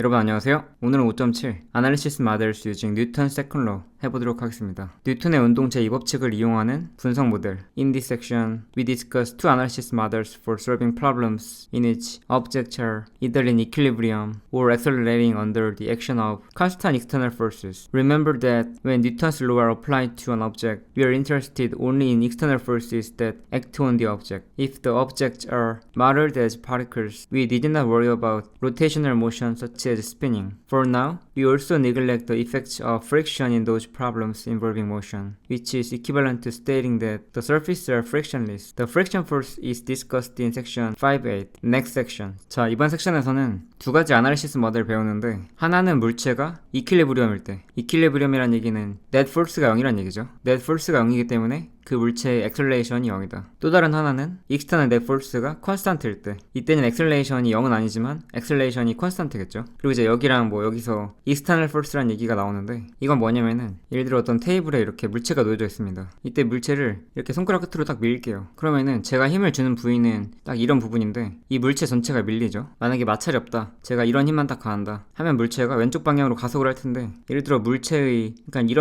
여러분 안녕하세요. 오늘은 5.7 Analysis Models using Newton's second law 해보도록 하겠습니다. 뉴턴의 운동 제2법칙을 이용하는 분석 모델. In this section, we discuss two analysis models for solving problems in which objects are either in equilibrium or accelerating under the action of constant external forces. Remember that when Newton's law are applied to an object, we are interested only in external forces that act on the object. If the objects are modeled as particles, we did not worry about rotational motion such as spinning. For now, we also neglect the effects of friction in those problems involving motion, which is equivalent to stating that the surfaces are frictionless. The friction force is discussed in section 5.8. Next section. 자, 이번 섹션에서는 두 가지 아날리시스 모델을 배우는데 하나는 물체가 이퀄리브리엄일 때, 이퀄리브리엄이란 얘기는 net force가 0이란 얘기죠. net force가 0이기 때문에 그 물체의 액셀레이션이 0이다. 또 다른 하나는 external net force가 constant일 때, 이때는 액셀레이션이 0은 아니지만 액셀레이션이 constant겠죠. 그리고 이제 여기랑 여기서 external force란 얘기가 나오는데, 이건 뭐냐면은 예를 들어 어떤 테이블에 이렇게 물체가 놓여져 있습니다. 이때 물체를 이렇게 손가락 끝으로 딱 밀게요. 그러면은 제가 힘을 주는 부위는 딱 이런 부분인데 이 물체 전체가 밀리죠. 만약에 마찰이 없다, 제가 이런 힘만 딱 가한다 하면 물체가 왼쪽 방향으로 가속을 할 텐데, 예를 들어 물체의 그러니까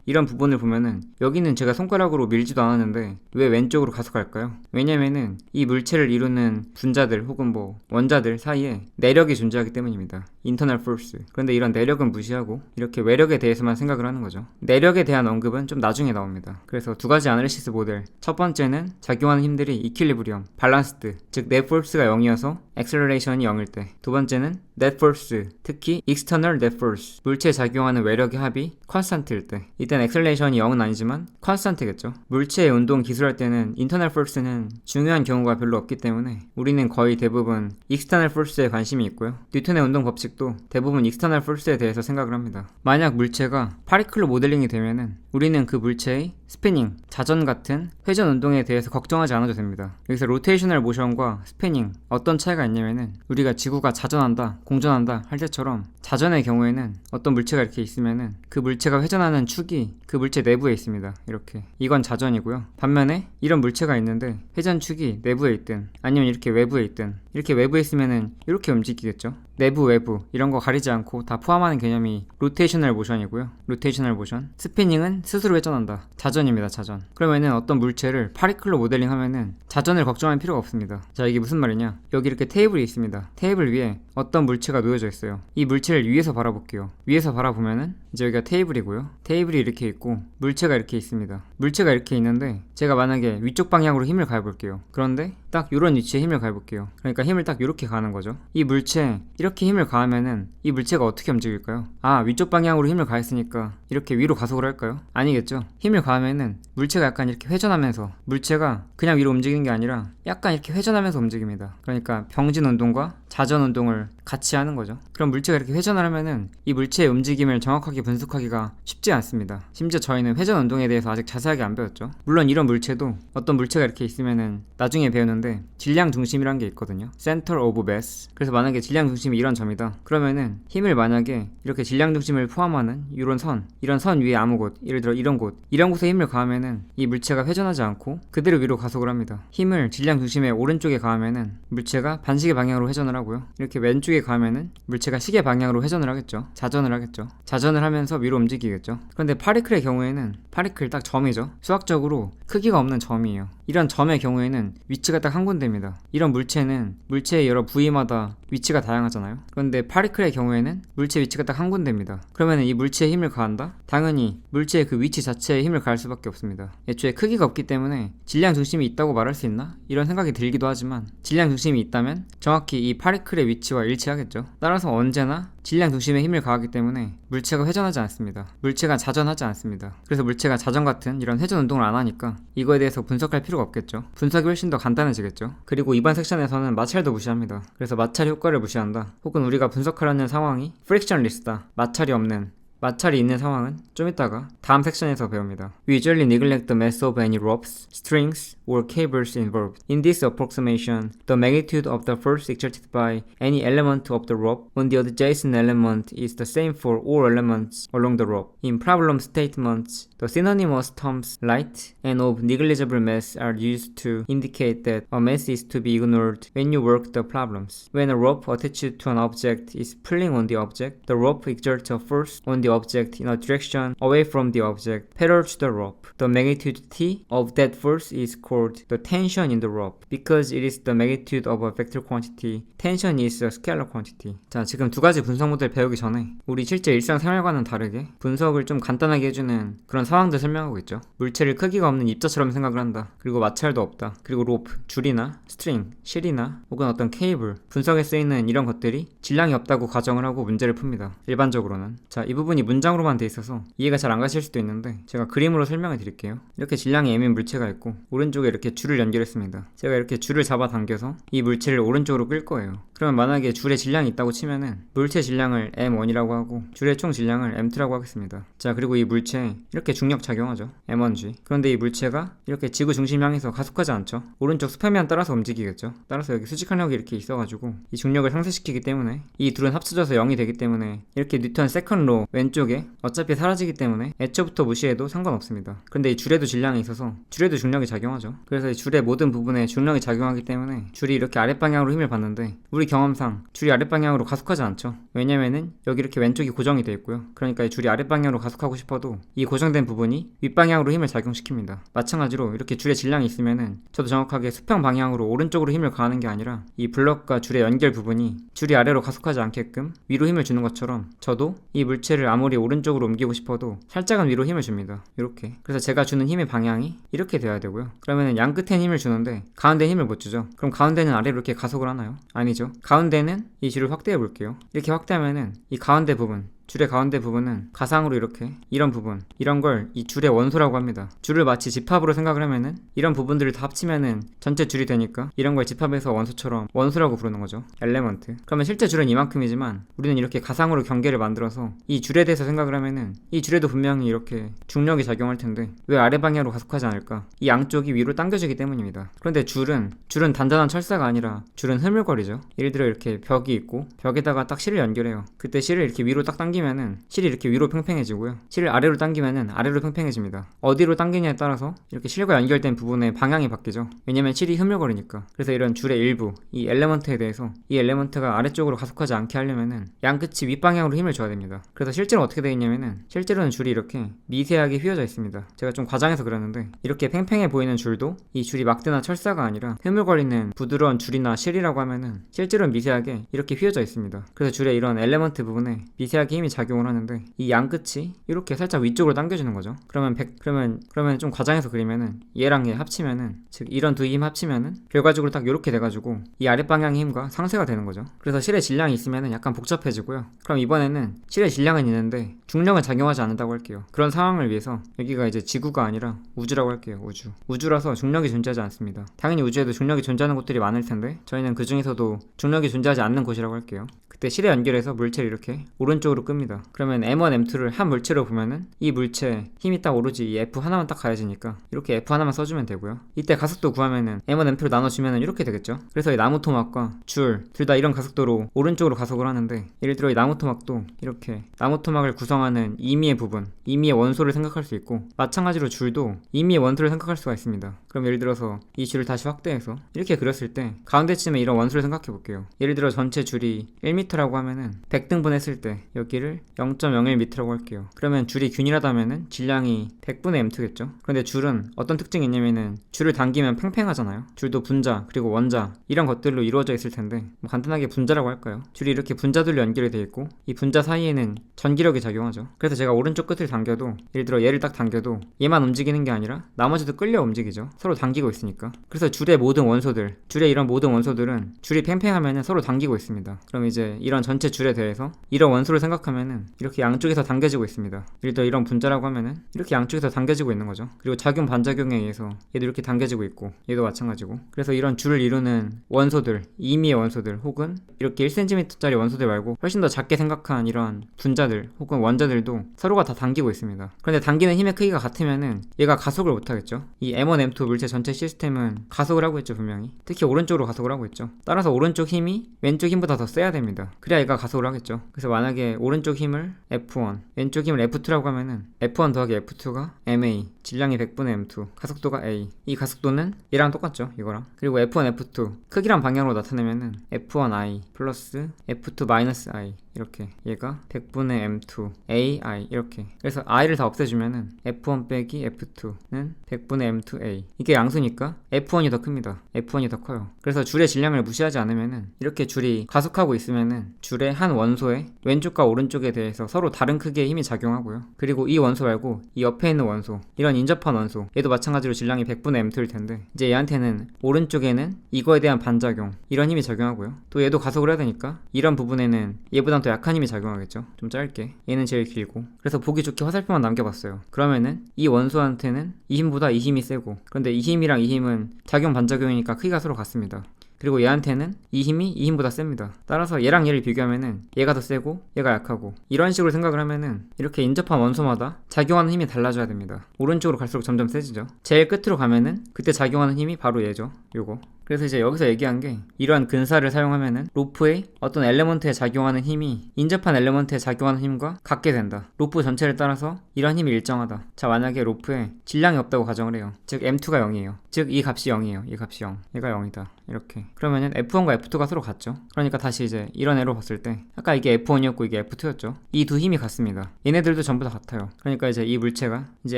이런 부분을 보면은 여기는 제가 손가락으로 밀지도 않았는데 왜 왼쪽으로 가속할까요? 왜냐면은 이 물체를 이루는 분자들 혹은 원자들 사이에 내력이 존재하기 때문입니다. internal force. 그런데 이런 내력은 무시하고 이렇게 외력에 대해서만 생각을 하는 거죠. 내력에 대한 언급은 좀 나중에 나옵니다. 그래서 두 가지 아날리시스 모델. 첫 번째는 작용하는 힘들이 이퀄리브리엄, 밸런스드, 즉 net force가 0이어서 액셀레이션이 0일 때. 두 번째는 net force, 특히 external net force, 물체에 작용하는 외력의 합이 constant일 때. 이때는 액셀레이션이 0은 아니지만 constant겠죠. 물체의 운동 기술할 때는 internal force는 중요한 경우가 별로 없기 때문에 우리는 거의 대부분 external force에 관심이 있고요. 뉴턴의 운동 법칙도 대부분 external force에 대해서 생각을 합니다. 만약 물체가 파리클로 모델링이 되면은 우리는 그 물체의 스피닝, 자전 같은 회전 운동에 대해서 걱정하지 않아도 됩니다. 여기서 로테이셔널 모션과 스피닝 어떤 차이가 있냐면은 우리가 지구가 자전한다, 공전한다 할 때처럼 자전의 경우에는 어떤 물체가 이렇게 있으면은 그 물체가 회전하는 축이 그 물체 내부에 있습니다. 이렇게. 이건 자전이고요. 반면에 이런 물체가 있는데 회전축이 내부에 있든 아니면 이렇게 외부에 있든, 이렇게 외부에 있으면은 이렇게 움직이겠죠. 내부, 외부 이런 거 가리지 않고 다 포함하는 개념이 로테이셔널 모션이고요. 로테이셔널 모션. 스피닝은 스스로 회전한다. 자전입니다. 자전. 그러면은 어떤 물체를 파리클로 모델링 하면은 자전을 걱정할 필요가 없습니다. 자, 이게 무슨 말이냐? 여기 이렇게 테이블이 있습니다. 테이블 위에 어떤 물체가 놓여져 있어요. 이 물체를 위에서 바라볼게요. 위에서 바라보면은 이제 여기가 테이블이고요. 테이블이 이렇게 있고 물체가 이렇게 있습니다. 물체가 이렇게 있는데 제가 만약에 위쪽 방향으로 힘을 가해볼게요. 그런데 딱 이런 위치에 힘을 가해볼게요. 그러니까 힘을 딱 이렇게 가하는 거죠. 이 물체 이렇게 힘을 가하면은 이 물체가 어떻게 움직일까요? 아, 위쪽 방향으로 힘을 가했으니까 이렇게 위로 가속을 할까요? 아니겠죠. 힘을 가하면은 물체가 약간 이렇게 회전하면서, 물체가 그냥 위로 움직이는 게 아니라 약간 이렇게 회전하면서 움직입니다. 그러니까 병진 운동과 자전 운동을 같이 하는 거죠. 그럼 물체가 이렇게 회전을 하면은 이 물체의 움직임을 정확하게 분석하기가 쉽지 않습니다. 심지어 저희는 회전 운동에 대해서 아직 자세하게 안 배웠죠. 물론 이런 물체도 어떤 물체가 이렇게 있으면은 나중에 배우는데 질량 중심이란 게 있거든요. Center of Mass. 그래서 만약에 질량 중심이 이런 점이다. 그러면은 힘을 만약에 이렇게 질량 중심을 포함하는 이런 선 위에 아무 곳, 예를 들어 이런 곳에 힘을 가하면은 이 물체가 회전하지 않고 그대로 위로 가속을 합니다. 힘을 질량 중심의 오른쪽에 가하면은 물체가 반시계 방향으로 회전을 하고요. 이렇게 왼쪽에 가면은 물체가 시계 방향으로 회전을 하겠죠. 자전을 하겠죠. 자전을 하면서 위로 움직이겠죠. 그런데 파리클의 경우에는 파리클 딱 점이죠. 수학적으로 크기가 없는 점이에요. 이런 점의 경우에는 위치가 딱 한 군데입니다. 이런 물체는 물체의 여러 부위마다 위치가 다양하잖아요. 그런데 파리클의 경우에는 물체 위치가 딱 한 군데입니다. 그러면 이 물체에 힘을 가한다? 당연히 물체의 그 위치 자체에 힘을 가할 수밖에 없습니다. 애초에 크기가 없기 때문에 질량 중심이 있다고 말할 수 있나? 이런 생각이 들기도 하지만 질량 중심이 있다면 정확히 이 파리클의 위치와 일치하겠죠. 따라서 언제나 질량 중심에 힘을 가하기 때문에 물체가 회전하지 않습니다. 물체가 자전하지 않습니다. 그래서 물체가 자전 같은 이런 회전 운동을 안 하니까 이거에 대해서 분석할 필요가 없겠죠. 분석이 훨씬 더 간단해지겠죠. 그리고 이번 섹션에서는 마찰도 무시합니다. 그래서 마찰 효과를 무시한다, 혹은 우리가 분석하려는 상황이 frictionless다, 마찰이 없는 마찰이 있는 상황은 좀 이따가 다음 섹션에서 배웁니다. We usually neglect the mass of any ropes, strings, or cables involved. In this approximation, the magnitude of the force exerted by any element of the rope on the adjacent element is the same for all elements along the rope. In problem statements, the synonymous terms light and of negligible mass are used to indicate that a mass is to be ignored when you work the problems. When a rope attached to an object is pulling on the object, the rope exerts a force on the object in a direction away from the object, parallel to the rope. The magnitude T of that force is called the tension in the rope. Because it is the magnitude of a vector quantity, tension is a scalar quantity. 자, 지금 두 가지 분석 모델 배우기 전에 우리 실제 일상생활과는 다르게 분석을 좀 간단하게 해주는 그런 상황들 설명하고 있죠. 물체를 크기가 없는 입자처럼 생각을 한다. 그리고 마찰도 없다. 그리고 로프, 줄이나 스트링, 실이나 혹은 어떤 케이블, 분석에 쓰이는 이런 것들이 질량이 없다고 가정을 하고 문제를 풉니다. 일반적으로는. 자, 이 부분이 문장으로만 돼 있어서 이해가 잘 안 가실 수도 있는데 제가 그림으로 설명해 드릴게요. 이렇게 질량이 M인 물체가 있고 오른쪽에 이렇게 줄을 연결했습니다. 제가 이렇게 줄을 잡아당겨서 이 물체를 오른쪽으로 끌 거예요. 그러면 만약에 줄에 질량이 있다고 치면은 물체 질량을 M1이라고 하고 줄의 총 질량을 M2라고 하겠습니다. 자, 그리고 이 물체에 이렇게 중력 작용하죠. M1G. 그런데 이 물체가 이렇게 지구 중심 향해서 가속하지 않죠. 오른쪽 스페미안 따라서 움직이겠죠. 따라서 여기 수직항력이 이렇게 있어가지고 이 중력을 상쇄시키기 때문에 이 둘은 합쳐져서 0이 되기 때문에 이렇게 뉴턴 세컨 로 왼쪽에 어차피 사라지기 때문에 애초부터 무시해도 상관없습니다. 그런데 이 줄에도 질량이 있어서 줄에도 중력이 작용하죠. 그래서 이 줄의 모든 부분에 중력이 작용하기 때문에 줄이 이렇게 아랫방향으로 힘을 받는데 우리 경험상 줄이 아랫방향으로 가속하지 않죠. 왜냐면은 여기 이렇게 왼쪽이 고정이 되어 있고요. 그러니까 이 줄이 아랫방향으로 가속하고 싶어도 이 고정된 부분이 윗방향으로 힘을 작용시킵니다. 마찬가지로 이렇게 줄에 질량이 있으면은 저도 정확하게 수평 방향으로 오른쪽으로 힘을 가하는 게 아니라 이 블럭과 줄의 연결 부분이 줄이 아래로 가속하지 않게끔 위로 힘을 주는 것처럼 저도 이 물체를 아무리 오른쪽으로 옮기고 싶어도 살짝은 위로 힘을 줍니다. 이렇게. 그래서 제가 주는 힘의 방향이 이렇게 돼야 되고요. 그러면은 양 끝엔 힘을 주는데 가운데 힘을 못 주죠. 그럼 가운데는 아래로 이렇게 가속을 하나요? 아니죠. 가운데는 이 줄을 확대해 볼게요. 이렇게 확대하면은 이 가운데 부분, 줄의 가운데 부분은 가상으로 이렇게 이런 부분, 이런 걸 이 줄의 원소라고 합니다. 줄을 마치 집합으로 생각을 하면은 이런 부분들을 다 합치면은 전체 줄이 되니까 이런 걸 집합해서 원소처럼 원소라고 부르는 거죠. 엘레먼트. 그러면 실제 줄은 이만큼이지만 우리는 이렇게 가상으로 경계를 만들어서 이 줄에 대해서 생각을 하면은 이 줄에도 분명히 이렇게 중력이 작용할 텐데 왜 아래 방향으로 가속하지 않을까? 이 양쪽이 위로 당겨지기 때문입니다. 그런데 줄은 단단한 철사가 아니라 줄은 흐물거리죠. 예를 들어 이렇게 벽이 있고 벽에다가 딱 실을 연결해요. 그때 실을 이렇게 위로 딱 당기면은 실이 이렇게 위로 팽팽해지고요. 실을 아래로 당기면은 아래로 팽팽해집니다. 어디로 당기냐에 따라서 이렇게 실과 연결된 부분의 방향이 바뀌죠. 왜냐면 실이 흐물거리니까. 그래서 이런 줄의 일부, 이 엘레먼트에 대해서 이 엘레먼트가 아래쪽으로 가속하지 않게 하려면은 양 끝이 윗방향으로 힘을 줘야 됩니다. 그래서 실제로 어떻게 되어 있냐면은 실제로는 줄이 이렇게 미세하게 휘어져 있습니다. 제가 좀 과장해서 그렸는데 이렇게 팽팽해 보이는 줄도 이 줄이 막대나 철사가 아니라 흐물거리는 부드러운 줄이나 실이라고 하면은 실제로는 미세하게 이렇게 휘어져 있습니다. 그래서 줄의 이런 엘레먼트 부분에 미세하게 힘이 작용을 하는데 이 양 끝이 이렇게 살짝 위쪽으로 당겨지는 거죠. 그러면 좀 과장해서 그리면은 얘랑 얘 합치면은 즉 이런 두 힘 합치면은 결과적으로 딱 이렇게 돼가지고 이 아랫방향의 힘과 상쇄가 되는 거죠. 그래서 실의 질량이 있으면은 약간 복잡해지고요. 그럼 이번에는 실의 질량은 있는데 중력은 작용하지 않는다고 할게요. 그런 상황을 위해서 여기가 이제 지구가 아니라 우주라고 할게요. 우주라서 중력이 존재하지 않습니다. 당연히 우주에도 중력이 존재하는 곳들이 많을 텐데 저희는 그 중에서도 중력이 존재하지 않는 곳이라고 할게요. 그때 실에 연결해서 물체를 이렇게 오른쪽으로 끕니다. 그러면 M1, M2를 한 물체로 보면은 이 물체 힘이 딱 오르지 이 F 하나만 딱 가해지니까 이렇게 F 하나만 써주면 되고요. 이때 가속도 구하면은 M1, M2로 나눠주면은 이렇게 되겠죠. 그래서 이 나무 토막과 줄 둘 다 이런 가속도로 오른쪽으로 가속을 하는데 예를 들어 이 나무 토막도 이렇게 나무 토막을 구성하는 이미의 부분, 이미의 원소를 생각할 수 있고 마찬가지로 줄도 이미의 원소를 생각할 수가 있습니다. 그럼 예를 들어서 이 줄을 다시 확대해서 이렇게 그렸을 때 가운데쯤에 이런 원소를 생각해 볼게요. 예를 들어 전체 줄이 1m라고 하면은 100등분 했을 때 여기를 0.01m라고 할게요. 그러면 줄이 균일하다면은 질량이 100분의 m2겠죠. 그런데 줄은 어떤 특징이 있냐면은 줄을 당기면 팽팽하잖아요. 줄도 분자 그리고 원자 이런 것들로 이루어져 있을 텐데 간단하게 분자라고 할까요? 줄이 이렇게 분자들로 연결이 되어 있고 이 분자 사이에는 전기력이 작용하죠. 그래서 제가 오른쪽 끝을 당겨도 예를 들어 얘를 딱 당겨도 얘만 움직이는 게 아니라 나머지도 끌려 움직이죠. 서로 당기고 있으니까. 그래서 줄의 모든 원소들, 줄의 이런 모든 원소들은 줄이 팽팽하면은 서로 당기고 있습니다. 그럼 이제 이런 전체 줄에 대해서 이런 원소를 생각하면은 이렇게 양쪽에서 당겨지고 있습니다. 예를 들어 이런 분자라고 하면은 이렇게 양쪽에서 당겨지고 있는 거죠. 그리고 작용 반작용에 의해서 얘도 이렇게 당겨지고 있고 얘도 마찬가지고, 그래서 이런 줄을 이루는 원소들, 2미의 원소들 혹은 이렇게 1cm짜리 원소들 말고 훨씬 더 작게 생각한 이런 분자들 혹은 원자들도 서로가 다 당기고 있습니다. 그런데 당기는 힘의 크기가 같으면은 얘가 가속을 못하겠죠. 이 M1, M2 물체 전체 시스템은 가속을 하고 있죠, 분명히. 특히 오른쪽으로 가속을 하고 있죠. 따라서 오른쪽 힘이 왼쪽 힘보다 더 세야 됩니다. 그래야 얘가 가속을 하겠죠. 그래서 만약에 오른쪽 힘을 F1, 왼쪽 힘을 F2라고 하면은 F1 더하기 F2가 MA, 질량이 100분의 M2, 가속도가 A. 이 가속도는 얘랑 똑같죠, 이거랑. 그리고 F1, F2 크기란 방향으로 나타내면은 F1I 플러스 F2 마이너스 I, 이렇게 얘가 100분의 M2 AI, 이렇게. 그래서 I를 다 없애주면은 F1 빼기 F2는 100분의 M2A. 이게 양수니까 F1이 더 큽니다. F1이 더 커요. 그래서 줄의 질량을 무시하지 않으면은 이렇게 줄이 가속하고 있으면은 줄의 한 원소의 왼쪽과 오른쪽에 대해서 서로 다른 크기의 힘이 작용하고요. 그리고 이 원소 말고 이 옆에 있는 원소, 이런 인접한 원소, 얘도 마찬가지로 질량이 100분의 M2일 텐데 이제 얘한테는 오른쪽에는 이거에 대한 반작용, 이런 힘이 작용하고요. 또 얘도 가속을 해야 되니까 이런 부분에는 얘보단 더 약한 힘이 작용하겠죠. 좀 짧게. 얘는 제일 길고. 그래서 보기 좋게 화살표만 남겨봤어요. 그러면은 이 원소한테는 이 힘보다 이 힘이 세고, 그런데 이 힘이랑 이 힘은 작용 반작용이니까 크기가 서로 같습니다. 그리고 얘한테는 이 힘이 이 힘보다 셉니다. 따라서 얘랑 얘를 비교하면은 얘가 더 세고 얘가 약하고, 이런 식으로 생각을 하면은 이렇게 인접한 원소마다 작용하는 힘이 달라져야 됩니다. 오른쪽으로 갈수록 점점 세지죠. 제일 끝으로 가면은 그때 작용하는 힘이 바로 얘죠, 요거. 그래서 이제 여기서 얘기한 게 이러한 근사를 사용하면은 로프의 어떤 엘레먼트에 작용하는 힘이 인접한 엘레먼트에 작용하는 힘과 같게 된다. 로프 전체를 따라서 이런 힘이 일정하다. 자, 만약에 로프에 질량이 없다고 가정을 해요. 즉 M2가 0이에요. 즉 이 값이 0이에요. 이 값이 0. 얘가 0이다. 이렇게. 그러면은 F1과 F2가 서로 같죠. 그러니까 다시 이제 이런 애로 봤을 때 아까 이게 F1이었고 이게 F2였죠. 이 두 힘이 같습니다. 얘네들도 전부 다 같아요. 그러니까 이제 이 물체가 이제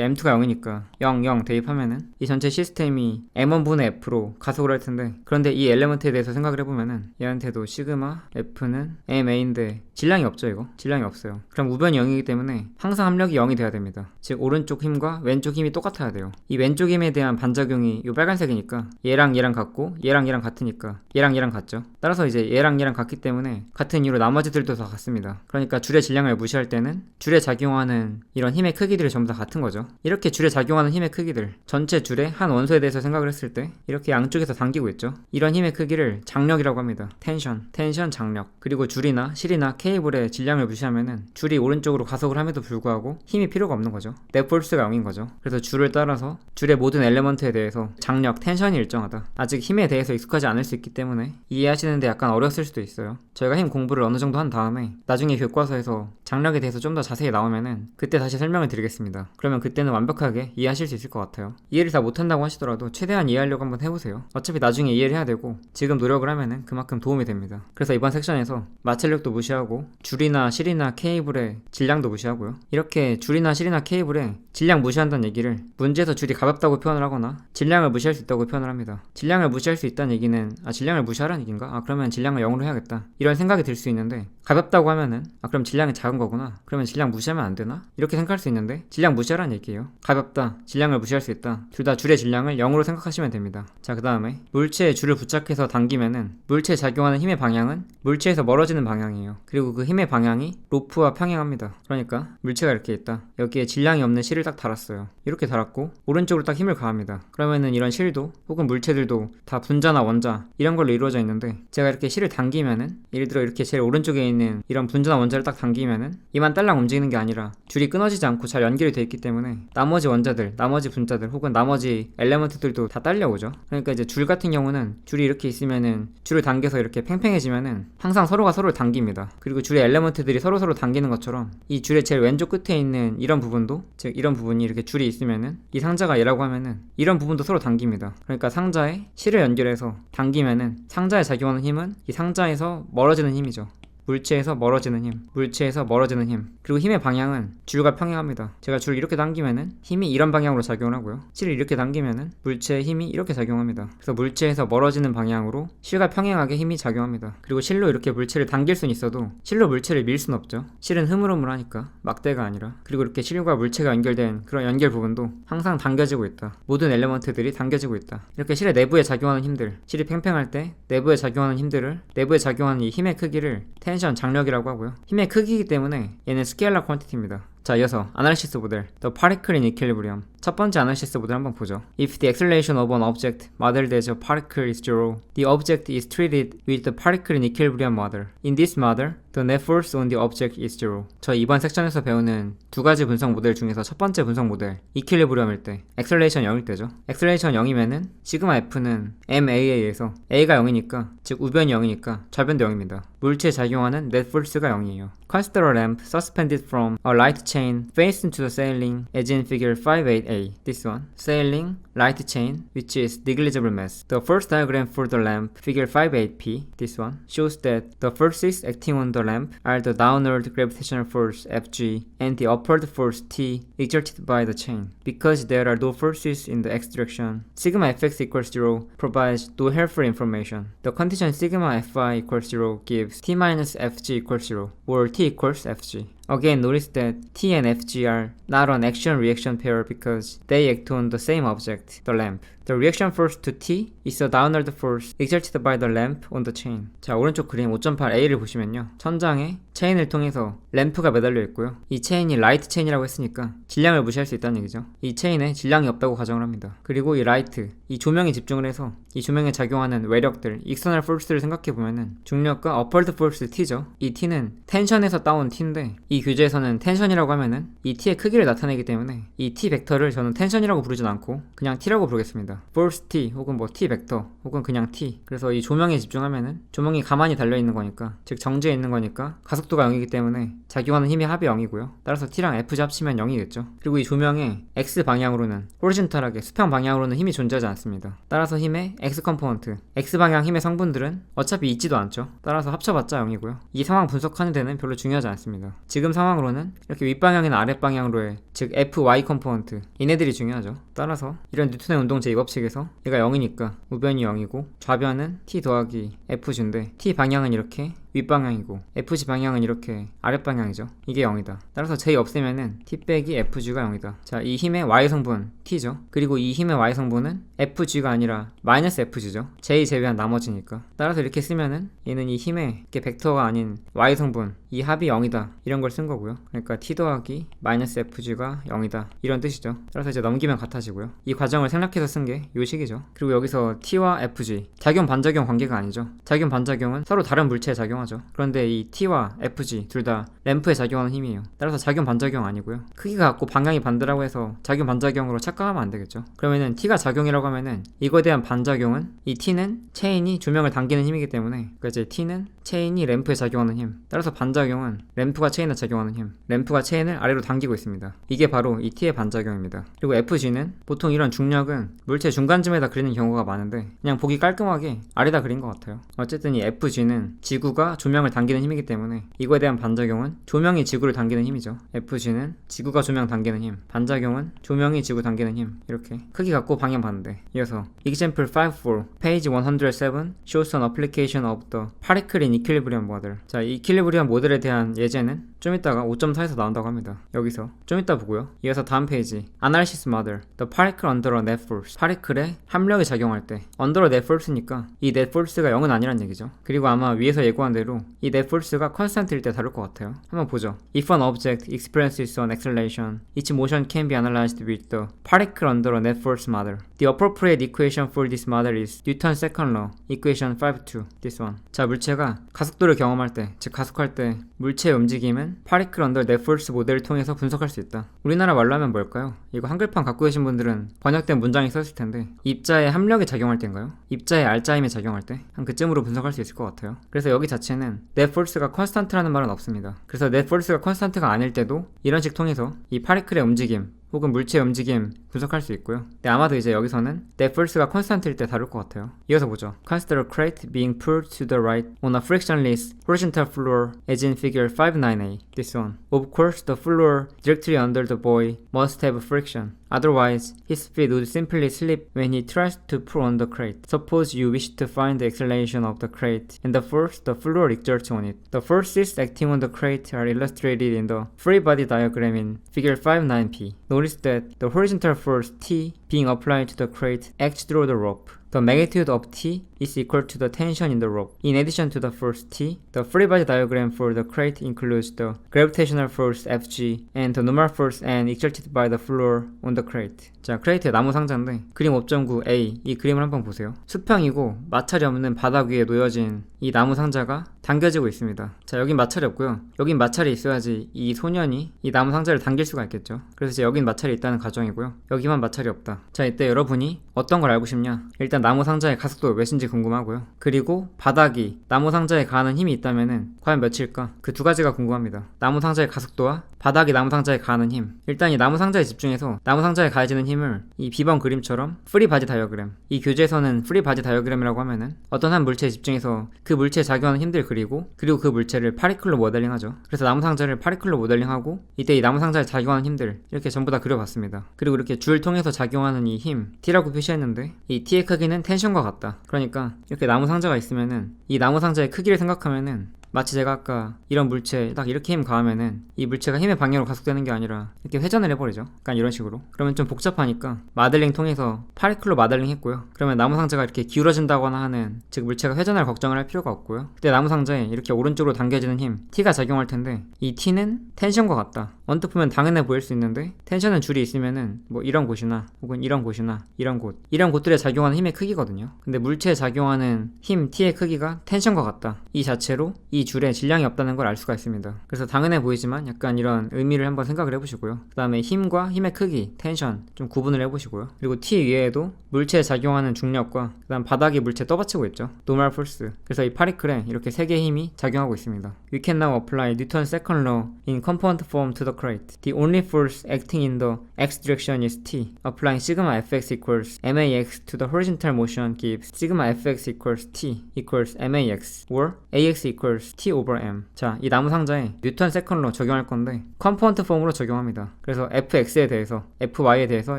M2가 0이니까 0, 0 대입하면은 이 전체 시스템이 M1분의 F로 가속을 할 텐데, 그런데 이 엘레먼트에 대해서 생각을 해보면은 얘한테도 시그마 F는 MA인데 질량이 없죠. 이거 질량이 없어요. 그럼 우변이 0이기 때문에 항상 합력이 0이 돼야 됩니다. 즉 오른쪽 힘과 왼쪽 힘이 똑같아야 돼요. 이 왼쪽 힘에 대한 반작용이 이 빨간색이니까 얘랑 얘랑 같고 얘랑 얘랑 같으니까 얘랑 얘랑 같죠. 따라서 이제 얘랑 얘랑 같기 때문에 같은 이유로 나머지들도 다 같습니다. 그러니까 줄의 질량을 무시할 때는 줄에 작용하는 이런 힘의 크기들이 전부 다 같은 거죠. 이렇게 줄에 작용하는 힘의 크기들, 전체 줄의 한 원소에 대해서 생각을 했을 때 이렇게 양쪽에서 당기고 있죠. 이런 힘의 크기를 장력이라고 합니다. 텐션, 장력. 그리고 줄이나 실이나 케이블의 질량을 무시하면은 줄이 오른쪽으로 가속을 함에도 불구하고 힘이 필요가 없는 거죠. 넷폴스가 0인 거죠. 그래서 줄을 따라서 줄의 모든 엘레먼트에 대해서 장력, 텐션이 일정하다. 아직 힘에 대해서 익숙하지 않을 수 있기 때문에 이해하시는데 약간 어려웠을 수도 있어요. 저희가 힘 공부를 어느 정도 한 다음에 나중에 교과서에서 장력에 대해서 좀 더 자세히 나오면은 그때 다시 설명을 드리겠습니다. 그러면 그때는 완벽하게 이해하실 수 있을 것 같아요. 이해를 다 못한다고 하시더라도 최대한 이해하려고 한번 해보세요. 어차피 나중에 이해를 해야 되고 지금 노력을 하면은 그만큼 도움이 됩니다. 그래서 이번 섹션에서 마찰력도 무시하고 줄이나 실이나 케이블의 질량도 무시하고요. 이렇게 줄이나 실이나 케이블의 질량 무시한다는 얘기를 문제에서 줄이 가볍다고 표현을 하거나 질량을 무시할 수 있다고 표현을 합니다. 질량을 무시할 수 있다는 얘기는 질량을 무시하라는 얘기인가? 그러면 질량을 0으로 해야겠다. 이런 생각이 들 수 있는데, 가볍다고 하면은 그럼 질량이 작은 거구나. 그러면 질량 무시하면 안 되나? 이렇게 생각할 수 있는데 질량 무시하라는 얘기예요. 가볍다, 질량을 무시할 수 있다. 둘 다 줄의 질량을 0으로 생각하시면 됩니다. 자, 그 다음에 물체에 줄을 부착해서 당기면은 물체에 작용하는 힘의 방향은 물체에서 멀어지는 방향이에요. 그리고 그 힘의 방향이 로프와 평행합니다. 그러니까 물체가 이렇게 있다. 여기에 질량이 없는 실을 딱 달았어요. 이렇게 달았고 오른쪽으로 딱 힘을 가합니다. 그러면은 이런 실도 혹은 물체들도 다 분자나 원자 이런 걸로 이루어져 있는데, 제가 이렇게 실을 당기면은, 예를 들어 이렇게 제일 오른쪽에 있는 이런 분자나 원자를 딱 당기면은 이만 딸랑 움직이는 게 아니라 줄이 끊어지지 않고 잘 연결이 돼 있기 때문에 나머지 원자들, 나머지 분자들 혹은 나머지 엘레먼트들도 다 딸려오죠. 그러니까 이제 줄 같은 경우는 줄이 이렇게 있으면은 줄을 당겨서 이렇게 팽팽해지면은 항상 서로가 서로를 당깁니다. 그리고 줄의 엘레먼트들이 서로 당기는 것처럼 이 줄의 제일 왼쪽 끝에 있는 이런 부분도, 즉 이런 부분이 이렇게 줄이 있으면은 이 상자가 얘라고 하면은 이런 부분도 서로 당깁니다. 그러니까 상자에 실을 연결해서 당기면은 상자에 작용하는 힘은 이 상자에서 멀어지는 힘이죠. 물체에서 멀어지는 힘, 물체에서 멀어지는 힘. 그리고 힘의 방향은 줄과 평행합니다. 제가 줄을 이렇게 당기면은 힘이 이런 방향으로 작용을 하고요. 실을 이렇게 당기면은 물체의 힘이 이렇게 작용합니다. 그래서 물체에서 멀어지는 방향으로 실과 평행하게 힘이 작용합니다. 그리고 실로 이렇게 물체를 당길 수는 있어도 실로 물체를 밀 수는 없죠. 실은 흐물흐물하니까, 막대가 아니라. 그리고 이렇게 실과 물체가 연결된 그런 연결 부분도 항상 당겨지고 있다. 모든 엘레먼트들이 당겨지고 있다. 이렇게 실의 내부에 작용하는 힘들, 실이 팽팽할 때 내부에 작용하는 힘들을, 내부에 작용하는 이 힘의 크기를 텐션 장력이라고 하고요. 힘의 크기이기 때문에 얘는 스케일러 퀀티티입니다. 자, 이어서 아날리시스 모델 The Particle in Equilibrium. 첫 번째 아날리시스 모델 한번 보죠. If the acceleration of an object modeled as a particle is zero, the object is treated with the particle in equilibrium model. In this model, the net force on the object is zero. 저희 이번 섹션에서 배우는 두 가지 분석 모델 중에서 첫 번째 분석 모델 이퀄리브리엄일 때 acceleration 0일 때죠. acceleration 0이면은 시그마 F는 MAA에서 A가 0이니까 즉 우변이 0이니까 좌변도 0입니다. 물체에 작용하는 net force가 0이에요. Consider a lamp suspended from a light chain fastened to the ceiling as in figure 58A. This one. Ceiling, light chain, which is negligible mass. The first diagram for the lamp, figure 58P, this one, shows that the forces acting on the lamp are the downward gravitational force Fg and the upward force T exerted by the chain. Because there are no forces in the x direction, sigma fx equals 0 provides no helpful information. The condition sigma fi equals 0 gives T minus Fg equals 0, or T equals Fg. Again, notice that T and Fg are not an action-reaction pair because they act on the same object, the lamp. The reaction force to T is a downward force exerted by the lamp on the chain. 자, 오른쪽 그림 5.8a를 보시면요. 천장에 체인을 통해서 램프가 매달려 있고요. 이 체인이 라이트 체인이라고 했으니까 질량을 무시할 수 있다는 얘기죠. 이 체인에 질량이 없다고 가정을 합니다. 그리고 이 라이트, 이 조명에 집중을 해서 이 조명에 작용하는 외력들, 익스터널 포스를 생각해보면은 중력과 어퍼드 포스 T죠. 이 T는 텐션에서 따온 T인데 이 교재에서는 텐션이라고 하면은 이 T의 크기를 나타내기 때문에 이 T 벡터를 저는 텐션이라고 부르진 않고 그냥 T라고 부르겠습니다. force T 혹은 뭐 T 벡터 혹은 그냥 T. 그래서 이 조명에 집중하면은 조명이 가만히 달려있는 거니까 즉 정지해 있는 거니까 가속도가 0이기 때문에 작용하는 힘의 합이 0이고요. 따라서 T랑 Fg 합치면 0이겠죠. 그리고 이 조명의 X 방향으로는 호리즌탈하게 수평 방향으로는 힘이 존재하지 않습니다. 따라서 힘의 X 컴포넌트, X 방향 힘의 성분들은 어차피 있지도 않죠. 따라서 합쳐봤자 0이고요. 이 상황 분석하는 데는 별로 중요하지 않습니다. 지금 상황으로는 이렇게 윗방향이나 아랫방향으로의 즉 FY 컴포넌트 얘네들이 중요하죠. 따라서 이런 뉴턴의 운동 제2법칙에서 얘가 0이니까 우변이 0이고 좌변은 T 더하기 Fg인데 T 방향은 이렇게 윗방향이고 FG 방향은 이렇게 아랫방향이죠. 이게 0이다. 따라서 J 없애면은 T 빼기 FG가 0이다. 자, 이 힘의 Y성분 T죠. 그리고 이 힘의 Y성분은 FG가 아니라 마이너스 FG죠. J 제외한 나머지니까. 따라서 이렇게 쓰면은 얘는 이 힘의 이렇게 벡터가 아닌 Y성분 이 합이 0이다. 이런 걸 쓴 거고요. 그러니까 T 더하기 마이너스 FG가 0이다. 이런 뜻이죠. 따라서 이제 넘기면 같아지고요. 이 과정을 생략해서 쓴 게 요 식이죠. 그리고 여기서 T와 FG 작용 반작용 관계가 아니죠. 작용 반작용은 서로 다른 물체에 작용하죠. 그런데 이 T와 FG 둘 다 램프에 작용하는 힘이에요. 따라서 작용 반작용 아니고요. 크기가 같고 방향이 반대라고 해서 작용 반작용으로 착각하면 안 되겠죠. 그러면은 T가 작용이라고 하면은 이거에 대한 반작용은 이 T는 체인이 조명을 당기는 힘이기 때문에 그러니까 이제 T는 체인이 램프에 작용하는 힘. 따라서 반작용은 램프가 체인에 작용하는 힘. 램프가 체인을 아래로 당기고 있습니다. 이게 바로 이 T의 반작용입니다. 그리고 FG는 보통 이런 중력은 물체 중간쯤에다 그리는 경우가 많은데 그냥 보기 깔끔하게 아래다 그린 것 같아요. 어쨌든 이 FG는 지구가 조명을 당기는 힘이기 때문에 이거에 대한 반작용은 조명이 지구를 당기는 힘이죠. FG는 지구가 조명 당기는 힘, 반작용은 조명이 지구 당기는 힘. 이렇게 크기 같고 방향 반대. 이어서 Example 5.4 page 107 shows an application of the particle in equilibrium model. 자, 이 equilibrium 모델에 대한 예제는 좀 이따가 5.4에서 나온다고 합니다. 여기서 좀 이따 보고요. 이어서 다음 페이지 Analysis model The particle under a net force. 파리클에 함력이 작용할 때 under a net force니까 이 net force가 0은 아니란 얘기죠. 그리고 아마 위에서 예고한 대로 이 net force가 constant일 때 다룰 것 같아요. 한번 보죠. If an object experiences an acceleration, its motion can be analyzed with the particle under a net force model. The appropriate equation for this model is Newton's second law, equation 5.2. This one. 자, 물체가 가속도를 경험할 때, 즉 가속할 때 물체의 움직임은 파리클 언더 net force 모델을 통해서 분석할 수 있다. 우리나라 말로 하면 뭘까요? 이거 한글판 갖고 계신 분들은 번역된 문장이 썼을 텐데 입자의 함력이 작용할 때인가요? 입자의 알짜 힘이 작용할 때? 한 그쯤으로 분석할 수 있을 것 같아요. 그래서 여기 자체는 net force가 constant라는 말은 없습니다. 그래서 net force가 constant가 아닐 때도 이런 식 통해서 이 파리클의 움직임 혹은 물체의 움직임 분석할 수 있고요. 근데 아마도 이제 여기서는 net force가 constant일 때 다룰 것 같아요. 이어서 보죠. Consider a crate being pulled to the right on a frictionless horizontal floor as in figure 5.9a. This one. Of course, the floor directly under the boy must have friction. Otherwise, his feet would simply slip when he tries to pull on the crate. Suppose you wish to find the acceleration of the crate and the force the floor exerts on it. The forces acting on the crate are illustrated in the free body diagram in figure 5.9p. Notice that the horizontal force T being applied to the crate acts through the rope. The magnitude of T is equal to the tension in the rope. In addition to the force T, the free body diagram for the crate includes the gravitational force Fg and the normal force N exerted by the floor on the crate. 자, 크레이트의 나무 상자인데 그림 5.9 A 이 그림을 한번 보세요. 수평이고 마찰이 없는 바닥 위에 놓여진 이 나무 상자가 당겨지고 있습니다. 자, 여긴 마찰이 없고요. 여긴 마찰이 있어야지 이 소년이 이 나무 상자를 당길 수가 있겠죠. 그래서 이제 여긴 마찰이 있다는 가정이고요. 여기만 마찰이 없다. 자, 이때 여러분이 어떤 걸 알고 싶냐? 일단 나무 상자의 가속도 몇인지 궁금하고요. 그리고 바닥이 나무 상자에 가하는 힘이 있다면은 과연 몇일까? 그 두 가지가 궁금합니다. 나무 상자의 가속도와 바닥이 나무 상자에 가하는 힘. 일단 이 나무 상자에 집중해서 나무 상자에 가해지는 힘을 이 B번 그림처럼 프리 바디 다이어그램, 이 교재에서는 프리 바디 다이어그램이라고 하면은 어떤 한 물체에 집중해서 그 물체에 작용하는 힘들 그리고 그 물체를 파리클로 모델링하죠. 그래서 나무 상자를 파리클로 모델링하고 이때 이 나무 상자에 작용하는 힘들 이렇게 전부 다 그려봤습니다. 그리고 이렇게 줄 통해서 작용하는 이 힘 T라고 표시했는데 이 T의 크기는 텐션과 같다. 그러니까 이렇게 나무 상자가 있으면은 이 나무 상자의 크기를 생각하면은 마치 제가 아까 이런 물체에 딱 이렇게 힘 가하면은 이 물체가 힘의 방향으로 가속되는 게 아니라 이렇게 회전을 해버리죠. 약간 이런 식으로. 그러면 좀 복잡하니까 마델링 통해서 파리클로 마델링 했고요. 그러면 나무 상자가 이렇게 기울어진다거나 하는, 즉 물체가 회전할 걱정을 할 필요가 없고요. 그때 나무 상자에 이렇게 오른쪽으로 당겨지는 힘 T가 작용할 텐데 이 T는 텐션과 같다. 언뜻 보면 당연해 보일 수 있는데 텐션은 줄이 있으면은 뭐 이런 곳이나 혹은 이런 곳이나 이런 곳들에 작용하는 힘의 크기거든요. 근데 물체에 작용하는 힘 T의 크기가 텐션과 같다. 이 자체로 이 줄에 질량이 없다는 걸 알 수가 있습니다. 그래서 당연해 보이지만 약간 이런 의미를 한번 생각을 해보시고요. 그 다음에 힘과 힘의 크기, 텐션 좀 구분을 해보시고요. 그리고 T 위에도 물체에 작용하는 중력과 그 다음 바닥이 물체에 떠받치고 있죠. normal force. 그래서 이 파리클에 이렇게 세 개의 힘이 작용하고 있습니다. We can now apply Newton's second law in component form to the crate. The only force acting in the x direction is T. Applying sigma fx equals max to the horizontal motion gives sigma fx equals T equals max or ax equals T over m. 자, 이 나무 상자에 뉴턴 세컨로 적용할 건데 컴포넌트 폼으로 적용합니다. 그래서 fx에 대해서 fy에 대해서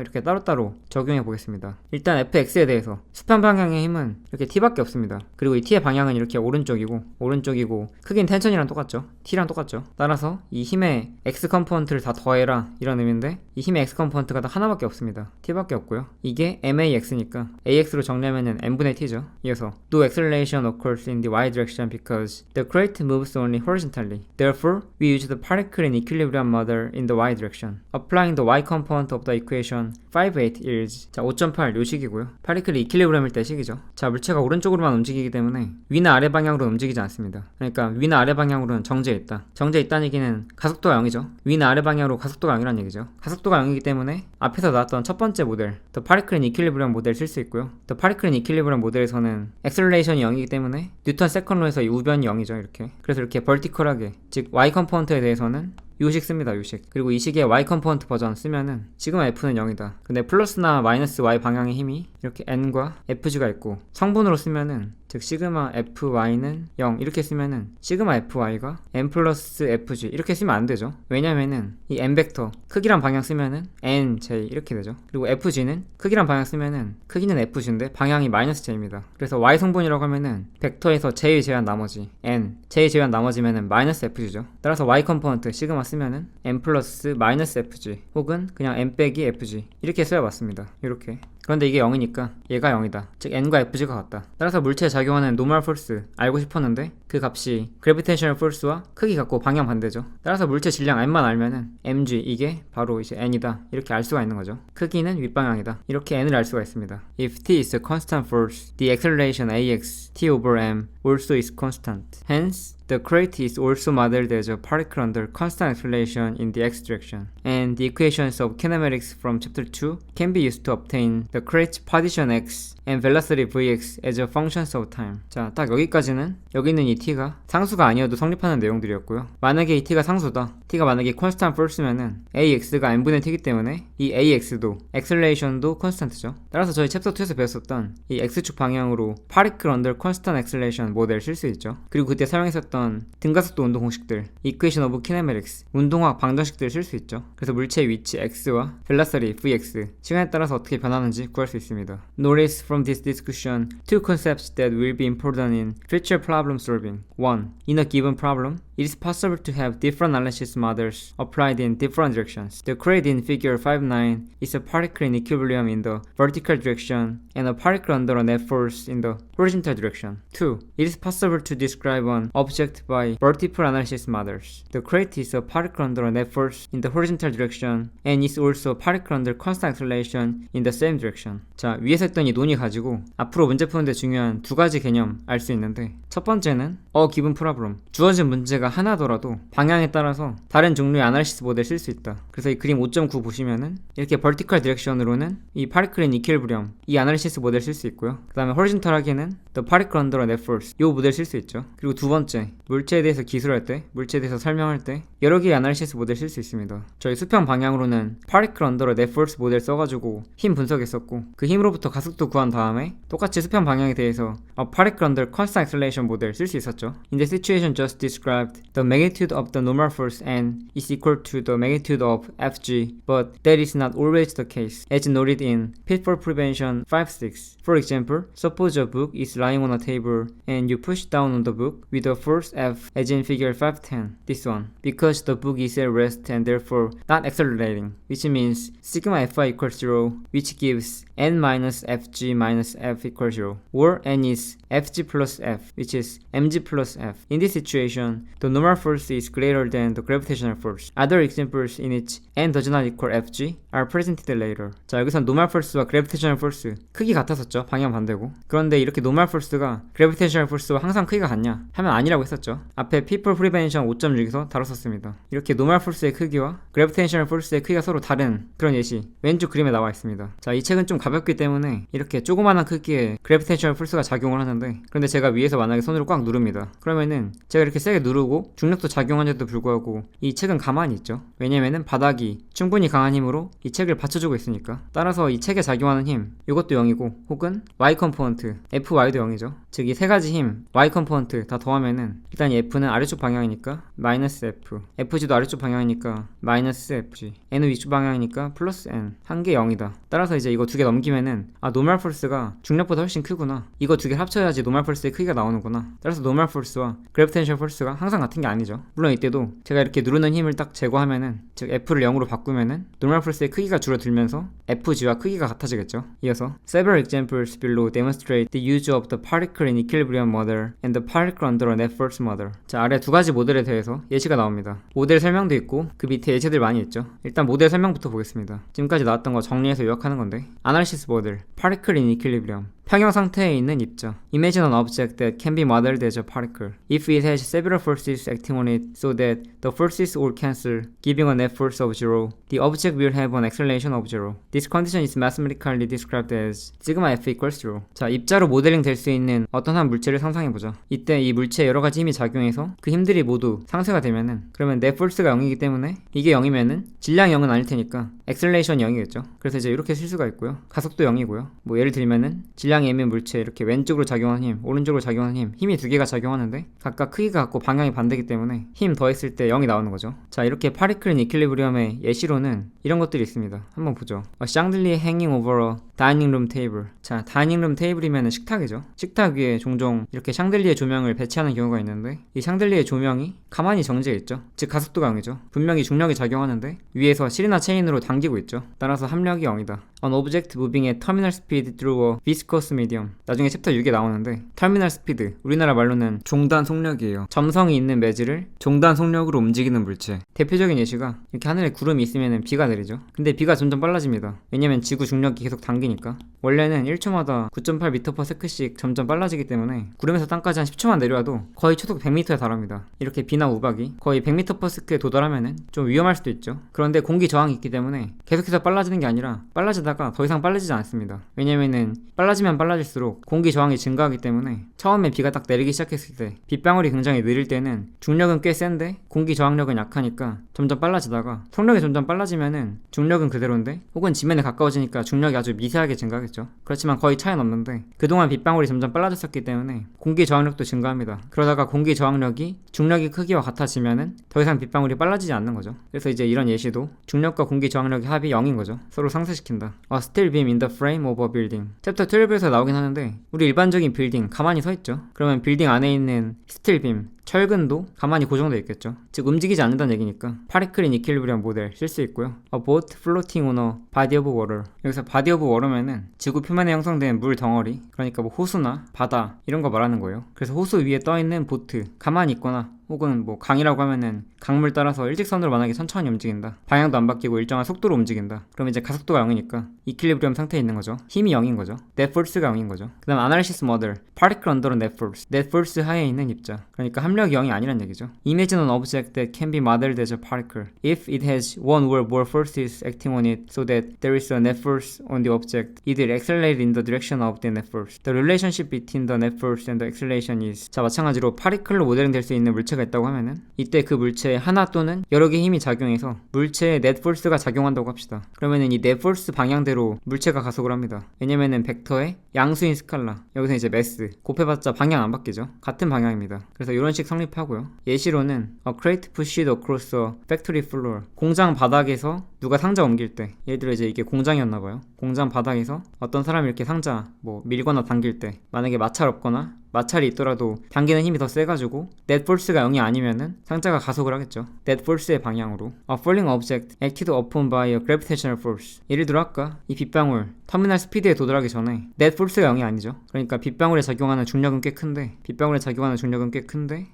이렇게 따로따로 적용해 보겠습니다. 일단 fx에 대해서 수평 방향의 힘은 이렇게 t밖에 없습니다. 그리고 이 t의 방향은 이렇게 오른쪽이고 크긴 텐션이랑 똑같죠. t랑 똑같죠. 따라서 이 힘의 x 컴포넌트를 다 더해라 이런 의미인데 이 힘의 x 컴포넌트가 딱 하나밖에 없습니다. t밖에 없고요. 이게 max니까 ax로 정리하면은 n분의 t죠. 이어서 no acceleration occurs in the y direction because the crate moves only horizontally. Therefore, we use the particle in equilibrium model in the y direction. Applying the y component of the equation 5.8 is 자 5.8 요식이고요. 파리클이 이퀄리브리엄일 때 식이죠. 자, 물체가 오른쪽으로만 움직이기 때문에 위나 아래 방향으로 움직이지 않습니다. 그러니까 위나 아래 방향으로는 정지해 있다. 정지해 있다는 얘기는 가속도가 0이죠. 위나 아래 방향으로 가속도가 0이라는 얘기죠. 가속도가 0이기 때문에 앞에서 나왔던 첫 번째 모델 The Particle in Equilibrium 모델 쓸 수 있고요. The Particle in Equilibrium 모델에서는 Acceleration이 0이기 때문에 뉴턴 세컨로에서 이 우변이 0이죠. 이렇게. 그래서 이렇게 벌티컬하게, 즉 Y 컴포넌트에 대해서는 요식 씁니다. 요식. 그리고 이 식의 Y 컴포넌트 버전 쓰면은 시그마 F는 0이다. 근데 플러스나 마이너스 Y 방향의 힘이 이렇게 N과 FG가 있고 성분으로 쓰면은 즉 시그마 FY는 0 이렇게 쓰면은 시그마 FY가 N 플러스 FG 이렇게 쓰면 안 되죠. 왜냐면은 이 N 벡터 크기란 방향 쓰면은 NJ 이렇게 되죠. 그리고 FG는 크기란 방향 쓰면은 크기는 FG인데 방향이 마이너스 J입니다. 그래서 Y 성분이라고 하면은 벡터에서 J 제외한 나머지 N J 제외한 나머지면은 마이너스 FG죠. 따라서 Y 컴포넌트 시그마 쓰면은 N 플러스 마이너스 FG 혹은 그냥 N 빼기 FG 이렇게 써야맞습니다. 이렇게. 그런데 이게 0이니까 얘가 0이다. 즉 N과 FG가 같다. 따라서 물체에 작용하는 normal force 알고 싶었는데 그 값이 gravitational force와 크기 같고 방향 반대죠. 따라서 물체 질량 N만 알면은 mg 이게 바로 이제 N이다. 이렇게 알 수가 있는 거죠. 크기는 윗방향이다. 이렇게 N을 알 수가 있습니다. If t is a constant force, the acceleration ax t over m also is constant. Hence, the crate is also modeled as a particle under constant acceleration in the x direction. And the equations of kinematics from chapter 2 can be used to obtain the crate position x and velocity vx as a functions of time. 자, 딱 여기까지는 여기 있는 이 t가 상수가 아니어도 성립하는 내용들이었고요. 만약에 이 t가 상수다. t가 만약에 constant force면은 ax가 n분의 t이기 때문에 이 ax도 acceleration도 constant죠. 따라서 저희 챕터 2에서 배웠었던 이 x축 방향으로 particle under constant acceleration 모델 쓸 수 있죠. 그리고 그때 사용했었던 등가속도 운동 공식들, equation of kinematics, 운동학 방정식들 쓸 수 있죠. 그래서 물체의 위치 x와 velocity vx, 시간에 따라서 어떻게 변하는지 구할 수 있습니다. Notice from this discussion two concepts that will be important in future problem solving. 1. In a given problem, it is possible to have different analysis models applied in different directions. The crate in figure 5.9 is a particle in equilibrium in the vertical direction and a particle under a net force in the horizontal direction. 2. It is possible to describe an object by multiple analysis models. The crate is a particle under a net force in the horizontal direction and is also a particle under constant acceleration in the same direction. 자, 위에서 했던 이 논의 가지고 앞으로 문제 푸는데 중요한 두 가지 개념 알 수 있는데, 첫 번째는 given problem. 주어진 문제가 하나더라도 방향에 따라서 다른 종류의 아날리시스 모델 쓸 수 있다. 그래서 이 그림 5.9 보시면은 이렇게 vertical direction으로는 이 particle in equilibrium 이 아날리시스 모델 쓸 수 있고요. 그 다음에 horizontal하게는 the particle under a net force 이 모델 쓸 수 있죠. 그리고 두 번째, 물체에 대해서 기술할 때, 물체에 대해서 설명할 때 여러 개의 아날리시스 모델 쓸 수 있습니다. 저희 수평 방향으로는 particle under a net force 모델 써가지고 힘 분석했었고, 그 힘으로부터 가속도 구한 다음에 똑같이 수평 방향에 대해서 particle under constant acceleration 모델 쓸 수 있었죠. In the situation just described, the magnitude of the normal force n is equal to the magnitude of Fg, but that is not always the case, as noted in Pitfall Prevention 5.6. For example, suppose a book is lying on a table and you push down on the book with a force F as in figure 5.10, this one, because the book is at rest and therefore not accelerating, which means sigma Fi equals 0, which gives n minus Fg minus F equals 0, or n is Fg plus F, which is mg plus F. In this situation, the normal force is greater than the gravitational force. Other examples in which n does not equal Fg are presented later. 자, 여기서 normal force와 gravitational force 크기 같았었죠. 방향 반대고. 그런데 이렇게 normal force가 gravitational force와 항상 크기가 같냐 하면 아니라고 했었죠. 앞에 Pitfall Prevention 5.6에서 다뤘었습니다. 이렇게 normal force의 크기와 gravitational force의 크기가 서로 다른 그런 예시 왼쪽 그림에 나와 있습니다. 자, 이 책은 좀 가볍기 때문에 이렇게 조그마한 크기의 gravitational force가 작용을 하는데, 그런데 제가 위에서 만약에 손으로 꽉 누릅니다. 그러면은 제가 이렇게 세게 누르고 중력도 작용하는데도 불구하고 이 책은 가만히 있죠. 왜냐면은 바닥이 충분히 강한 힘으로 이 책을 받쳐주고 있으니까. 따라서 이 책에 작용하는 힘 이것도 0이고, 혹은 Y 컴포넌트 Fy도 0이죠. 즉 이 세 가지 힘 Y 컴포넌트 다 더하면은 일단 이 F는 아래쪽 방향이니까 마이너스 F, FG도 아래쪽 방향이니까 마이너스 FG, N은 위쪽 방향이니까 플러스 N, 한 개 0이다. 따라서 이제 이거 두 개 넘기면은 노멀 폴스가 중력보다 훨씬 크구나, 이거 두 개 합쳐야지 노멀 폴스의 크기가 나오는구나. 따라서 노멀 폴스와 그래비테이션 폴스가 항상 같은 게 아니죠. 물론 이때도 제가 이렇게 누르는 힘을 딱 제거하면은, 즉 F를 0으로 바꾸면은 노멀 폴스의 크기가 줄어들면서 FG와 크기가 같아지겠죠. 이어서 Several examples below demonstrate the use of the particle in equilibrium model and the particle under a net force model. 자, 아래 두 가지 모델에 대해서 예시가 나옵니다. 모델 설명도 있고 그 밑에 예시들 많이 있죠. 일단 모델 설명부터 보겠습니다. 지금까지 나왔던 거 정리해서 요약하는 건데, Analysis model, particle in equilibrium. 평형 상태에 있는 입자. Imagine an object that can be modeled as a particle. If it has several forces acting on it so that the forces all cancel, giving a net force of 0, the object will have an acceleration of 0. This condition is mathematically described as sigma f equals 0. 자, 입자로 모델링 될 수 있는 어떤 한 물체를 상상해보자. 이때 이 물체에 여러 가지 힘이 작용해서 그 힘들이 모두 상쇄가 되면은, 그러면 net force가 0이기 때문에 이게 0이면은 질량이 0은 아닐 테니까 액셀레이션이 0이겠죠. 그래서 이제 이렇게 쓸 수가 있고요. 가속도 0이고요. 뭐 예를 들면은 질량이 있는 물체 이렇게 왼쪽으로 작용하는 힘, 오른쪽으로 작용하는 힘, 힘이 두 개가 작용하는데 각각 크기가 같고 방향이 반대기 때문에 힘 더했을 때 0이 나오는 거죠. 자, 이렇게 파리클 인 이퀄리브리엄의 예시로는 이런 것들이 있습니다. 한번 보죠. 샹들리에 hanging over a dining room table. 자, 다이닝 룸 테이블이면 식탁이죠. 식탁 위에 종종 이렇게 샹들리에 조명을 배치하는 경우가 있는데, 이 샹들리에 조명이 가만히 정지해 있죠. 즉 가속도가 0이죠. 분명히 중력이 작용하는데 위에서 실이나 체인으로 당기고 있죠. 따라서 합력이 0이다. An object moving at terminal speed through a viscous medium. 나중에 챕터 6에 나오는데, 터미널 스피드, 우리나라 말로는 종단 속력이에요. 점성이 있는 매질을 종단 속력으로 움직이는 물체. 대표적인 예시가 이렇게 하늘에 구름이 있으면 비가 내리죠. 근데 비가 점점 빨라집니다. 왜냐면 지구 중력이 계속 당기니까. 원래는 1초마다 9.8m/s씩 점점 빨라지기 때문에 구름에서 땅까지 한 10초만 내려와도 거의 초속 100m에 달합니다. 이렇게 비나 우박이 거의 100m/s에 도달하면은 좀 위험할 수도 있죠. 그런데 공기 저항이 있기 때문에 계속해서 빨라지는 게 아니라 빨라지다가 더 이상 빨라지지 않습니다. 왜냐면은 빨라지면 빨라질수록 공기 저항이 증가하기 때문에 처음에 비가 딱 내리기 시작했을 때 빗방울이 굉장히 느릴 때는 중력은 꽤 센데 공기 저항력은 약하니까 점점 빨라지다가 속력이 점점 빨라지면은 중력은 그대로인데, 혹은 지면에 가까워지니까 중력이 아주 미세하게 증가하겠죠. 그렇지만 거의 차이는 없는데, 그동안 빗방울이 점점 빨라졌었기 때문에 공기 저항력도 증가합니다. 그러다가 공기 저항력이 중력의 크기와 같아지면은 더 이상 빗방울이 빨라지지 않는 거죠. 그래서 이제 이런 예시도 중력과 공기 저항력의 합이 0인 거죠. 서로 상쇄시킨다. A steel beam in the frame of a building. 챕터 12에서 나오긴 하는데, 우리 일반적인 빌딩 가만히 서 있죠. 그러면 빌딩 안에 있는 스틸 빔, 철근도 가만히 고정되어 있겠죠. 즉 움직이지 않는다는 얘기니까 파리클 인 이퀄리브리엄 모델 쓸 수 있고요. A boat floating on a body of water. 여기서 body of water면은 지구 표면에 형성된 물 덩어리, 그러니까 뭐 호수나 바다 이런 거 말하는 거예요. 그래서 호수 위에 떠 있는 보트, 가만히 있거나 혹은 뭐 강이라고 하면은 강물 따라서 일직선으로 만약에 천천히 움직인다, 방향도 안 바뀌고 일정한 속도로 움직인다, 그러면 이제 가속도가 0이니까 이퀄리브리엄 상태에 있는 거죠. 힘이 0인 거죠. net force가 0인 거죠. 그 다음 analysis model, particle under net force. net force 하에 있는 입자, 그러니까 함력이 0이 아니란 얘기죠. imagine an object that can be modeled as a particle if it has one or more forces acting on it so that there is a net force on the object. It will accelerate in the direction of the net force. The relationship between the net force and the acceleration is. 자, 마찬가지로 파리클로 모델링 될 수 있는 물체가 있다고 하면은 이때 그 물체에 하나 또는 여러 개의 힘이 작용해서 물체에 넷포스가 작용한다고 합시다. 그러면은 이 넷포스 방향대로 물체가 가속을 합니다. 왜냐면은 벡터의 양수인 스칼라, 여기서 이제 매스 곱해봤자 방향 안 바뀌죠. 같은 방향입니다. 그래서 이런 식 성립하고요. 예시로는 A crate pushed across a factory floor. 공장 바닥에서 누가 상자 옮길 때, 예를 들어 이제 이게 공장이었나봐요. 공장 바닥에서 어떤 사람이 이렇게 상자 뭐 밀거나 당길 때 만약에 마찰 없거나 마찰이 있더라도 당기는 힘이 더 세가지고 넷포스가 0이 아니면은 상자가 가속을 하겠죠. 넷포스의 방향으로. A falling object acted upon by a gravitational force. 예를 들어 아까 이 빗방울 터미널 스피드에 도달하기 전에 넷포스가 0이 아니죠. 그러니까 빗방울에 작용하는 중력은 꽤 큰데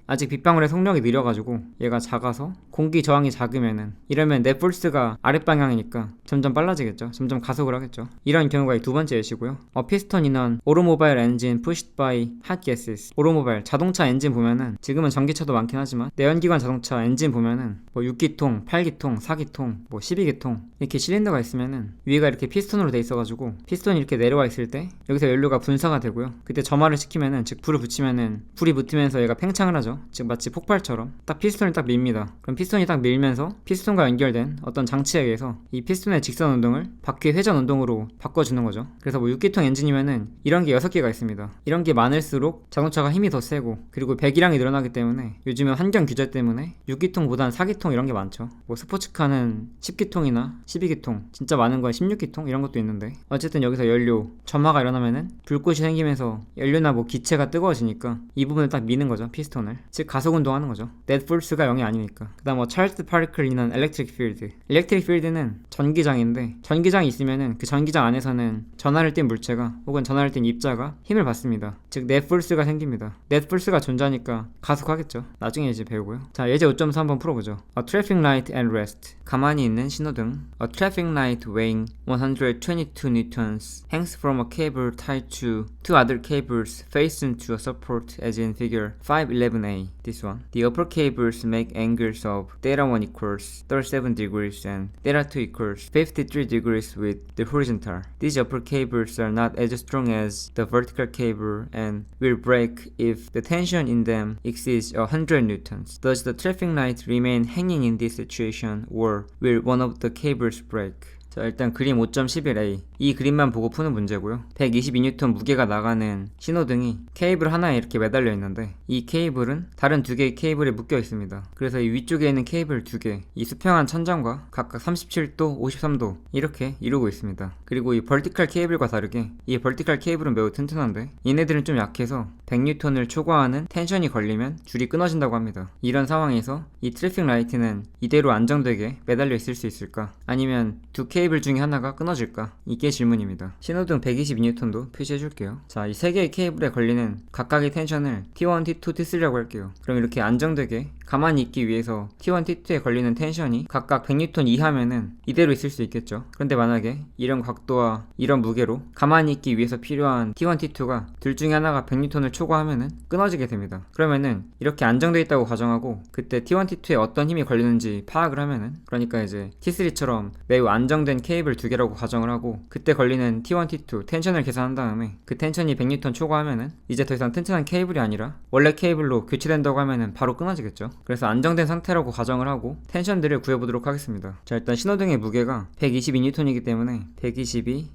아직 빗방울의 속력이 느려가지고 얘가 작아서 공기 저항이 작으면은, 이러면 넷포스가 아랫방향이니까 점점 빨라지겠죠. 점점 가속을 하겠죠. 이런 경우가 두 번째 예시고요. A piston in an automobile engine pushed by hot gases. 오토모바일 자동차 엔진 보면은 지금은 전기차도 많긴 하지만 내연기관 자동차 엔진 보면은 뭐 6기통, 8기통, 4기통, 뭐 12기통 이렇게 실린더가 있으면은 위가 이렇게 피스톤으로 돼 있어가지고 피스톤이 이렇게 내려와 있을 때 여기서 연료가 분사가 되고요. 그때 점화를 시키면은, 즉 불을 붙이면은 불이 붙으면서 얘가 팽창을 하죠. 즉 마치 폭발처럼 딱 피스톤이 딱 밉니다. 그럼 피스톤이 딱 밀면서 피스톤과 연결된 어떤 장치에 의해서 이 피스톤의 직선 운동을 바퀴의 회전 운동으로 바꿔주는 거죠. 그래서 뭐 6기통 엔진이면은 이런 게 6개가 있습니다. 이런 게 많을수록 자동차가 힘이 더 세고, 그리고 배기량이 늘어나기 때문에 요즘은 환경 규제 때문에 6기통보단 4기통 이런 게 많죠. 뭐 스포츠카는 10기통이나 12기통, 진짜 많은 건 16기통 이런 것도 있는데, 어쨌든 여기서 연료 점화가 일어나면은 불꽃이 생기면서 연료나 뭐 기체가 뜨거워지니까 이 부분을 딱 미는 거죠. 피스톤을. 즉 가속 운동하는 거죠. net force가 0이 아니니까. 그 다음 뭐 charged particle in an electric field. electric field는 전기장인데, 전기장이 있으면은 그 전기장 안에서는 전하를 띈 물체가 혹은 전하를 띈 입자가 힘을 받습니다. 즉 net force가 생깁니다. net force가 존재하니까 가속하겠죠. 나중에 이제 배우고요. 자, 예제 5.4 한번 풀어보죠. A traffic light and rest. 가만히 있는 신호등. A traffic light weighing 122 newtons hangs from a cable tied to two other cables fastened to a support as in figure 511a. This one. The upper cables make angles of theta 1 equals 37 degrees and theta 2 equals 53 degrees with the horizontal. These upper cables are not as strong as the vertical cable and will break if the tension in them exceeds 100 newtons. Does the traffic light remain hanging in this situation or will one of the cables break? 자, 일단 그림 5.11a 이 그림만 보고 푸는 문제고요. 122N 무게가 나가는 신호등이 케이블 하나에 이렇게 매달려 있는데, 이 케이블은 다른 두 개의 케이블에 묶여 있습니다. 그래서 이 위쪽에 있는 케이블 두 개, 이 수평한 천장과 각각 37도, 53도 이렇게 이루고 있습니다. 그리고 이 벌티컬 케이블과 다르게 이 벌티컬 케이블은 매우 튼튼한데 얘네들은 좀 약해서 100N을 초과하는 텐션이 걸리면 줄이 끊어진다고 합니다. 이런 상황에서 이 트래픽 라이트는 이대로 안정되게 매달려 있을 수 있을까? 아니면 두 케이블 중에 하나가 끊어질까? 이게 질문입니다. 신호등 122N도 표시해줄게요. 자, 이 세 개의 케이블에 걸리는 각각의 텐션을 T1, T2, T3라고 할게요. 그럼 이렇게 안정되게 가만히 있기 위해서 T1, T2에 걸리는 텐션이 각각 100N 이하면은 이대로 있을 수 있겠죠. 그런데 만약에 이런 각도와 이런 무게로 가만히 있기 위해서 필요한 T1, T2가 둘 중에 하나가 100N을 초과하면은 끊어지게 됩니다. 그러면은 이렇게 안정되어 있다고 가정하고 그때 T1, T2에 어떤 힘이 걸리는지 파악을 하면은, 그러니까 이제 T3처럼 매우 안정된 케이블 두 개라고 가정을 하고 그때 걸리는 T1, T2 텐션을 계산한 다음에 그 텐션이 100N 초과하면은 이제 더 이상 튼튼한 케이블이 아니라 원래 케이블로 교체된다고 하면은 바로 끊어지겠죠. 그래서 안정된 상태라고 가정을 하고 텐션들을 구해보도록 하겠습니다. 자, 일단 신호등의 무게가 122N이기 때문에 122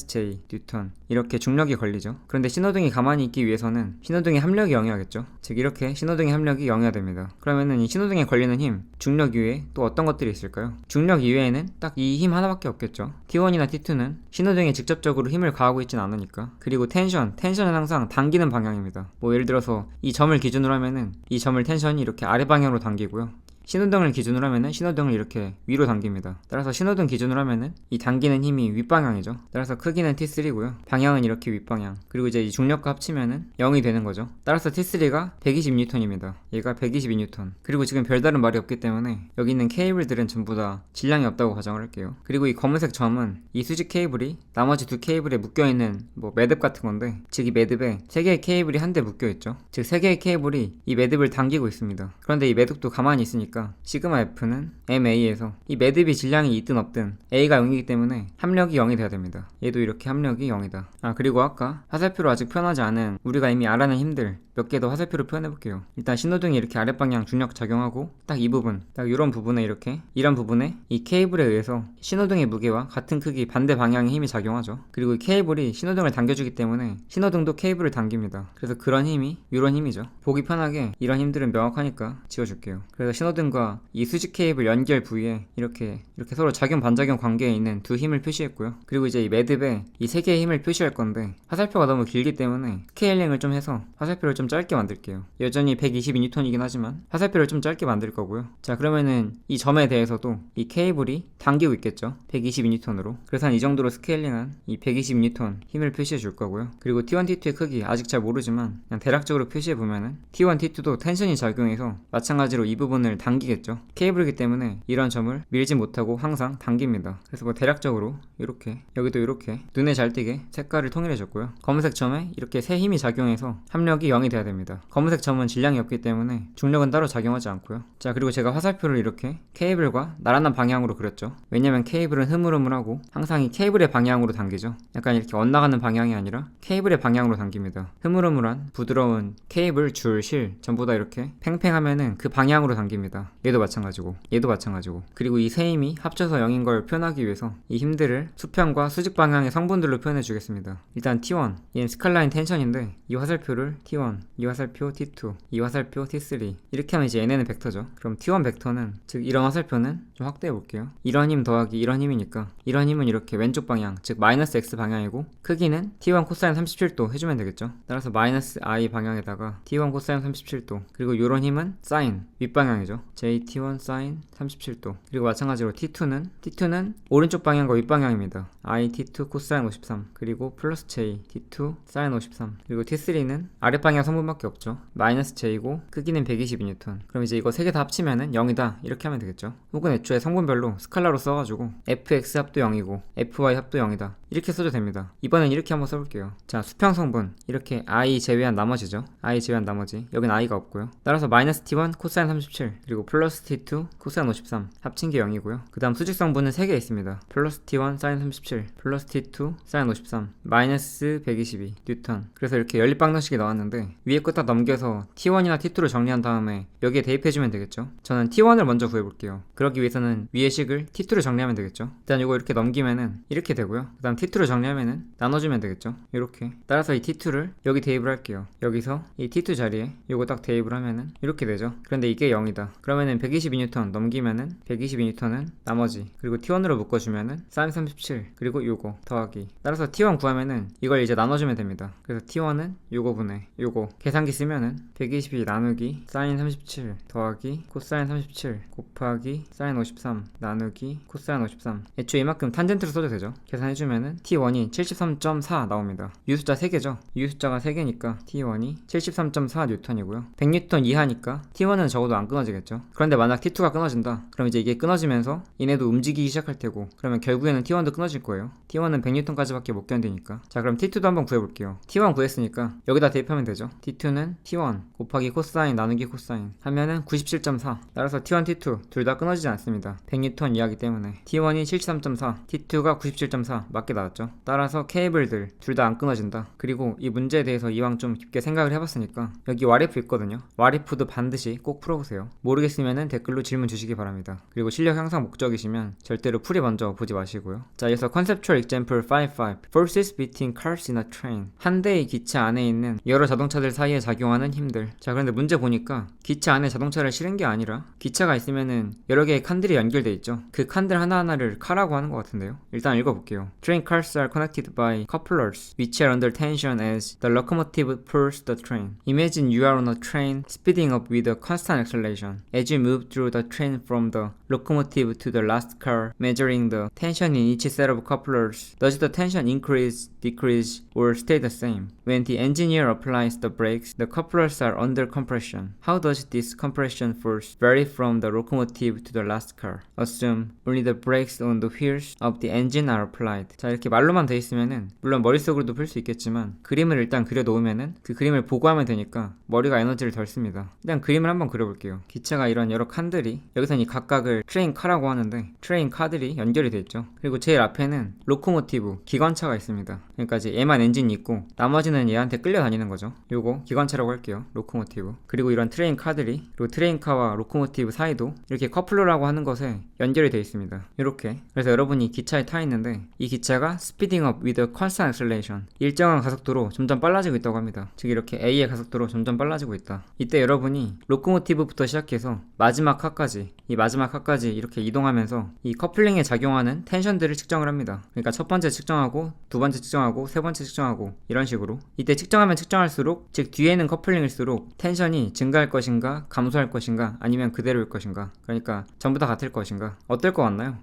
J 뉴턴 이렇게 중력이 걸리죠. 그런데 신호등이 가만히 있기 위해서는 신호등의 함력이 0이야겠죠. 즉 이렇게 신호등의 함력이 0이어야 됩니다. 그러면은 이 신호등에 걸리는 힘, 중력 이외에 또 어떤 것들이 있을까요? 중력 이외에는 딱 이 힘 하나밖에 없겠죠. T1이나 T2는 신호등에 직접적으로 힘을 가하고 있진 않으니까. 그리고 텐션은 항상 당기는 방향입니다. 뭐 예를 들어서 이 점을 기준으로 하면은 이 점을 텐션이 이렇게 아래 방향으로 당기고요. 신호등을 기준으로 하면은 신호등을 이렇게 위로 당깁니다. 따라서 신호등 기준으로 하면은 이 당기는 힘이 윗방향이죠. 따라서 크기는 T3고요. 방향은 이렇게 윗방향. 그리고 이제 이 중력과 합치면은 0이 되는 거죠. 따라서 T3가 120N입니다. 얘가 122N. 그리고 지금 별다른 말이 없기 때문에 여기 있는 케이블들은 전부 다 질량이 없다고 가정을 할게요. 그리고 이 검은색 점은 이 수직 케이블이 나머지 두 케이블에 묶여있는 뭐 매듭 같은 건데, 즉 이 매듭에 3개의 케이블이 한데 묶여있죠. 즉 3개의 케이블이 이 매듭을 당기고 있습니다. 그런데 이 매듭도 가만히 있으니까 시그마 F는 MA에서 이 매듭이 질량이 있든 없든 A가 0이기 때문에 함력이 0이 돼야 됩니다. 얘도 이렇게 함력이 0이다. 그리고 아까 화살표로 아직 표현하지 않은 우리가 이미 알아낸 힘들 몇 개 더 화살표로 표현해볼게요. 일단 신호등이 이렇게 아랫방향 중력 작용하고 딱 이 부분, 딱 이런 부분에 이런 부분에 이 케이블에 의해서 신호등의 무게와 같은 크기 반대 방향의 힘이 작용하죠. 그리고 이 케이블이 신호등을 당겨주기 때문에 신호등도 케이블을 당깁니다. 그래서 그런 힘이 이런 힘이죠. 보기 편하게 이런 힘들은 명확하니까 지워줄게요. 그래서 신호등과 이 수직 케이블 연결 부위에 이렇게 서로 작용 반작용 관계에 있는 두 힘을 표시했고요. 그리고 이제 이 매듭에 이 세 개의 힘을 표시할 건데 화살표가 너무 길기 때문에 스케일링을 좀 해서 화살표를 좀 짧게 만들게요. 여전히 122N이긴 하지만 화살표를 좀 짧게 만들 거고요. 자, 그러면은 이 점에 대해서도 이 케이블이 당기고 있겠죠. 122N으로. 그래서 한 이 정도로 스케일링한 이 122N 힘을 표시해 줄 거고요. 그리고 T1, T2의 크기 아직 잘 모르지만 그냥 대략적으로 표시해 보면은 T1, T2도 텐션이 작용해서 마찬가지로 이 부분을 당기겠죠. 케이블이기 때문에 이런 점을 밀지 못하고 항상 당깁니다. 그래서 뭐 대략적으로 이렇게, 여기도 이렇게 눈에 잘 띄게 색깔을 통일해 줬고요. 검은색 점에 이렇게 세 힘이 작용해서 함력이 0이 돼야 됩니다. 검은색 점은 질량이 없기 때문에 중력은 따로 작용하지 않고요. 자, 그리고 제가 화살표를 이렇게 케이블과 나란한 방향으로 그렸죠. 왜냐면 케이블은 흐물흐물하고 항상 이 케이블의 방향으로 당기죠. 약간 이렇게 엇나가는 방향이 아니라 케이블의 방향으로 당깁니다. 흐물흐물한 부드러운 케이블, 줄, 실 전부 다 이렇게 팽팽하면은 그 방향으로 당깁니다. 얘도 마찬가지고 얘도 마찬가지고. 그리고 이 세 힘이 합쳐서 0인 걸 표현하기 위해서 이 힘들을 수평과 수직 방향의 성분들로 표현해 주겠습니다. 일단 T1, 얘는 스칼라인 텐션인데 이 화살표를 T1, 이 화살표 T2, 이 화살표 T3 이렇게 하면 이제 얘네는 벡터죠. 그럼 T1 벡터는, 즉 이런 화살표는 좀 확대해 볼게요. 이런 힘 더하기 이런 힘이니까 이런 힘은 이렇게 왼쪽 방향, 즉 마이너스 X 방향이고 크기는 T1 코사인 37도 해주면 되겠죠. 따라서 마이너스 I 방향에다가 T1 코사인 37도, 그리고 이런 힘은 사인 윗방향이죠. JT1 사인 37도. 그리고 마찬가지로 T2는 오른쪽 방향과 윗방향입니다. I T2 코사인 53, 그리고 플러스 J T2 사인 53. 그리고 T3는 아랫방향 성분밖에 없죠. 마이너스 J고 크기는 122N. 그럼 이제 이거 세 개 다 합치면은 0이다 이렇게 하면 되겠죠. 혹은 애초에 성분별로 스칼라로 써가지고 FX 합도 0이고 FY 합도 0이다 이렇게 써도 됩니다. 이번엔 이렇게 한번 써볼게요. 자, 수평 성분 이렇게 I 제외한 나머지죠. I 제외한 나머지, 여긴 I가 없고요. 따라서 마이너스 T1 코사인 37 그리고 플러스 T2 코사인 53 합친 게 0이고요. 그 다음 수직 성분은 3개 있습니다. 플러스 T1 사인 37 플러스 T2 사인 53 마이너스 122 뉴턴. 그래서 이렇게 연립방정식이 나왔는데 위에 거 딱 넘겨서 T1이나 T2를 정리한 다음에 여기에 대입해주면 되겠죠. 저는 T1을 먼저 구해볼게요. 그러기 위해서는 위의 식을 T2를 정리하면 되겠죠. 일단 이거 이렇게 넘기면은 이렇게 되고요. 그 다음 T2를 정리하면은 나눠주면 되겠죠. 이렇게. 따라서 이 T2를 여기 대입을 할게요. 여기서 이 T2 자리에 이거 딱 대입을 하면은 이렇게 되죠. 그런데 이게 0이다. 그러면은 122N 넘기면은 122N은 나머지, 그리고 T1으로 묶어주면은 사인 37 그리고 요거 더하기. 따라서 T1 구하면은 이걸 이제 나눠주면 됩니다. 그래서 T1은 요거분의 요거. 계산기 쓰면은 122 나누기 사인 37 더하기 코사인 37 곱하기 사인 53 나누기 코사인 53. 애초에 이만큼 탄젠트로 써도 되죠. 계산해주면은 T1이 73.4 나옵니다. 유숫자 3개죠. 유숫자가 3개니까 T1이 73.4 뉴턴이고요. 100뉴턴 이하니까 T1은 적어도 안 끊어지겠죠. 그런데 만약 T2가 끊어진다. 그럼 이제 이게 끊어지면서 얘네도 움직이기 시작할 테고, 그러면 결국에는 T1도 끊어질 거예요. T1은 100뉴턴까지밖에 못 견디니까. 자, 그럼 T2도 한번 구해볼게요. T1 구했으니까 여기다 대입하면 되죠. T2는 T1 곱하기 코사인 나누기 코사인 하면은 97.4. 따라서 T1, T2 둘 다 끊어지지 않습니다. 100뉴턴 이하기 때문에 T1이 73.4 T2가 97.4 맞게 이렇게 나왔죠. 따라서 케이블들 둘 다 안 끊어진다. 그리고 이 문제에 대해서 이왕 좀 깊게 생각을 해봤으니까 여기 와리프 있거든요. 와리프도 반드시 꼭 풀어보세요. 모르겠으면 댓글로 질문 주시기 바랍니다. 그리고 실력 향상 목적이시면 절대로 풀이 먼저 보지 마시고요. 자, 이어서 Conceptual Example 5.5 Forces between cars in a train. 한 대의 기차 안에 있는 여러 자동차들 사이에 작용하는 힘들. 자, 그런데 문제 보니까 기차 안에 자동차를 실은 게 아니라 기차가 있으면은 여러 개의 칸들이 연결돼 있죠. 그 칸들 하나하나를 카라고 하는 것 같은데요. 일단 읽어볼게요. Train cars are connected by couplers which are under tension as the locomotive pulls the train. Imagine you are on a train speeding up with a constant acceleration. As you move through the train from the locomotive to the last car, measuring the tension in each set of couplers, does the tension increase, decrease, or stay the same? When the engineer applies the brakes, the couplers are under compression. How does this compression force vary from the locomotive to the last car? Assume only the brakes on the wheels of the engine are applied. 자, 이렇게 말로만 돼 있으면은 물론 머릿속으로도 풀 수 있겠지만 그림을 일단 그려 놓으면은 그 그림을 보고 하면 되니까 머리가 에너지를 덜 씁니다. 일단 그림을 한번 그려볼게요. 기차가 이런 여러 칸들이 여기서 이 각각을 트레인 카라고 하는데 트레인 카들이 연결이 돼 있죠. 그리고 제일 앞에는 로코모티브 기관차가 있습니다. 그러니까 이제 얘만 엔진이 있고 나머지는 얘한테 끌려다니는 거죠. 요거 기관차라고 할게요. 로코모티브. 그리고 이런 트레인 카들이 그리고 트레인 카와 로코모티브 사이도 이렇게 커플러라고 하는 것에 연결이 되어 있습니다. 이렇게. 그래서 여러분이 기차에 타 있는데 이 기차가 speeding up with a constant acceleration. 일정한 가속도로 점점 빨라지고 있다고 합니다. 즉 이렇게 A의 가속도로 점점 빨라지고 있다. 이때 여러분이 로코모티브부터 시작해서 마지막 칸까지 이 마지막 칸까지 이렇게 이동하면서 이 커플링에 작용하는 텐션들을 측정을 합니다. 그러니까 첫 번째 측정하고 두 번째 측정하고 세 번째 측정하고 이런 식으로. 이때 측정하면 측정할수록 즉 뒤에 있는 커플링일수록 텐션이 증가할 것인가 감소할 것인가 아니면 그대로일 것인가, 그러니까 전부 다 같을 것인가, 어떨 것 같나요?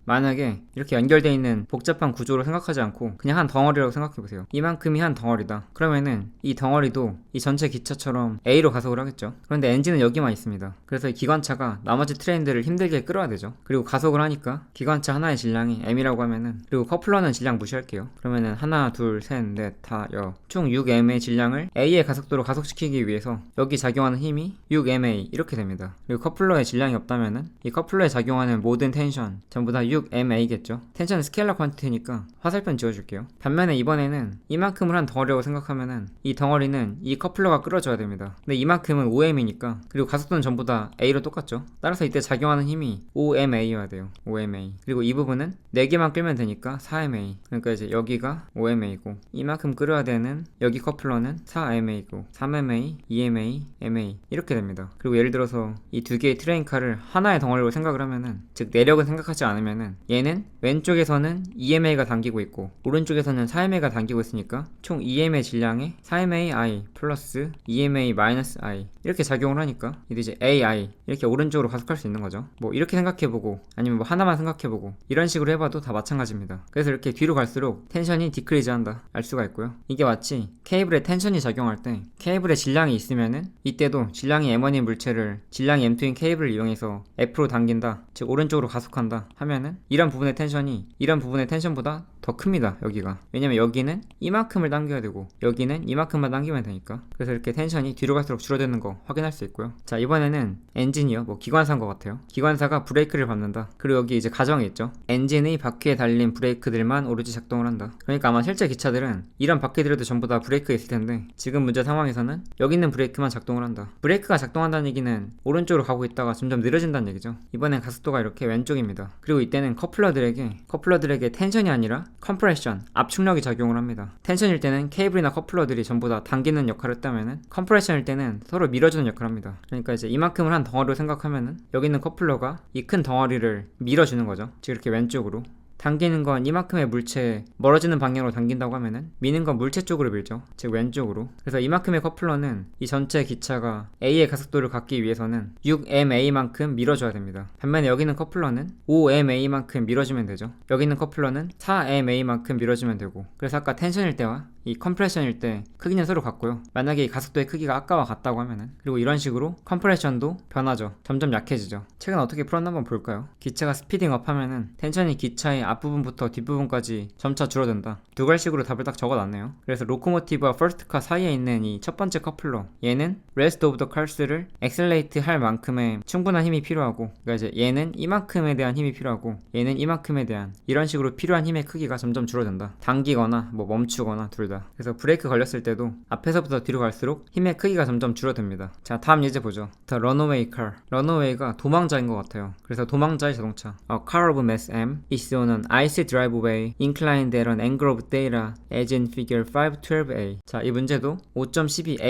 만약에 이렇게 연결되어 있는 복잡한 구조로 생각하지 않고 그냥 한 덩어리라고 생각해보세요. 이만큼이 한 덩어리다. 그러면은 이 덩어리도 이 전체 기차처럼 A로 가속을 하겠죠. 그런데 엔진은 여기만 있습니다. 그래서 이 기관차가 나머지 트레인들을 힘들게 끌어야 되죠. 그리고 가속을 하니까 기관차 하나의 질량이 M이라고 하면은, 그리고 커플러는 질량 무시할게요. 그러면은 하나, 둘, 셋, 넷, 다, 총 6M의 질량을 A의 가속도로 가속시키기 위해서 여기 작용하는 힘이 6MA 이렇게 됩니다. 그리고 커플러에 질량이 없다면은 이 커플러에 작용하는 모든 텐션 전부 다 6MA겠죠. 텐션은 스케일러 퀀티티니까 화살표 지워줄게요. 반면에 이번에는 이만큼을 한 덩어리라고 생각하면은 이 덩어리는 이 커플러가 끌어줘야 됩니다. 근데 이만큼은 5M이니까, 그리고 가속도는 전부 다 A로 똑같죠. 따라서 이때 작용하는 힘이 5MA여야 돼요. 5MA. 그리고 이 부분은 4개만 끌면 되니까 4MA. 그러니까 이제 여기가 5MA고 이만큼 끌어야 되는 여기 커플러는 4MA고 3MA, 2MA, MA 이렇게 됩니다. 그리고 예를 들어서 이 두 개의 트레인카를 하나의 덩어리로 생각을 하면은, 즉 내력은 생각하지 않으면은 얘는 왼쪽에서는 2MA가 당기고 있고 오른쪽에서는 4MA가 당기고 있으니까 총 2MA 질량에 4MAI 플러스 2MA 마이너스 I 이렇게 작용을 하니까 이제 AI 이렇게 오른쪽으로 가속할 수 있는 거죠. 뭐 이렇게 생각해보고 아니면 뭐 하나만 생각해보고 이런 식으로 해봐도 다 마찬가지입니다. 그래서 이렇게 뒤로 갈수록 텐션이 디크리즈 한다 알 수가 있고요. 이게 마치 케이블에 텐션이 작용할 때 케이블에 질량이 있으면은 이때도 질량이 M1인 물체를 질량이 M2인 케이블을 이용해서 F로 당긴다, 즉 오른쪽으로 가속한다 하면은 이런 부분의 텐션이 이런 부분의 텐션보다 더 큽니다. 여기가. 왜냐면 여기는 이만큼을 당겨야 되고 여기는 이만큼만 당기면 되니까. 그래서 이렇게 텐션이 뒤로 갈수록 줄어드는 거 확인할 수 있고요. 자, 이번에는 엔진이요. 뭐 기관사인 것 같아요. 기관사가 브레이크를 밟는다. 그리고 여기 이제 가정이 있죠. 엔진의 바퀴에 달린 브레이크들만 오로지 작동을 한다. 그러니까 아마 실제 기차들은 이런 바퀴들에도 전부 다 브레이크가 있을 텐데 지금 문제 상황에서는 여기 있는 브레이크만 작동을 한다. 브레이크가 작동한다는 얘기는 오른쪽으로 가고 있다가 점점 느려진다는 얘기죠. 이번엔 가속도가 이렇게 왼쪽입니다. 그리고 이때는 커플러들에게 텐션이 아니라 컴프레션, 압축력이 작용을 합니다. 텐션일 때는 케이블이나 커플러들이 전부 다 당기는 역할을 했다면은 컴프레션일 때는 서로 밀어주는 역할을 합니다. 그러니까 이제 이만큼을 한 덩어리로 생각하면은 여기 있는 커플러가 이 큰 덩어리를 밀어주는 거죠. 즉 이렇게 왼쪽으로. 당기는 건 이만큼의 물체에 멀어지는 방향으로 당긴다고 하면은 미는 건 물체 쪽으로 밀죠. 즉 왼쪽으로. 그래서 이만큼의 커플러는 이 전체 기차가 A의 가속도를 갖기 위해서는 6MA만큼 밀어줘야 됩니다. 반면에 여기 있는 커플러는 5MA만큼 밀어주면 되죠. 여기 있는 커플러는 4MA만큼 밀어주면 되고, 그래서 아까 텐션일 때와 이 컴프레션일 때 크기는 서로 같고요. 만약에 이 가속도의 크기가 아까와 같다고 하면은, 그리고 이런 식으로 컴프레션도 변하죠. 점점 약해지죠. 책은 어떻게 풀었나 한번 볼까요? 기차가 스피딩업 하면은 텐션이 기차의 앞부분부터 뒷부분까지 점차 줄어든다. 두 갈식으로 답을 딱 적어놨네요. 그래서 로코모티브와 퍼스트카 사이에 있는 이 첫 번째 커플러, 얘는 rest of the cars를 엑셀레이트 할 만큼의 충분한 힘이 필요하고, 그러니까 이제 얘는 이만큼에 대한 힘이 필요하고 얘는 이만큼에 대한, 이런 식으로 필요한 힘의 크기가 점점 줄어든다. 당기거나 뭐 멈추거나 둘 다. 그래서 브레이크 걸렸을 때도 앞에서부터 뒤로 갈수록 힘의 크기가 점점 줄어듭니다. 자, 다음 예제 보죠. The runaway car. runaway가 도망자인 것 같아요. 그래서 도망자의 자동차. A car of mass M is on an icy driveway inclined at an angle of theta as in figure 512a. 자, 이 문제도 5.12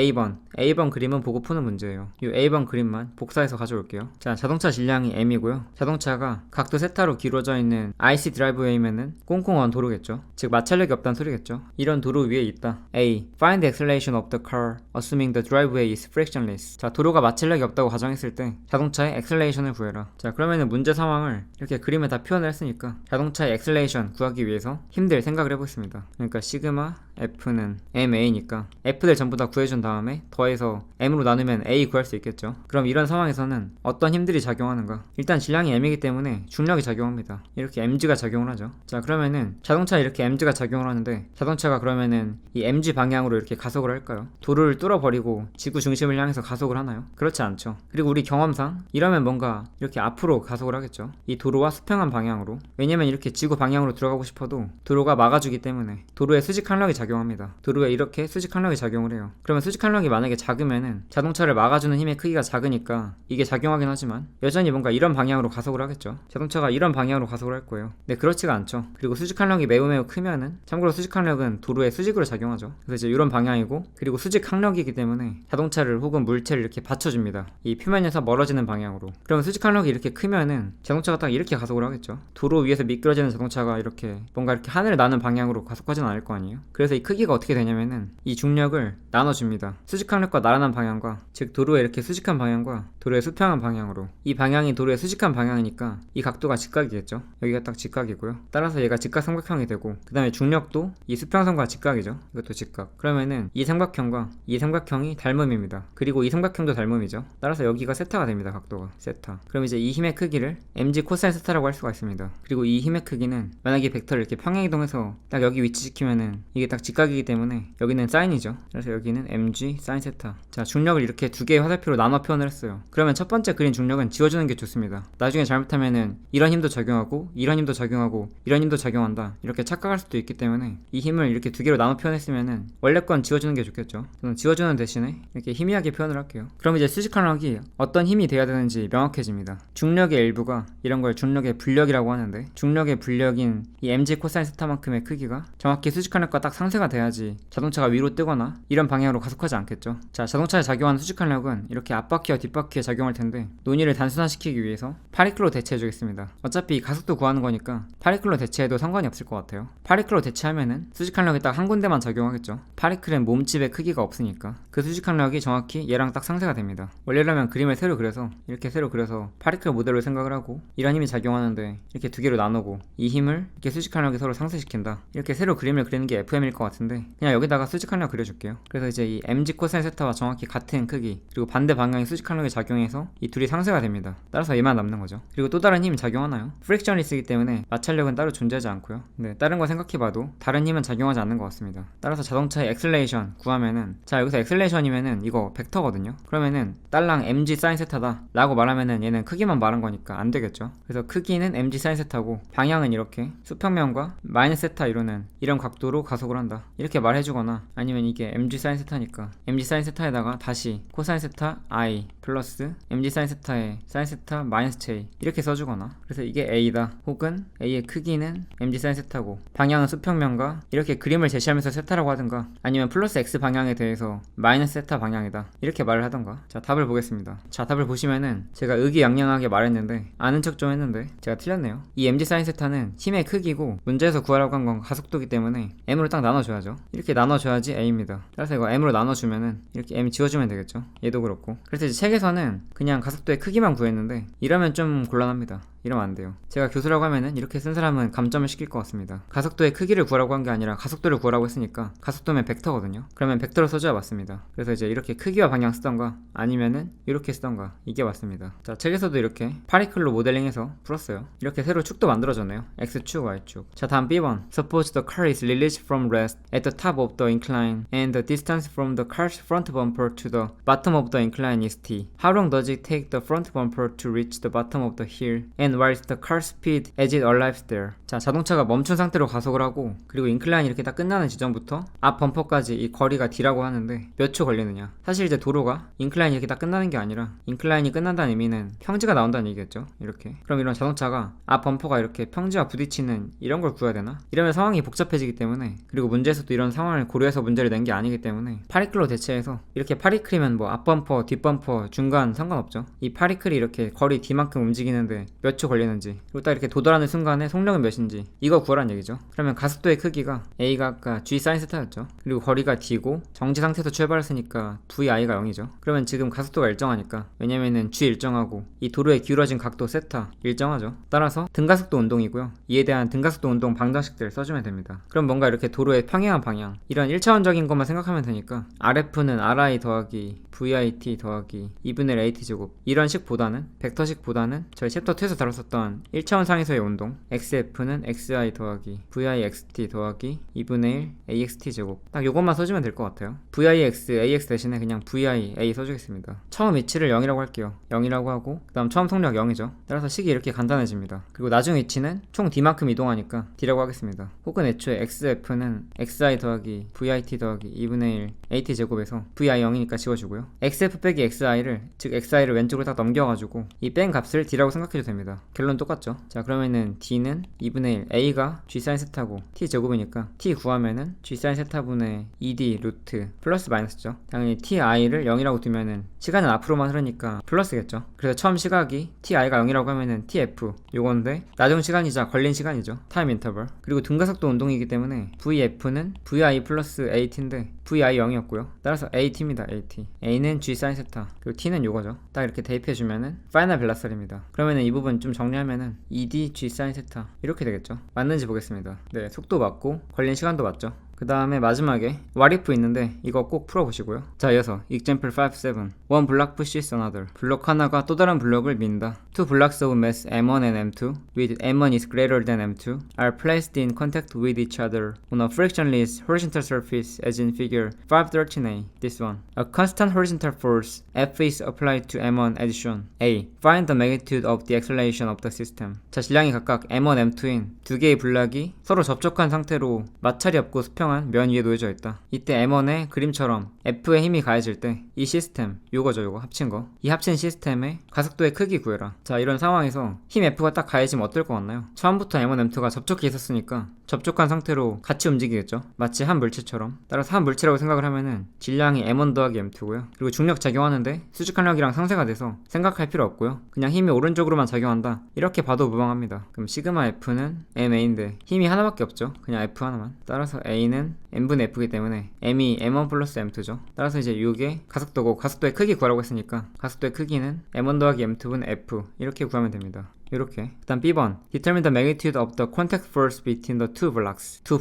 A번 그림은 보고 푸는 문제예요. 이 A번 그림만 복사해서 가져올게요. 자, 자동차 질량이 M이고요. 자동차가 각도 세타로 기울어져 있는 icy driveway면은 꽁꽁한 도로겠죠. 즉 마찰력이 없다는 소리겠죠. 이런 도로 위에 있다. A. Find the acceleration of the car assuming the driveway is frictionless. 자, 도로가 마찰력이 없다고 가정했을 때 자동차의 acceleration을 구해라. 자, 그러면은 문제 상황을 이렇게 그림에 다 표현을 했으니까 자동차의 acceleration 구하기 위해서 힘들 생각을 해보겠습니다. 그러니까 시그마 F는 MA니까 F들 전부 다 구해준 다음에 더해서 M으로 나누면 A 구할 수 있겠죠. 그럼 이런 상황에서는 어떤 힘들이 작용하는가? 일단 질량이 M이기 때문에 중력이 작용합니다. 이렇게 mg가 작용을 하죠. 자, 그러면은 자동차에 이렇게 mg가 작용을 하는데 자동차가 그러면은 이 mg 방향으로 이렇게 가속을 할까요? 도로를 뚫어버리고 지구 중심을 향해서 가속을 하나요? 그렇지 않죠. 그리고 우리 경험상 이러면 뭔가 이렇게 앞으로 가속을 하겠죠. 이 도로와 수평한 방향으로. 왜냐면 이렇게 지구 방향으로 들어가고 싶어도 도로가 막아주기 때문에 도로에 수직 항력이 작용합니다. 도로에 이렇게 수직 항력이 작용을 해요. 그러면 수직 항력이 만약에 작으면은 자동차를 막아주는 힘의 크기가 작으니까 이게 작용하긴 하지만 여전히 뭔가 이런 방향으로 가속을 하겠죠. 자동차가 이런 방향으로 가속을 할 거예요. 근데 그렇지가 않죠. 그리고 수직 항력이 매우 크면은, 참고로 수직 항력은 도로에 수직으로 작용하죠. 그래서 이제 이런 방향이고, 그리고 수직 항력이기 때문에 자동차를 혹은 물체를 이렇게 받쳐줍니다. 이 표면에서 멀어지는 방향으로. 그러면 수직 항력이 이렇게 크면은 자동차가 딱 이렇게 가속을 하겠죠. 도로 위에서 미끄러지는 자동차가 이렇게 뭔가 이렇게 하늘을 나는 방향으로 가속하진 않을 거 아니에요. 그래서 이 크기가 어떻게 되냐면은 이 중력을 나눠줍니다. 수직 항력과 나란한 방향과, 즉 도로의 이렇게 수직한 방향과 도로의 수평한 방향으로. 이 방향이 도로의 수직한 방향이니까 이 각도가 직각이겠죠. 여기가 딱 직각이고요. 따라서 얘가 직각삼각형이 되고, 그 다음에 중력도 이 수평선과 직각이죠. 이것도 직각. 그러면은 이 삼각형과 이 삼각형이 닮음입니다. 그리고 이 삼각형도 닮음이죠. 따라서 여기가 세타가 됩니다. 각도가 세타. 그럼 이제 이 힘의 크기를 mg 코사인 세타라고 할 수가 있습니다. 그리고 이 힘의 크기는 만약에 벡터를 이렇게 평행이동해서 딱 여기 위치시키면은 이게 딱 직각이기 때문에 여기는 사인이죠. 그래서 여기는 mg 사인 세타. 자, 중력을 이렇게 두 개의 화살표로 나눠 표현을 했어요. 그러면 첫 번째 그린 중력은 지워주는 게 좋습니다. 나중에 잘못하면은 이런 힘도 작용하고 이런 힘도 작용하고 이런 힘도 작용한다, 이렇게 착각할 수도 있기 때문에 이 힘을 이렇게 두 개로 나눠 표현했으면은 원래 건 지워주는 게 좋겠죠. 저는 지워주는 대신에 이렇게 희미하게 표현을 할게요. 그럼 이제 수직 항력이 어떤 힘이 돼야 되는지 명확해집니다. 중력의 일부가 이런 걸 중력의 불력이라고 하는데, 중력의 불력인 이 mg 코사인 세타만큼의 크기가 정확히 수직 항력과 딱 상쇄가 돼야지 자동차가 위로 뜨거나 이런 방향으로 가속하지 않겠죠. 자, 자동차에 작용하는 수직 항력은 이렇게 앞바퀴와 뒷바퀴에 작용할 텐데, 논의를 단순화시키기 위해서 파리클로 대체해 주겠습니다. 어차피 가속도 구하는 거니까 파리클로 대체해도 상관이 없을 것 같아요. 파리클로 대체하면은 수직 항력이 딱 한 군데만 작용하겠죠. 파리클은 몸집의 크기가 없으니까 그 수직 항력이 정확히 얘랑 딱 상쇄가 됩니다. 원래라면 그림을 새로 그려서 이렇게 새로 그려서 파리클 모델로 생각을 하고 이런 힘이 작용하는데 이렇게 두 개로 나누고 이 힘을 이렇게 수직 항력이 서로 상쇄시킨다, 이렇게 새로 그림을 그리는 게 FM일 것 같은데 그냥 여기다가 수직 항력 그려줄게요. 그래서 이제 이 mg 코사인 세타와 정확히 같은 크기, 그리고 반대 방향의 수직 항력이 작용해서 이 둘이 상쇄가 됩니다. 따라서 얘만 남는 거죠. 그리고 또 다른 힘이 작용하나요? 프릭션이 쓰기 때문에 마찰력은 따로 존재하지 않고요. 네, 다른 거 생각해봐도 다른 힘은 작용하지 않는 것 같습니다. 따라서 자동차의 엑셀레이션 구하면은, 자, 여기서 엑셀레이션이면은 이거 벡터거든요. 그러면은 딸랑 mg 사인 세타다 라고 말하면은 얘는 크기만 말한 거니까 안 되겠죠. 그래서 크기는 mg 사인 세타고 방향은 이렇게 수평면과 마이너스 세타 이루는 이런 각도로 가속을 한다, 이렇게 말해주거나, 아니면 이게 mg 사인 세타니까 mg 사인 세타에다가 다시 코사인 세타 i 플러스 mg 사인 세타에 사인 세타 마이너스 j 이렇게 써주거나. 그래서 이게 a다, 혹은 a의 크기는 mg 사인 세타고 방향은 수평면과 이렇게 그림을 제시하면서 세타라고 하든가, 아니면 플러스 x 방향에 대해서 마이너스 세타 방향이다, 이렇게 말을 하던가. 자, 답을 보겠습니다. 자, 답을 보시면은 제가 의기양양하게 말했는데 아는 척 좀 했는데 제가 틀렸네요. 이 mg 사인 세타는 힘의 크기고 문제에서 구하라고 한 건 가속도기 때문에 m으로 딱 나눠 나눠줘야죠. 이렇게 나눠줘야지 A입니다. 따라서 이거 M으로 나눠주면은 이렇게 M 지워주면 되겠죠. 얘도 그렇고. 그래서 이제 책에서는 그냥 가속도의 크기만 구했는데 이러면 좀 곤란합니다. 이러면 안 돼요. 제가 교수라고 하면은 이렇게 쓴 사람은 감점을 시킬 것 같습니다. 가속도의 크기를 구하라고 한 게 아니라 가속도를 구하라고 했으니까 가속도면 벡터거든요. 그러면 벡터로 써줘야 맞습니다. 그래서 이제 이렇게 크기와 방향 쓰던가 아니면은 이렇게 쓰던가 이게 맞습니다. 자, 책에서도 이렇게 파리클로 모델링해서 풀었어요. 이렇게 새로 축도 만들어졌네요. X축, Y축. 자, 다음 B번. Suppose the car is released from rest at the top of the incline and the distance from the car's front bumper to the bottom of the incline is t. How long does it take the front bumper to reach the bottom of the hill and what is the car speed as it arrives there? 자, 자동차가 멈춘 상태로 가속을 하고 그리고 인클라인이 이렇게 딱 끝나는 지점부터 앞 범퍼까지 이 거리가 d라고 하는데 몇 초 걸리느냐. 사실 이제 도로가 인클라인이 이렇게 딱 끝나는 게 아니라 인클라인이 끝난다는 의미는 평지가 나온다는 얘기겠죠. 이렇게. 그럼 이런 자동차가 앞 범퍼가 이렇게 평지와 부딪히는 이런 걸 구해야 되나? 이러면 상황이 복잡해지기 때문에 그리고 문제에서도 이런 상황을 고려해서 문제를 낸 게 아니기 때문에 파리클로 대체해서 이렇게 파리클이면 뭐 앞 범퍼, 뒷 범퍼, 중간 상관없죠. 이 파리클이 이렇게 거리 d만큼 움직이는데 몇 초 걸리는지 그리고 딱 이렇게 도달하는 순간에 속력은 몇인지 이거 구하라는 얘기죠. 그러면 가속도의 크기가 A가 아까 G sin 세타였죠. 그리고 거리가 D고 정지 상태에서 출발했으니까 VI가 0이죠. 그러면 지금 가속도가 일정하니까 왜냐면은 G 일정하고 이 도로에 기울어진 각도 세타 일정하죠. 따라서 등가속도 운동이고요. 이에 대한 등가속도 운동 방정식들 써주면 됩니다. 그럼 뭔가 이렇게 도로의 평행한 방향 이런 1차원적인 것만 생각하면 되니까 RF는 RI 더하기 VIT 더하기 2분의 AT 제곱 이런 식보다는 벡터식보다는 저희 챕터 2에서 다뤘었던 1차원 상에서의 운동 XF는 XI 더하기 VIXT 더하기 2분의 1 AXT 제곱 딱 요것만 써주면 될 것 같아요. VIX, AX 대신에 그냥 VIA 써주겠습니다. 처음 위치를 0이라고 할게요. 0이라고 하고 그 다음 처음 속력 0이죠. 따라서 식이 이렇게 간단해집니다. 그리고 나중 위치는 총 D만큼 이동하니까 D라고 하겠습니다. 혹은 애초에 XF는 XI 더하기 VIT 더하기 2분의 1 AT 제곱에서 VI 0이니까 지워주고요. XF 빼기 XI를 즉 XI를 왼쪽으로 딱 넘겨가지고 이 뺀 값을 D라고 생각해도 됩니다. 결론 똑같죠. 자, 그러면은 D는 2분의 1 A가 G sin 세타고 T 제곱이니까 T 구하면은 G sin 세타분의 2D 루트 플러스 마이너스죠. 당연히 TI를 0이라고 두면은 시간은 앞으로만 흐르니까 플러스겠죠. 그래서 처음 시각이 TI가 0이라고 하면은 TF 요건데 나중 시간이자 걸린 시간이죠. 타임 인터벌. 그리고 등가속도 운동이기 때문에 VF는 VI 플러스 AT인데 VI 0이었고요. 따라서 AT입니다. AT. A는 G sin 세타 그리고 T는 요거죠. 딱 이렇게 대입해주면은 파이널 벨라셀입니다. 그러면은 이 부분 좀 정리하면은 ED G sin 세타 이렇게 되겠죠. 맞는지 보겠습니다. 네, 속도 맞고 걸린 시간도 맞죠. 그 다음에 마지막에 what if 있는데 이거 꼭 풀어보시고요. 자, 이어서 example 5-7 One block pushes another 블록 하나가 또 다른 블록을 민다. Two blocks of mass M1 and M2 with M1 is greater than M2 are placed in contact with each other on a frictionless horizontal surface as in figure 513a. This one. A constant horizontal force F is applied to M1 as shown. A. Find the magnitude of the acceleration of the system. 자, 질량이 각각 M1, M2인 두 개의 블록이 서로 접촉한 상태로 마찰이 없고 수평한 면 위에 놓여져 있다. 이때 M1의 그림처럼 F의 힘이 가해질 때 이 시스템 요거죠. 요거 합친 거. 이 합친 시스템의 가속도의 크기 구해라. 자, 이런 상황에서 힘 F가 딱 가해지면 어떨 것 같나요? 처음부터 M1, M2가 접촉해 있었으니까 접촉한 상태로 같이 움직이겠죠. 마치 한 물체처럼. 따라서 한 물체라고 생각을 하면은 질량이 M1 더하기 M2고요. 그리고 중력 작용하는데 수직항력이랑 상쇄가 돼서 생각할 필요 없고요. 그냥 힘이 오른쪽으로만 작용한다. 이렇게 봐도 무방합니다. 그럼 시그마 F는 MA인데 힘이 하나밖에 없죠. 그냥 F 하나만. 따라서 A는 M분의 F이기 때문에 M이 M1 플러스 M2죠. 따라서 이제 이게 가속도고 가속도의 크기 구하라고 했으니까 가속도의 크기는 M1 더하기 M2분 F 이렇게 구하면 됩니다. 이렇게. 그 다음 B번 Determine the magnitude of the contact force between the two blocks. 두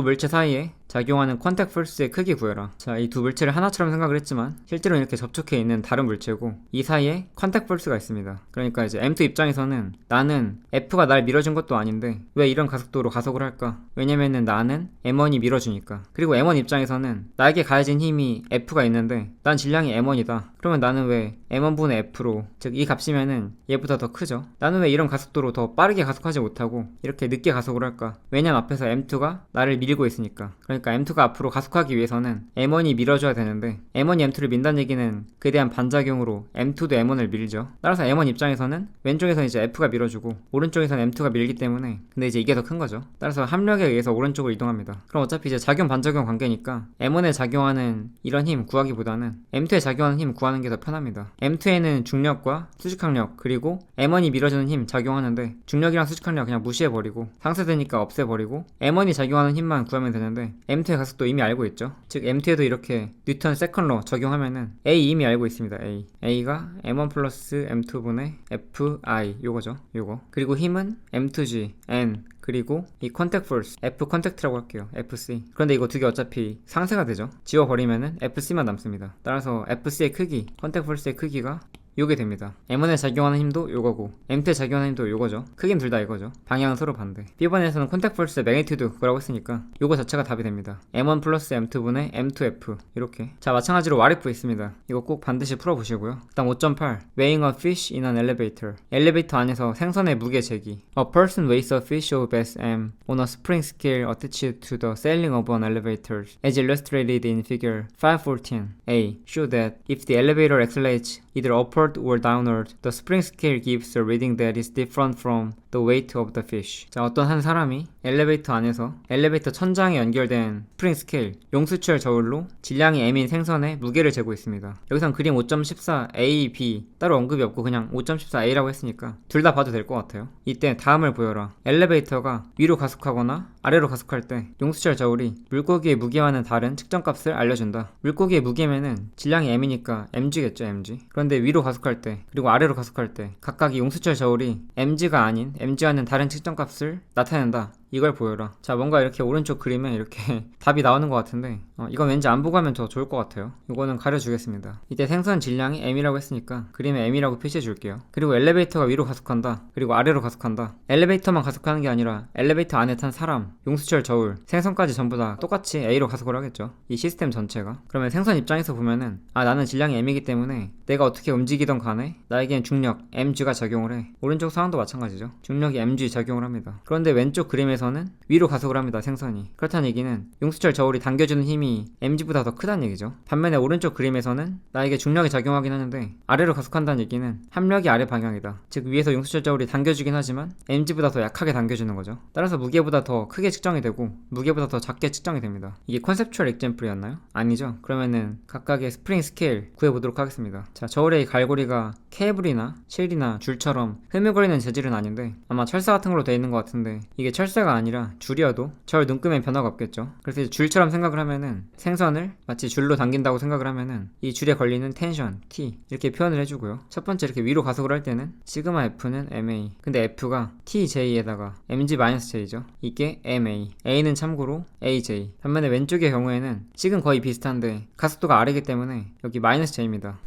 물체 사이에 작용하는 컨택 포스의 크기 구해라. 자, 이 두 물체를 하나처럼 생각을 했지만 실제로 이렇게 접촉해 있는 다른 물체고 이 사이에 컨택 포스가 있습니다. 그러니까 이제 M2 입장에서는 나는 F가 날 밀어준 것도 아닌데 왜 이런 가속도로 가속을 할까? 왜냐면은 나는 M1이 밀어주니까. 그리고 M1 입장에서는 나에게 가해진 힘이 F가 있는데 난 질량이 M1이다. 그러면 나는 왜 M1분의 F로 즉 이 값이면은 얘보다 더 크죠. 나는 왜 이런 가속도로 더 빠르게 가속하지 못하고 이렇게 늦게 가속을 할까? 왜냐면 앞에서 M2가 나를 밀고 있으니까. 그러니까 M2가 앞으로 가속하기 위해서는 M1이 밀어줘야 되는데 M1이 M2를 민다는 얘기는 그에 대한 반작용으로 M2도 M1을 밀죠. 따라서 M1 입장에서는 왼쪽에서는 이제 F가 밀어주고 오른쪽에서는 M2가 밀기 때문에 근데 이제 이게 더 큰 거죠. 따라서 합력에 의해서 오른쪽으로 이동합니다. 그럼 어차피 이제 작용 반작용 관계니까 M1에 작용하는 이런 힘 구하기보다는 M2에 작용하는 힘 구하는 게 더 편합니다. M2에는 중력과 수직항력 그리고 M1이 밀어주는 힘 작용하는데 중력이랑 수직항력 그냥 무시해버리고 상쇄되니까 없애버리고 M1이 작용하는 힘만 구하면 되는데 M2의 가속도 이미 알고 있죠. 즉 M2에도 이렇게 뉴턴 세컨로 적용하면은 A 이미 알고 있습니다. A가 M1 플러스 M2분의 Fi 요거죠. 요거. 그리고 힘은 M2G N 그리고 이 컨택 포스 F 컨택트라고 할게요. FC. 그런데 이거 두 개 어차피 상쇄가 되죠. 지워버리면은 FC만 남습니다. 따라서 FC의 크기, 컨택 포스의 크기가 요게 됩니다. M1에 작용하는 힘도 요거고 M2에 작용하는 힘도 요거죠. 크긴 둘 다 이거죠. 방향은 서로 반대. B번에서는 컨택 폴스의 매그니튜드 그거라고 했으니까 요거 자체가 답이 됩니다. M1 플러스 M2분의 M2F 이렇게. 자, 마찬가지로 What if 있습니다. 이거 꼭 반드시 풀어보시고요. 그 다음 5.8 Weighing a fish in an elevator. 엘리베이터 안에서 생선의 무게 재기. A person weighs a fish of mass M on a spring scale attached to the ceiling of an elevator as illustrated in figure 514. A. Show that if the elevator accelerates either upward or downward, the spring scale gives a reading that is different from the weight of the fish. 자, 어떤 한 사람이 엘리베이터 안에서 엘리베이터 천장에 연결된 스프링 스케일, 용수철 저울로 질량이 M인 생선의 무게를 재고 있습니다. 여기선 그림 5.14 A, B 따로 언급이 없고 그냥 5.14 A라고 했으니까 둘 다 봐도 될 것 같아요. 이때 다음을 보여라. 엘리베이터가 위로 가속하거나 아래로 가속할 때 용수철 저울이 물고기의 무게와는 다른 측정값을 알려준다. 물고기의 무게면은 질량이 M이니까 mg겠죠, mg. 그런데 위로 가속할 때 그리고 아래로 가속할 때 각각 이 용수철 저울이 mg가 아닌 mg와는 다른 측정값을 나타낸다. 이걸 보여라. 자, 뭔가 이렇게 오른쪽 그림에 이렇게 답이 나오는 것 같은데 이건 왠지 안 보고 하면 더 좋을 것 같아요. 이거는 가려주겠습니다. 이때 생선 질량이 M이라고 했으니까 그림에 M이라고 표시해 줄게요. 그리고 엘리베이터가 위로 가속한다. 그리고 아래로 가속한다. 엘리베이터만 가속하는 게 아니라 엘리베이터 안에 탄 사람, 용수철 저울, 생선까지 전부 다 똑같이 A로 가속을 하겠죠. 이 시스템 전체가. 그러면 생선 입장에서 보면은 나는 질량이 M이기 때문에 내가 어떻게 움직이던 간에 나에겐 중력 mg가 작용을 해. 오른쪽 상황도 마찬가지죠. 중력이 mg 작용을 합니다. 그런데 왼쪽 그림에서는 위로 가속을 합니다. 생선이. 그렇다는 얘기는 용수철 저울이 당겨주는 힘이 mg보다 더 크다는 얘기죠. 반면에 오른쪽 그림에서는 나에게 중력이 작용하긴 하는데 아래로 가속한다는 얘기는 합력이 아래 방향이다. 즉 위에서 용수철 저울이 당겨주긴 하지만 mg보다 더 약하게 당겨주는 거죠. 따라서 무게보다 더 크게 측정이 되고 무게보다 더 작게 측정이 됩니다. 이게 컨셉추얼 엑젬플이었나요? 아니죠. 그러면은 각각의 스프링 스케일 구해보도록 하겠습니다. 자, 저울의 갈고리가 케이블이나 실이나 줄처럼 흐물거리는 재질은 아닌데 아마 철사 같은 걸로 되어 있는 것 같은데 이게 철사가 아니라 줄이어도 절 눈금엔 변화가 없겠죠. 그래서 이제 줄처럼 생각을 하면은 생선을 마치 줄로 당긴다고 생각을 하면은 이 줄에 걸리는 텐션 T 이렇게 표현을 해주고요. 첫 번째 이렇게 위로 가속을 할 때는 시그마 F는 MA 근데 F가 TJ에다가 MG-J죠. 이게 MA A는 참고로 AJ. 반면에 왼쪽의 경우에는 식은 거의 비슷한데 가속도가 아래이기 때문에 여기 J입니다.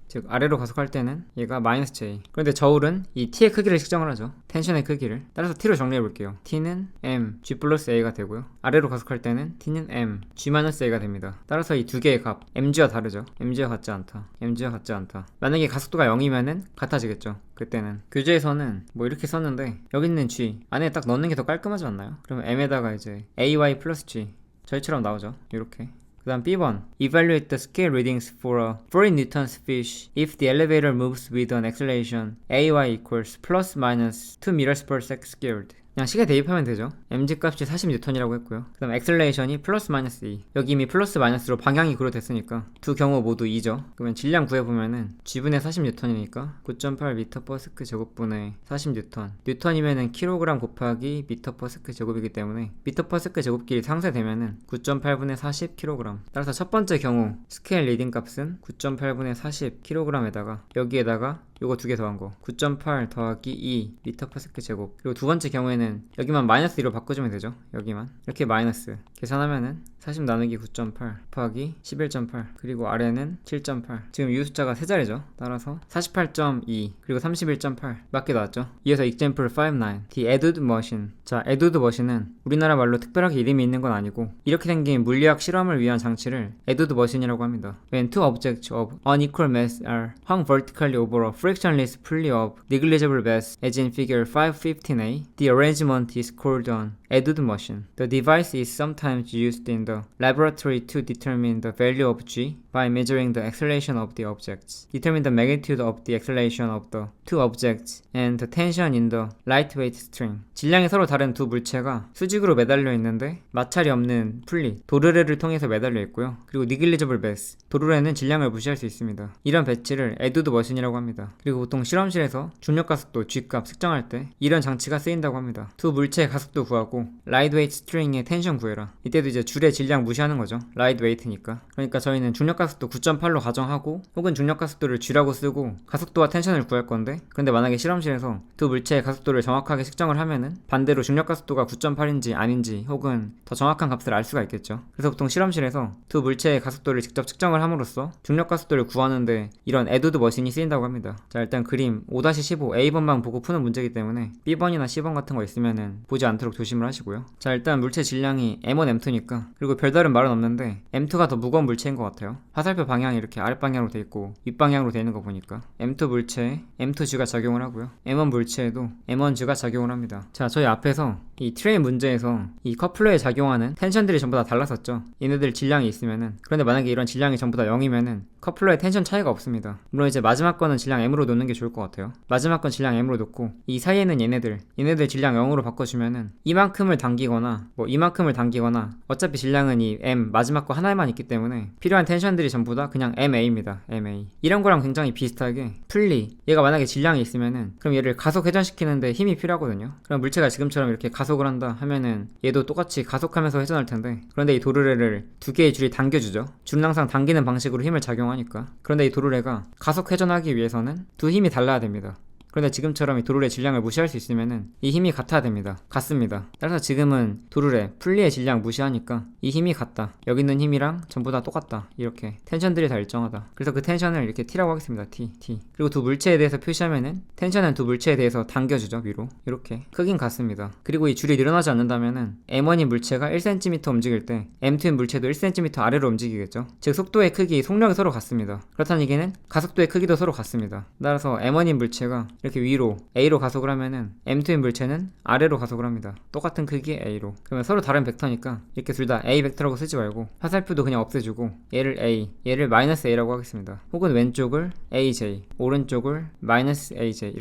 즉 아래로 가속할 때는 얘가 -J. 그런데 저울은 이 T의 크기를 측정을 하죠. 텐션의 크기를. 따라서 T로 정리해 볼게요. T는 M, G 플러스 A가 되고요. 아래로 가속할 때는 T는 M, G 마이너스 A가 됩니다. 따라서 이 두 개의 값 mg와 다르죠. mg와 같지 않다. mg와 같지 않다. 만약에 가속도가 0이면은 같아지겠죠. 그때는 교재에서는 뭐 이렇게 썼는데 여기 있는 G 안에 딱 넣는 게 더 깔끔하지 않나요? 그러면 M에다가 이제 AY 플러스 G 저희처럼 나오죠. 이렇게. 그 다음 B번 Evaluate the scale readings for a 40Newtons fish if the elevator moves with an acceleration AY equals plus minus 2 meters per second squared. 그냥 식에 대입하면 되죠. mg 값이 40N이라고 했고요. 그 다음 액셀레이션이 플러스 마이너스 2. 여기 이미 플러스 마이너스로 방향이 그려됐으니까 두 경우 모두 2죠. 그러면 질량 구해보면은 G분의 40N이니까 9.8m/s 제곱분의 40N. 뉴턴이면은 kg 곱하기 m/s 제곱이기 때문에 m/s 제곱끼리 상쇄되면은 9.8분의 40kg. 따라서 첫 번째 경우 스케일 리딩 값은 9.8분의 40kg에다가 여기에다가 요거 두 개 더한 거 9.8 더하기 2 m/s 제곱. 그리고 두 번째 경우에는 여기만 마이너스 2로 바꿔주면 되죠. 여기만 이렇게 마이너스 계산하면은 40 나누기 9.8 곱하기 11.8 그리고 아래는 7.8. 지금 이 숫자가 세 자리죠. 따라서 48.2 그리고 31.8 맞게 나왔죠. 이어서 example 59 The Etude Machine. 자, 에두드 머신은 우리나라 말로 특별하게 이름이 있는 건 아니고 이렇게 생긴 물리학 실험을 위한 장치를 에두드 머신이라고 합니다. When two objects of unequal mass are hung vertically over a frictionless pulley of negligible mass as in figure 515a, the arrangement is called an etude machine. The device is sometimes used in the laboratory to determine the value of g by measuring the acceleration of the objects, determine the magnitude of the acceleration of the two objects, and the tension in the lightweight string. 질량이 서로 다른 두 물체가 수직으로 매달려 있는데 마찰이 없는 풀리, 도르래를 통해서 매달려 있고요. 그리고 negligible mass, 도르래는 질량을 무시할 수 있습니다. 이런 배치를 에두드 머신이라고 합니다. 그리고 보통 실험실에서 중력가속도 G값 측정할 때 이런 장치가 쓰인다고 합니다. 두 물체의 가속도 구하고 라이드 웨이트 스트링의 텐션 구해라. 이때도 이제 줄의 질량 무시하는 거죠. 라이드 웨이트니까. 그러니까 저희는 중력가속도 9.8로 가정하고 혹은 중력가속도를 G라고 쓰고 가속도와 텐션을 구할 건데, 근데 만약에 실험실에서 두 물체의 가속도를 정확하게 측정을 하면은 반대로 중력가속도가 9.8인지 아닌지 혹은 더 정확한 값을 알 수가 있겠죠. 그래서 보통 실험실에서 두 물체의 가속도를 직접 측정을 함으로써 중력가속도를 구하는데 이런 에두드 머신이 쓰인다고 합니다. 자, 일단 그림 5-15 A번만 보고 푸는 문제이기 때문에 B번이나 C번 같은 거 있으면은 보지 않도록 조심을 하시고요. 자, 일단 물체 질량이 M1, M2니까, 그리고 별다른 말은 없는데 M2가 더 무거운 물체인 것 같아요. 화살표 방향이 이렇게 아랫방향으로 돼 있고 윗방향으로 돼 있는 거 보니까 M2 물체에 M2G가 작용을 하고요. M1 물체에도 M1G가 작용을 합니다. 자, 저희 앞에서 이 트레인 문제에서 이 커플러에 작용하는 텐션들이 전부 다 달랐었죠. 얘네들 질량이 있으면은, 그런데 만약에 이런 질량이 전부 다 0이면은 커플러의 텐션 차이가 없습니다. 물론 이제 마지막 거는 질량 M으로 놓는 게 좋을 것 같아요. 마지막 건 질량 M으로 놓고 이 사이에는 얘네들 질량 0으로 바꿔주면은 이만큼을 당기거나 뭐 이만큼을 당기거나 어차피 질량은 이 M 마지막 거 하나에만 있기 때문에 필요한 텐션들이 전부 다 그냥 MA입니다. MA. 이런 거랑 굉장히 비슷하게 풀리, 얘가 만약에 질량이 있으면은 그럼 얘를 가속 회전시키는데 힘이 필요하거든요. 그럼 물체가 지금처럼 이렇게 가속을 한다 하면은 얘도 똑같이 가속하면서 회전할 텐데, 그런데 이 도르래를 두 개의 줄이 당겨주죠. 줄은 항상 당기는 방식으로 힘을 작용하니까. 그런데 이 도르래가 가속 회전하기 위해서는 두 힘이 달라야 됩니다. 그런데 지금처럼 이 도르래 질량을 무시할 수 있으면은 이 힘이 같아야 됩니다. 같습니다. 따라서 지금은 도르래, 풀리의 질량 무시하니까 이 힘이 같다. 여기 있는 힘이랑 전부 다 똑같다. 이렇게 텐션들이 다 일정하다. 그래서 그 텐션을 이렇게 T라고 하겠습니다. T. 그리고 두 물체에 대해서 표시하면은 텐션은 두 물체에 대해서 당겨주죠. 위로. 이렇게. 크긴 같습니다. 그리고 이 줄이 늘어나지 않는다면은 M1인 물체가 1cm 움직일 때 M2인 물체도 1cm 아래로 움직이겠죠. 즉 속도의 크기, 속력이 서로 같습니다. 그렇다는 얘기는 가속도의 크기도 서로 같습니다. 따라서 M1인 물체가 이렇게 위로 A로 가속을 하면은 M2인 물체는 아래로 가속을 합니다. 똑같은 크기의 A로. 그러면 서로 다른 벡터니까 이렇게 둘 다 A 벡터라고 쓰지 말고 화살표도 그냥 없애주고 얘를 A, 얘를 마이너스 A라고 하겠습니다. 혹은 왼쪽을 AJ, 오른쪽을 마이너스 AJ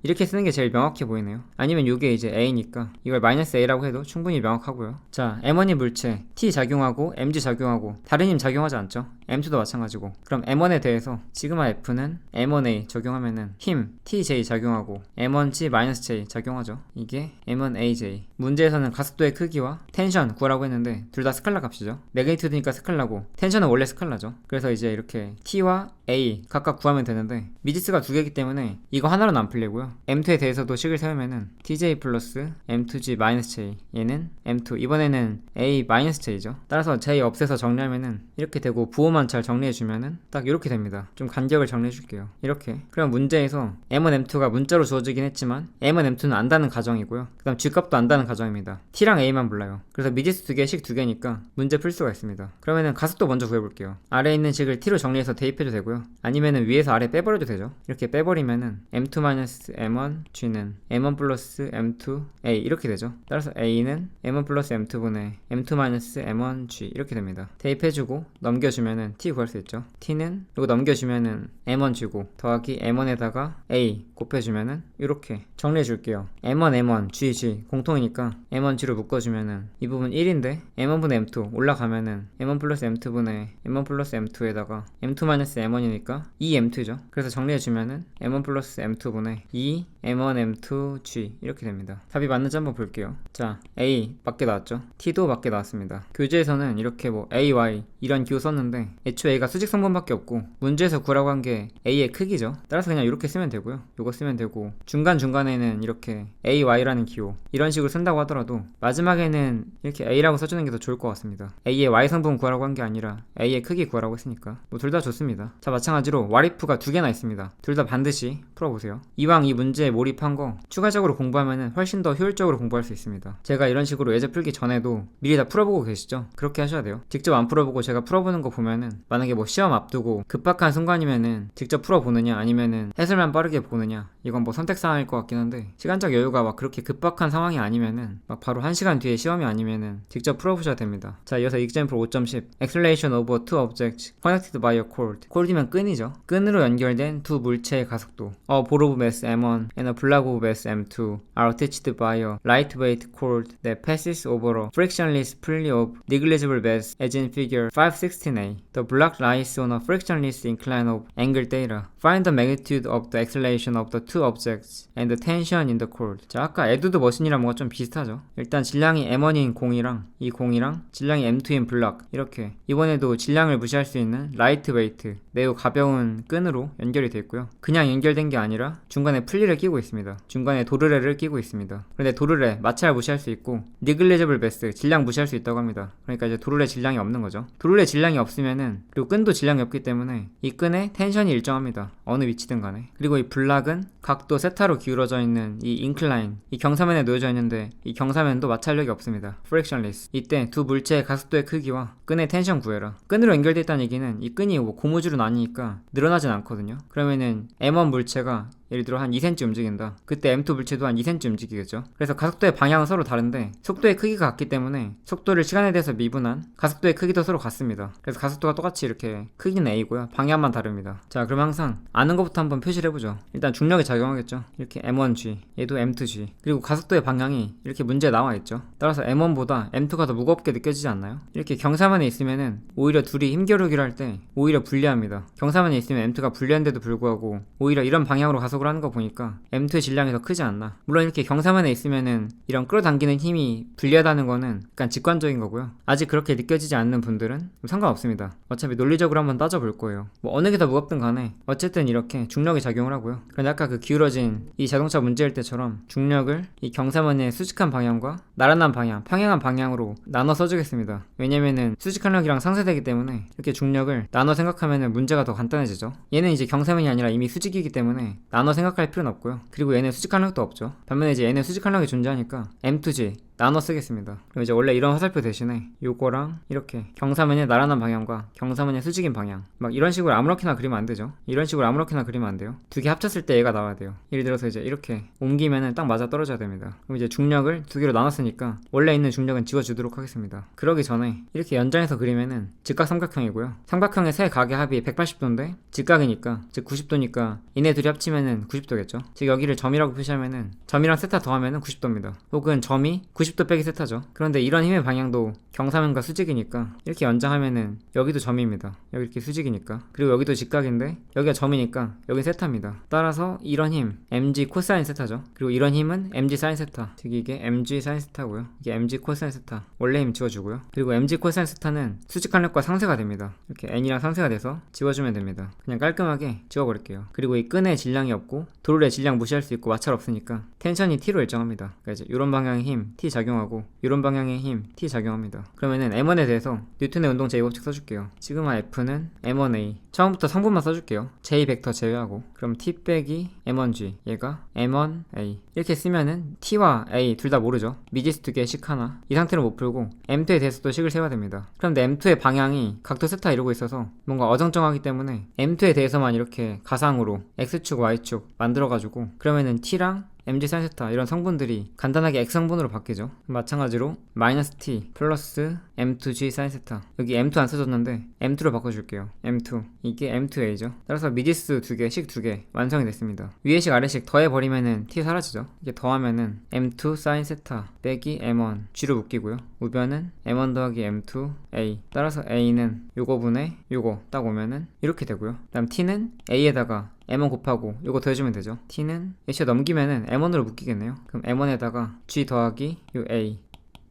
이렇게 쓰는 게 제일 명확해 보이네요. 아니면 이게 이제 A니까 이걸 마이너스 A라고 해도 충분히 명확하고요. 자, M1인 물체 T 작용하고 MG 작용하고 다른 힘 작용하지 않죠? M2도 마찬가지고. 그럼 M1에 대해서 시그마 F는 M1A 적용하면은 힘 TJ 작용하고 M1G-J 작용하죠. 이게 M1AJ. 문제에서는 가속도의 크기와 텐션 구하라고 했는데 둘 다 스칼라 값이죠. 매그니튜드니까 스칼라고 텐션은 원래 스칼라죠. 그래서 이제 이렇게 T와 A 각각 구하면 되는데 미지수가 두 개이기 때문에 이거 하나로는 안 풀리고요. M2에 대해서도 식을 세우면은 TJ 플러스 M2G-J, 얘는 M2, 이번에는 A-J죠. 따라서 J 없애서 정리하면은 이렇게 되고 부호만 잘 정리해주면은 딱 이렇게 됩니다. 좀 간격을 정리해줄게요. 이렇게. 그럼 문제에서 M1, M2가 문자로 주어지긴 했지만 M1, M2는 안다는 가정이고요. 그 다음 G값도 안다는 가정입니다. T랑 A만 몰라요. 그래서 미지수 두 개씩 두 개니까 문제 풀 수가 있습니다. 그러면은 가속도 먼저 구해볼게요. 아래에 있는 식을 T로 정리해서 대입해도 되고요. 아니면은 위에서 아래 빼버려도 되죠. 이렇게 빼버리면은 M2-M1 G는 M1 플러스 M2 A 이렇게 되죠. 따라서 A는 M1 플러스 M2분의 M2-M1 G 이렇게 됩니다. 대입해주고 넘겨주면은 T 구할 수 있죠. T는 이거 넘겨주면은 M1 G고 더하기 M1에다가 A 곱해주면은 이렇게 정리해줄게요. M1 G 공통이니까 M1 G로 묶어주면은 이 부분 1인데 M1분의 M2 올라가면은 M1 플러스 M2분의 M1 플러스 M2에다가 M2 마이너스 M1이니까 2M2죠. 그래서 정리해주면은 M1 플러스 M2분의 2 M1 M2 G 이렇게 됩니다. 답이 맞는지 한번 볼게요. 자, A 맞게 나왔죠. T도 맞게 나왔습니다. 교재에서는 이렇게 뭐 A, Y 이런 기호 썼는데 애초에 A가 수직 성분밖에 없고 문제에서 구라고 한 게 A의 크기죠. 따라서 그냥 이렇게 쓰면 되고요. 요거 쓰면 되고 중간중간에는 이렇게 A, Y라는 기호 이런 식으로 쓴다고 하더라도 마지막에는 이렇게 A라고 써주는 게 더 좋을 것 같습니다. A의 Y 성분 구하라고 한 게 아니라 A의 크기 구하라고 했으니까 뭐 둘 다 좋습니다. 자, 마찬가지로 와리프가 두 개나 있습니다. 둘 다 반드시 풀어보세요. 이왕 이 문제에 몰입한 거 추가적으로 공부하면 훨씬 더 효율적으로 공부할 수 있습니다. 제가 이런 식으로 예제 풀기 전에도 미리 다 풀어보고 계시죠? 그렇게 하셔야 돼요. 직접 안 풀어보고 제가 풀어보는 거 보면은 만약에 뭐 시험 앞두고 급박한 순간이면은 직접 풀어보느냐 아니면은 해설만 빠르게 보느냐 이건 뭐 선택사항일 것 같긴 한데 시간적 여유가 막 그렇게 급박한 상황이 아니면은 막 바로 1시간 뒤에 시험이 아니면 아니면은 직접 풀어보셔야 됩니다. 자, 이어서 example 5.10 acceleration over two objects connected by a cord. cord이면 끈이죠. 끈으로 연결된 두 물체의 가속도 A ball of mass m1 and a block of mass m2 are attached by a lightweight cord that passes over a frictionless pulley of negligible mass as in figure 516a. The block lies on a frictionless incline of angle theta. Find the magnitude of the acceleration of the two objects and the tension in the cord. 자, 아까 에두드 머신이랑 뭔가 좀 비슷하죠. 일단 질량이 m1인 공이랑 이 공이랑 질량이 m2인 블락, 이렇게 이번에도 질량을 무시할 수 있는 라이트 웨이트, 매우 가벼운 끈으로 연결이 되어 있고요. 그냥 연결된 게 아니라 중간에 플리를 끼고 있습니다. 중간에 도르래를 끼고 있습니다. 그런데 도르래 마찰 무시할 수 있고 니글리저블 베스 질량 무시할 수 있다고 합니다. 그러니까 이제 도르래 질량이 없는 거죠. 도르래 질량이 없으면은, 그리고 끈도 질량이 없기 때문에 이 끈의 텐션이 일정합니다. 어느 위치든 간에. 그리고 이 블락은 각도 세타로 기울어져 있는 이 인클라인, 이 경사면에 놓여져 있는데 이 경사면도 마찰력이 없습니다. frictionless. 이때 두 물체의 가속도의 크기와 끈의 텐션 구해라. 끈으로 연결되어 있다는 얘기는 이 끈이 뭐 고무줄은 아니니까 늘어나진 않거든요. 그러면은 M1 물체가 예를 들어 한 2cm 움직인다. 그때 M2 물체도 한 2cm 움직이겠죠. 그래서 가속도의 방향은 서로 다른데 속도의 크기가 같기 때문에 속도를 시간에 대해서 미분한 가속도의 크기도 서로 같습니다. 그래서 가속도가 똑같이 이렇게 크기는 A고요. 방향만 다릅니다. 자, 그럼 항상 아는 것부터 한번 표시를 해보죠. 일단 중력이 작용하겠죠. 이렇게 M1G, 얘도 M2G. 그리고 가속도의 방향이 이렇게 문제에 나와 있죠. 따라서 M1보다 M2가 더 무겁게 느껴지지 않나요? 이렇게 경사면에 있으면은 오히려 둘이 힘겨루기를 할 때 오히려 불리합니다. 경사면에 있으면 M2가 불리한데도 불구하고 오히려 이런 방향으로 가속을 하는 거 보니까 M2의 질량이 더 크지 않나. 물론 이렇게 경사면에 있으면은 이런 끌어당기는 힘이 불리하다는 거는 약간 직관적인 거고요. 아직 그렇게 느껴지지 않는 분들은 상관없습니다. 어차피 논리적으로 한번 따져볼 거예요. 뭐 어느 게 더 무겁든 간에 어쨌든 이렇게 중력이 작용을 하고요. 그런데 아까 그 기울어진 이 자동차 문제일 때처럼 중력을 이 경사면의 수직한 방향과 나란한 방향, 평행한 방향으로 나눠 써주겠습니다. 왜냐면은 수직항력이랑 상쇄되기 때문에 이렇게 중력을 나눠 생각하면은 문제가 더 간단해지죠. 얘는 이제 경사면이 아니라 이미 수직이기 때문에 나눠 생각할 필요는 없고요. 그리고 얘는 수직항력도 없죠. 반면에 이제 얘는 수직항력이 존재하니까 M2G 나눠 쓰겠습니다. 그럼 이제 원래 이런 화살표 대신에 요거랑 이렇게 경사면의 나란한 방향과 경사면의 수직인 방향, 막 이런 식으로 아무렇게나 그리면 안 되죠. 이런 식으로 아무렇게나 그리면 안 돼요. 두 개 합쳤을 때 얘가 나와야 돼요. 예를 들어서 이제 이렇게 옮기면은 딱 맞아 떨어져야 됩니다. 그럼 이제 중력을 두 개로 나눴으니까 원래 있는 중력은 지워주도록 하겠습니다. 그러기 전에 이렇게 연장해서 그리면은 직각 삼각형이고요. 삼각형의 세 각의 합이 180도인데 직각이니까, 즉 90도니까 이네 둘이 합치면은 90도겠죠. 즉 여기를 점이라고 표시하면은 점이랑 세타 더하면은 90도입니다. 혹은 점이 90도 빼기 세타죠. 그런데 이런 힘의 방향도 경사면과 수직이니까 이렇게 연장하면은 여기도 점입니다. 여기 이렇게 수직이니까. 그리고 여기도 직각인데 여기가 점이니까 여긴 세타입니다. 따라서 이런 힘 mg 코사인 세타죠. 그리고 이런 힘은 mg 사인 세타, 즉 이게 mg 사인 세타고요. 이게 mg 코사인 세타, 원래 힘 지워주고요. 그리고 mg 코사인 세타는 수직항력과 상쇄가 됩니다. 이렇게 n이랑 상쇄가 돼서 지워주면 됩니다. 그냥 깔끔하게 지워버릴게요. 그리고 이 끈의 질량이 없고 도르의 질량 무시할 수 있고 마찰 없으니까 텐션이 t로 일정합니다. 그러니까 이제 이런 방향의 힘 t 작용하고 이런 방향의 힘 t 작용합니다. 그러면은 M1에 대해서 뉴턴의 운동체 이법칙 써줄게요. 시그마 F는 M1A. 처음부터 성분만 써줄게요. J 벡터 제외하고. 그럼 T 빼기 M1G, 얘가 M1A. 이렇게 쓰면은 T와 A 둘 다 모르죠. 미지수 두 개, 식 하나. 이 상태로 못 풀고 M2에 대해서도 식을 세워야 됩니다. 그런데 M2의 방향이 각도 세타 이루고 있어서 뭔가 어정쩡하기 때문에 M2에 대해서만 이렇게 가상으로 X축, Y축 만들어가지고 그러면은 T랑 mg 사인 세타 이런 성분들이 간단하게 X성분으로 바뀌죠. 마찬가지로 마이너스 t 플러스 m2g 사인 세타, 여기 m2 안 써줬는데 m2로 바꿔줄게요. m2, 이게 m2a죠. 따라서 미지수 두 개, 식 두 개 완성이 됐습니다. 위에식 아래식 더해버리면은 t 사라지죠. 이게 더하면은 m2 사인 세타 빼기 m1 g로 묶이고요. 우변은 m1 더하기 m2a. 따라서 a는 요거분의 요거 딱 오면은 이렇게 되고요. 다음 t는 a에다가 M1 곱하고 요거 더해주면 되죠. T는 H에 넘기면은 M1으로 묶이겠네요. 그럼 M1에다가 G 더하기 요 A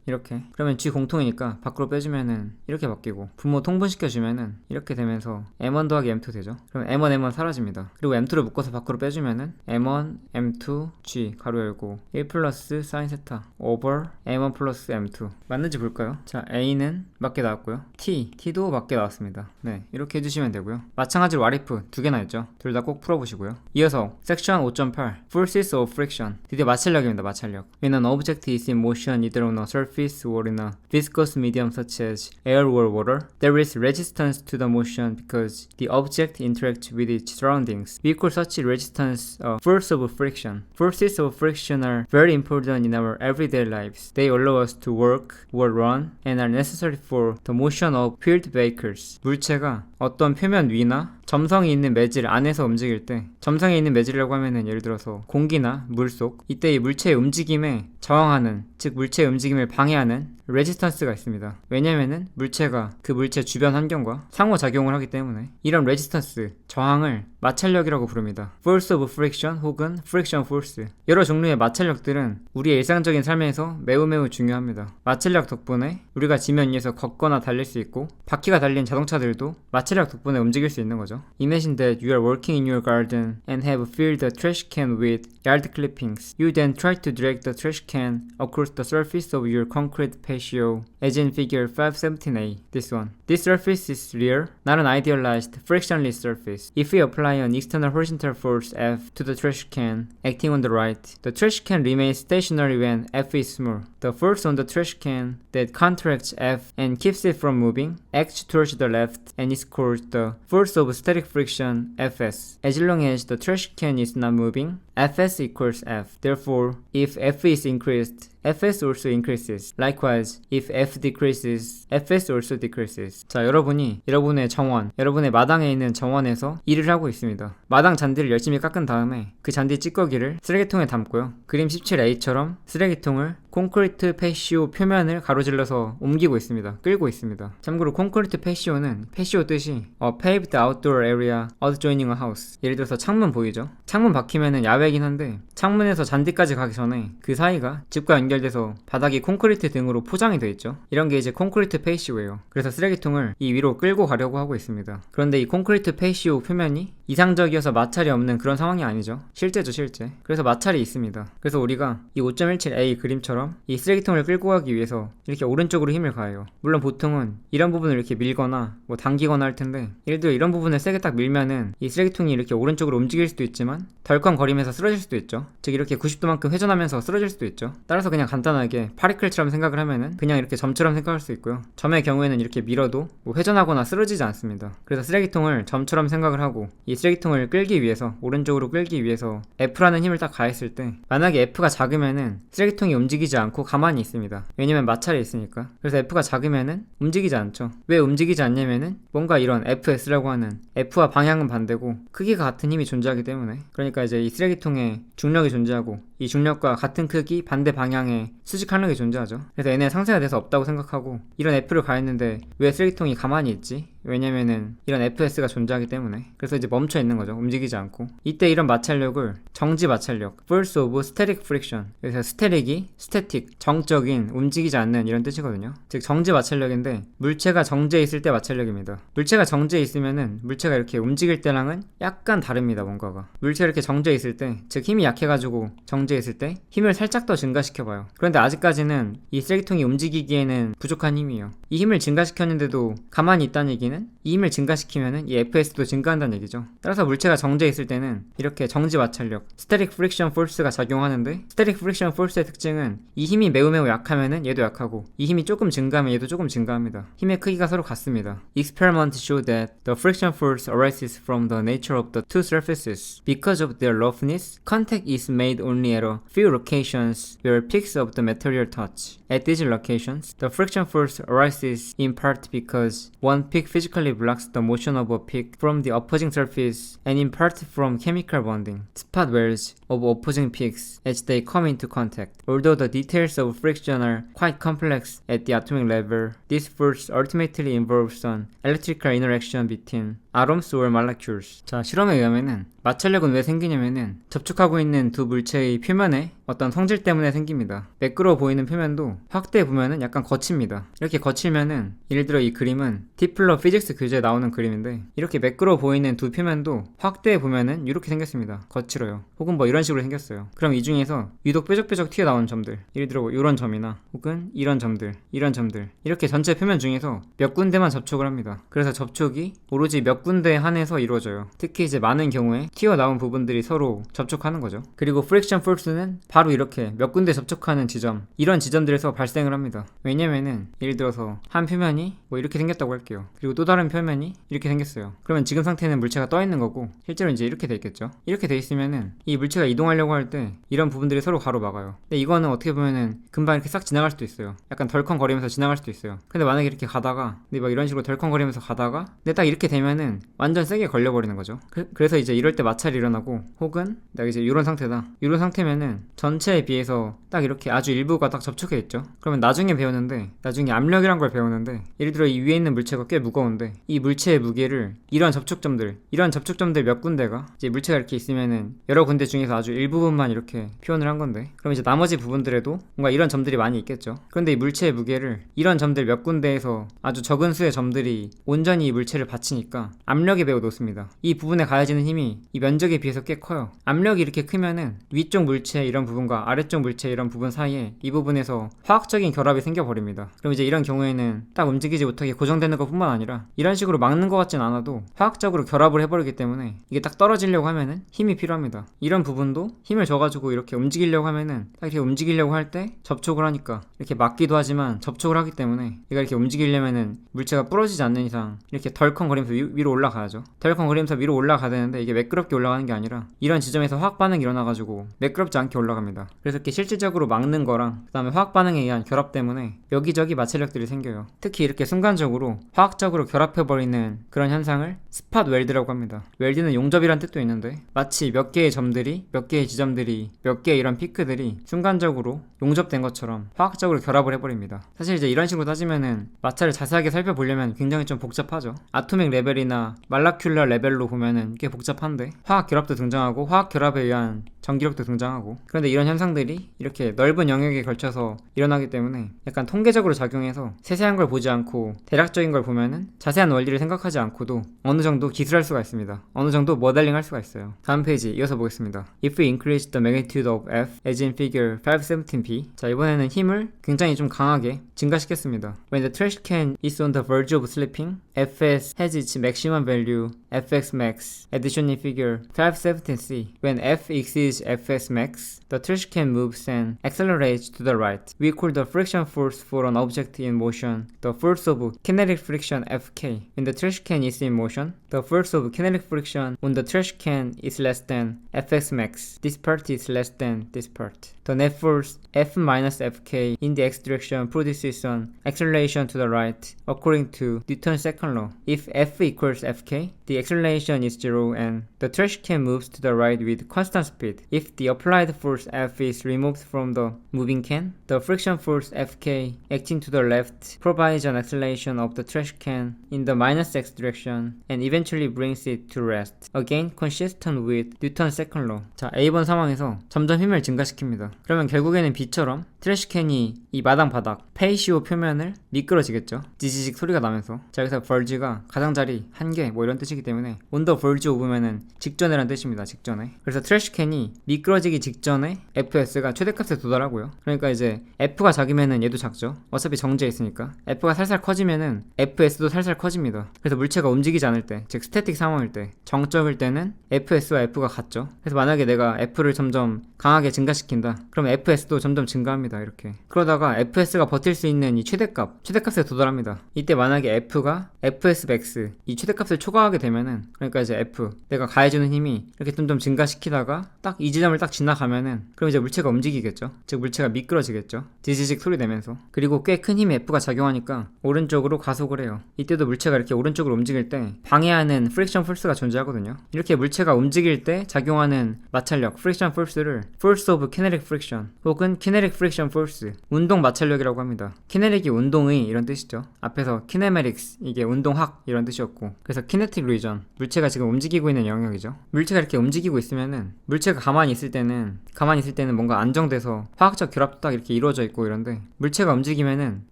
이렇게. 그러면 G 공통이니까 밖으로 빼주면은 이렇게 바뀌고 분모 통분시켜주면은 이렇게 되면서 M1 더하기 M2 되죠. 그럼 M1, M1 사라집니다. 그리고 M2를 묶어서 밖으로 빼주면은 M1, M2, G 가로 열고 1 플러스 사인 세타 오버 M1 플러스 M2 맞는지 볼까요? 자, A는 맞게 나왔고요. T도 맞게 나왔습니다. 네, 이렇게 해주시면 되고요. 마찬가지로 RF 두 개나 있죠. 둘 다 꼭 풀어보시고요. 이어서 섹션 5.8 Forces of Friction. 드디어 마찰력입니다. 마찰력. When an object is in motion either on a surface surface or in a viscous medium such as air or water, there is resistance to the motion because the object interacts with its surroundings. We call such resistance a force of friction. Forces of friction are very important in our everyday lives. They allow us to work or run and are necessary for the motion of field vehicles. 물체가 어떤 표면 위나 점성이 있는 매질 안에서 움직일 때, 점성이 있는 매질이라고 하면은 예를 들어서 공기나 물속, 이때 이 물체의 움직임에 저항하는, 즉 물체의 움직임을 방해하는 레지스턴스가 있습니다. 왜냐면은 물체가 그 물체 주변 환경과 상호작용을 하기 때문에 이런 레지스턴스, 저항을 마찰력이라고 부릅니다. Force of friction 혹은 friction force. 여러 종류의 마찰력들은 우리의 일상적인 삶에서 매우 중요합니다. 마찰력 덕분에 우리가 지면 위에서 걷거나 달릴 수 있고, 바퀴가 달린 자동차들도 마찰력 덕분에 움직일 수 있는 거죠. Imagine that you are working in your garden and have filled a trash can with yard clippings. You then try to drag the trash can across the surface of your concrete patio, as in figure 517a. This one. This surface is real, not an idealized frictionless surface. If we apply an external horizontal force F to the trash can, acting on the right, the trash can remains stationary when F is small. The force on the trash can that counteracts F and keeps it from moving acts towards the left and is called the force of static friction Fs. As long as the trash can is not moving, Fs equals F. Therefore, if F is increased, Fs also increases. Likewise, if F decreases, Fs also decreases. 자, 여러분이 여러분의 정원, 여러분의 마당에 있는 정원에서 일을 하고 있습니다. 마당 잔디를 열심히 깎은 다음에 그 잔디 찌꺼기를 쓰레기통에 담고요. 그림 17a처럼 쓰레기통을 콘크리트 패시오 표면을 가로질러서 옮기고 있습니다. 끌고 있습니다. 참고로 콘크리트 패시오는 패시오 뜻이 a paved outdoor area adjoining a house. 예를 들어서 창문 보이죠? 창문 박히면은 야외긴 한데 창문에서 잔디까지 가기 전에 그 사이가 집과 연결돼서 바닥이 콘크리트 등으로 포장이 되어 있죠. 이런 게 이제 콘크리트 패시오예요. 그래서 쓰레기통을 이 위로 끌고 가려고 하고 있습니다. 그런데 이 콘크리트 패시오 표면이 이상적이어서 마찰이 없는 그런 상황이 아니죠. 실제죠, 실제. 그래서 마찰이 있습니다. 그래서 우리가 이 5.17a 그림처럼 이 쓰레기통을 끌고 가기 위해서 이렇게 오른쪽으로 힘을 가해요. 물론 보통은 이런 부분을 이렇게 밀거나 뭐 당기거나 할 텐데, 예를 들어 이런 부분을 세게 딱 밀면은 이 쓰레기통이 이렇게 오른쪽으로 움직일 수도 있지만 덜컹거리면서 쓰러질 수도 있죠. 즉 이렇게 90도만큼 회전하면서 쓰러질 수도 있죠. 따라서 그냥 간단하게 파리클처럼 생각을 하면은 그냥 이렇게 점처럼 생각할 수 있고요. 점의 경우에는 이렇게 밀어도 뭐 회전하거나 쓰러지지 않습니다. 그래서 쓰레기통을 점처럼 생각을 하고 이 쓰레기통을 끌기 위해서, 오른쪽으로 끌기 위해서 F라는 힘을 딱 가했을 때, 만약에 F가 작으면은 쓰레기통이 움직이지 않고 가만히 있습니다. 왜냐면 마찰이 있으니까. 그래서 F가 작으면은 움직이지 않죠. 왜 움직이지 않냐면은 뭔가 이런 FS라고 하는, F와 방향은 반대고 크기가 같은 힘이 존재하기 때문에. 그러니까 이제 이 쓰레기통에 중력이 존재하고 이 중력과 같은 크기 반대 방향의 수직 항력이 존재하죠. 그래서 얘네 상쇄가 돼서 없다고 생각하고 이런 F를 가했는데 왜 쓰레기통이 가만히 있지? 왜냐면은 이런 FS가 존재하기 때문에. 그래서 이제 멈춰 있는 거죠. 움직이지 않고. 이때 이런 마찰력을 정지 마찰력, force of static friction. 그래서 스테릭이 스태틱, 정적인, 움직이지 않는 이런 뜻이거든요. 즉 정지 마찰력인데 물체가 정지해 있을 때 마찰력입니다. 물체가 정지해 있으면은 물체가 이렇게 움직일 때랑은 약간 다릅니다. 뭔가가. 물체가 이렇게 정지해 있을 때, 즉 힘이 약해가지고 정지해 있을 때 힘을 살짝 더 증가시켜봐요. 그런데 아직까지는 이 쓰레기통이 움직이기에는 부족한 힘이에요. 이 힘을 증가시켰는데도 가만히 있다는 얘기는 이 힘을 증가시키면은 이 FS도 증가한다는 얘기죠. 따라서 물체가 정지해 있을 때는 이렇게 정지 마찰력, static friction force가 작용하는데, static friction force의 특징은 이 힘이 매우 약하면은 얘도 약하고, 이 힘이 조금 증가하면 얘도 조금 증가합니다. 힘의 크기가 서로 같습니다. Experiments show that the friction force arises from the nature of the two surfaces. Because of their roughness, contact is made only at a few locations where peaks of the material touch. At these locations, the friction force arises in part because one peak physically blocks the motion of a peak from the opposing surface, and in part from chemical bonding, spot welds of opposing peaks as they come into contact. Although the details of friction are quite complex at the atomic level, this force ultimately involves an electrical interaction between atoms or molecules. 자, 실험에 의하면은 마찰력은 왜 생기냐면은 접촉하고 있는 두 물체의 표면에 어떤 성질 때문에 생깁니다. 매끄러워 보이는 표면도 확대해 보면은 약간 거칩니다. 이렇게 거칠면은, 예를 들어 이 그림은 디플러 피직스 교재에 나오는 그림인데, 이렇게 매끄러워 보이는 두 표면도 확대해 보면은 이렇게 생겼습니다. 거칠어요. 혹은 뭐 이런 식으로 생겼어요. 그럼 이 중에서 유독 뾰족뾰족 튀어나온 점들, 예를 들어 뭐 이런 점이나 혹은 이런 점들, 이런 점들, 이렇게 전체 표면 중에서 몇 군데만 접촉을 합니다. 그래서 접촉이 오로지 몇 군데에 한해서 이루어져요. 특히 이제 많은 경우에 튀어나온 부분들이 서로 접촉하는 거죠. 그리고 프릭션 포스는 바로 이렇게 몇 군데 접촉하는 지점, 이런 지점들에서 발생을 합니다. 왜냐면은 예를 들어서 한 표면이 뭐 이렇게 생겼다고 할게요. 그리고 또 다른 표면이 이렇게 생겼어요. 그러면 지금 상태는 물체가 떠 있는 거고 실제로 이제 이렇게 돼 있겠죠. 이렇게 돼 있으면은 이 물체가 이동하려고 할 때 이런 부분들이 서로 가로막아요. 근데 이거는 어떻게 보면은 금방 이렇게 싹 지나갈 수도 있어요. 약간 덜컹거리면서 지나갈 수도 있어요. 근데 만약에 이렇게 가다가 근데 막 이런 식으로 덜컹거리면서 가다가 근데 딱 이렇게 되면은 완전 세게 걸려버리는 거죠. 그래서 이제 이럴 때 마찰이 일어나고, 혹은 딱 이제 이런 상태다. 이런 상태면은 전체에 비해서 딱 이렇게 아주 일부가 딱 접촉해 있죠. 그러면 나중에 압력이란 걸 배우는데, 예를 들어 이 위에 있는 물체가 꽤 무거운데 이 물체의 무게를 이런 접촉점들 몇 군데가 이제 물체가 이렇게 있으면은 여러 군데 중에서 아주 일부분만 이렇게 표현을 한 건데, 그럼 이제 나머지 부분들에도 뭔가 이런 점들이 많이 있겠죠. 그런데 이 물체의 무게를 이런 점들 몇 군데에서 아주 적은 수의 점들이 온전히 이 물체를 받치니까 압력이 매우 높습니다. 이 부분에 가해지는 힘이 이 면적에 비해서 꽤 커요. 압력이 이렇게 크면은 위쪽 물체 이런 부분과 아래쪽 물체 이런 부분 사이에 이 부분에서 화학적인 결합이 생겨버립니다. 그럼 이제 이런 경우에는 딱 움직이지 못하게 고정되는 것 뿐만 아니라 이런 식으로 막는 것 같진 않아도 화학적으로 결합을 해버리기 때문에 이게 딱 떨어지려고 하면은 힘이 필요합니다. 이런 부분도 힘을 줘가지고 이렇게 움직이려고 하면은 딱 이렇게 움직이려고 할 때 접촉을 하니까 이렇게 막기도 하지만 접촉을 하기 때문에 얘가 이렇게 움직이려면은 물체가 부러지지 않는 이상 이렇게 덜컹거리면서 위로 올라가야죠. 덜컹거리면서 위로 올라가야 되는데 이게 매끄럽게 올라가는 게 아니라 이런 지점에서 화학 반응이 일어나가지고 매끄럽지 않게 올라갑니다. 그래서 이렇게 실질적으로 막는 거랑 그 다음에 화학 반응에 의한 결합 때문에 여기저기 마찰력들이 생겨요. 특히 이렇게 순간적으로 화학적으로 결합해버리는 그런 현상을 스팟 웰드라고 합니다. 웰드는 용접이란 뜻도 있는데 마치 몇 개의 점들이, 몇 개의 지점들이, 몇 개의 이런 피크들이 순간적으로 용접된 것처럼 화학적으로 결합을 해버립니다. 사실 이제 이런 식으로 따지면은 마찰을 자세하게 살펴보려면 굉장히 좀 복잡하죠. 아토믹 레벨이나 말라큘러 레벨로 보면은 꽤 복잡한데 화학 결합도 등장하고 화학 결합에 의한 전기력도 등장하고, 그런데 이런 현상들이 이렇게 넓은 영역에 걸쳐서 일어나기 때문에 약간 통계적으로 작용해서 세세한 걸 보지 않고 대략적인 걸 보면은 자세한 원리를 생각하지 않고도 어느 정도 기술할 수가 있습니다. 어느 정도 모델링 할 수가 있어요. 다음 페이지 이어서 보겠습니다. If we increase the magnitude of F as in figure 517p. 자, 이번에는 힘을 굉장히 좀 강하게 증가시켰습니다. When the trash can is on the verge of slipping, Fs has its maximum value Fx max, as shown in figure 517c. When F exceeds Fs max, the trash can moves and accelerates to the right. We call the friction force for an object in motion the force of kinetic friction Fk. When the trash can is in motion, the force of kinetic friction on the trash can is less than Fx max. This part is less than this part. The net force F minus Fk in the x direction produces an acceleration to the right according to Newton's second law. If F equals Fk, the acceleration is 0 and the trash can moves to the right with constant speed. If the applied force F is removed from the moving can, the friction force Fk acting to the left provides an acceleration of the trash can in the minus x direction and eventually brings it to rest. Again consistent with Newton's second law. 자, A번 상황에서 점점 힘을 증가시킵니다. 그러면 결국에는 B처럼 트래시캔이 이 마당 바닥 페이시오 표면을 미끄러지겠죠. 지지직 소리가 나면서. 자, 여기서 verge가 가장자리, 한계 뭐 이런 뜻이기 때문에 on the verge of면은 직전에란 뜻입니다. 직전에. 그래서 트래시캔이 미끄러지기 직전에 FS가 최대값에 도달하고요. 그러니까 이제 F가 작으면은 얘도 작죠. 어차피 정지해 있으니까. F가 살살 커지면은 FS도 살살 커집니다. 그래서 물체가 움직이지 않을 때, 즉 스태틱 상황일 때, 정적일 때는 FS와 F가 같죠. 그래서 만약에 내가 F를 점점 강하게 증가시킨다. 그럼 FS도 점점 증가합니다. 이렇게. 그러다가 FS가 버틸 수 있는 이 최대값에 도달합니다. 이때 만약에 F가 FS max, 이 최대값을 초과하게 되면은, 그러니까 이제 F, 내가 가해주는 힘이 이렇게 점점 증가시키다가 딱 이 지점을 딱 지나가면은, 그럼 이제 물체가 움직이겠죠. 즉 물체가 미끄러지겠죠. 지지직 소리 내면서. 그리고 꽤 큰 힘이 F가 작용하니까 오른쪽으로 가속을 해요. 이때도 물체가 이렇게 오른쪽으로 움직일 때 방해하는 프릭션 포스가 존재하거든요. 이렇게 물체가 움직일 때 작용하는 마찰력, 프릭션 포스를 force of kinetic friction 혹은 kinetic friction force, 운동 마찰력이라고 합니다. 키네릭이 운동의 이런 뜻이죠. 앞에서 kinematics, 이게 운동학 이런 뜻이었고, 그래서 kinetic region, 물체가 지금 움직이고 있는 영역이죠. 물체가 이렇게 움직이고 있으면은, 물체가 가만히 있을 때는 뭔가 안정돼서 화학적 결합도 딱 이렇게 이루어져 있고 이런데, 물체가 움직이면은,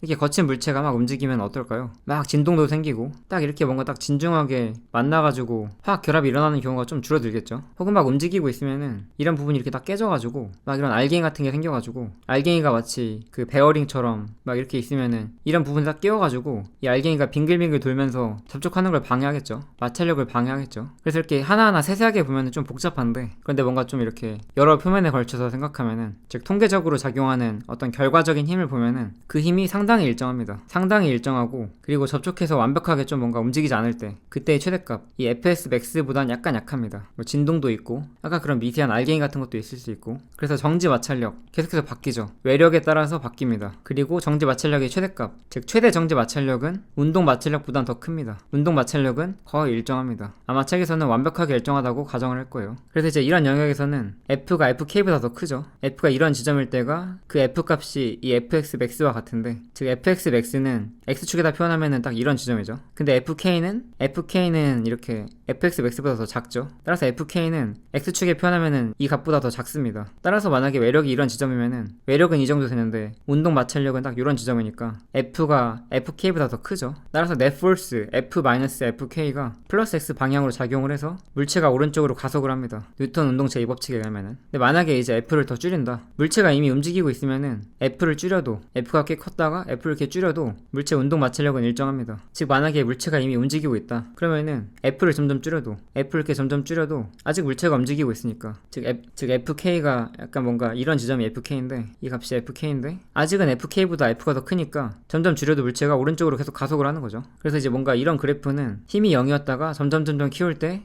이렇게 거친 물체가 막 움직이면 어떨까요? 막 진동도 생기고 딱 이렇게 뭔가 딱 진중하게 만나가지고 화학 결합이 일어나는 경우가 좀 줄어들겠죠. 혹은 막 움직이고 있으면은 이런 부분이 이렇게 딱 깨져가지고 막 이런 알갱이 같은 게 생겨가지고, 알갱이 알갱이가 마치 그 베어링처럼 막 이렇게 있으면은 이런 부분 딱 끼워가지고 이 알갱이가 빙글빙글 돌면서 접촉하는 걸 방해하겠죠. 마찰력을 방해하겠죠. 그래서 이렇게 하나하나 세세하게 보면은 좀 복잡한데, 그런데 뭔가 좀 이렇게 여러 표면에 걸쳐서 생각하면은, 즉 통계적으로 작용하는 어떤 결과적인 힘을 보면은 그 힘이 상당히 일정합니다. 상당히 일정하고, 그리고 접촉해서 완벽하게 좀 뭔가 움직이지 않을 때 그때의 최대값, 이 fs max보단 약간 약합니다. 뭐 진동도 있고 아까 그런 미세한 알갱이 같은 것도 있을 수 있고, 그래서 정지 마찰력 계속해서 바뀌죠. 외력에 따라서 바뀝니다. 그리고 정지 마찰력의 최대값, 즉 최대 정지 마찰력은 운동 마찰력보단 더 큽니다. 운동 마찰력은 거의 일정합니다. 아마 책에서는 완벽하게 일정하다고 가정을 할 거예요. 그래서 이제 이런 영역에서는 F가 FK보다 더 크죠. F가 이런 지점일 때가 그 F 값이 이 FX max와 같은데, 즉 FX max는 X축에다 표현하면은 딱 이런 지점이죠. 근데 FK는 이렇게 FX max보다 더 작죠. 따라서 FK는 X축에 표현하면은 이 값보다 더 작습니다. 따라서 만약에 외력이 이런 지점이면은 외력은 이 정도 되는데 운동 마찰력은 딱 이런 지점이니까 F가 FK보다 더 크죠. 따라서 net force F-FK가 플러스 X 방향으로 작용을 해서 물체가 오른쪽으로 가속을 합니다. 뉴턴 운동 제2법칙에 의하면은. 근데 만약에 이제 F를 더 줄인다. 물체가 이미 움직이고 있으면은 F를 줄여도, F가 꽤 컸다가 F를 이렇게 줄여도 물체 운동 마찰력은 일정합니다. 즉 만약에 물체가 이미 움직이고 있다. 그러면은 F를 점점 줄여도, F를 이렇게 점점 줄여도 아직 물체가 움직이고 있으니까, 즉 FK가 약간 뭔가 이런 지점이 FK인데, 이 값이 FK인데 아직은 FK보다 F가 더 크니까 점점 줄여도 물체가 오른쪽으로 계속 가속을 하는 거죠. 그래서 이제 뭔가 이런 그래프는 힘이 0이었다가 점점 키울 때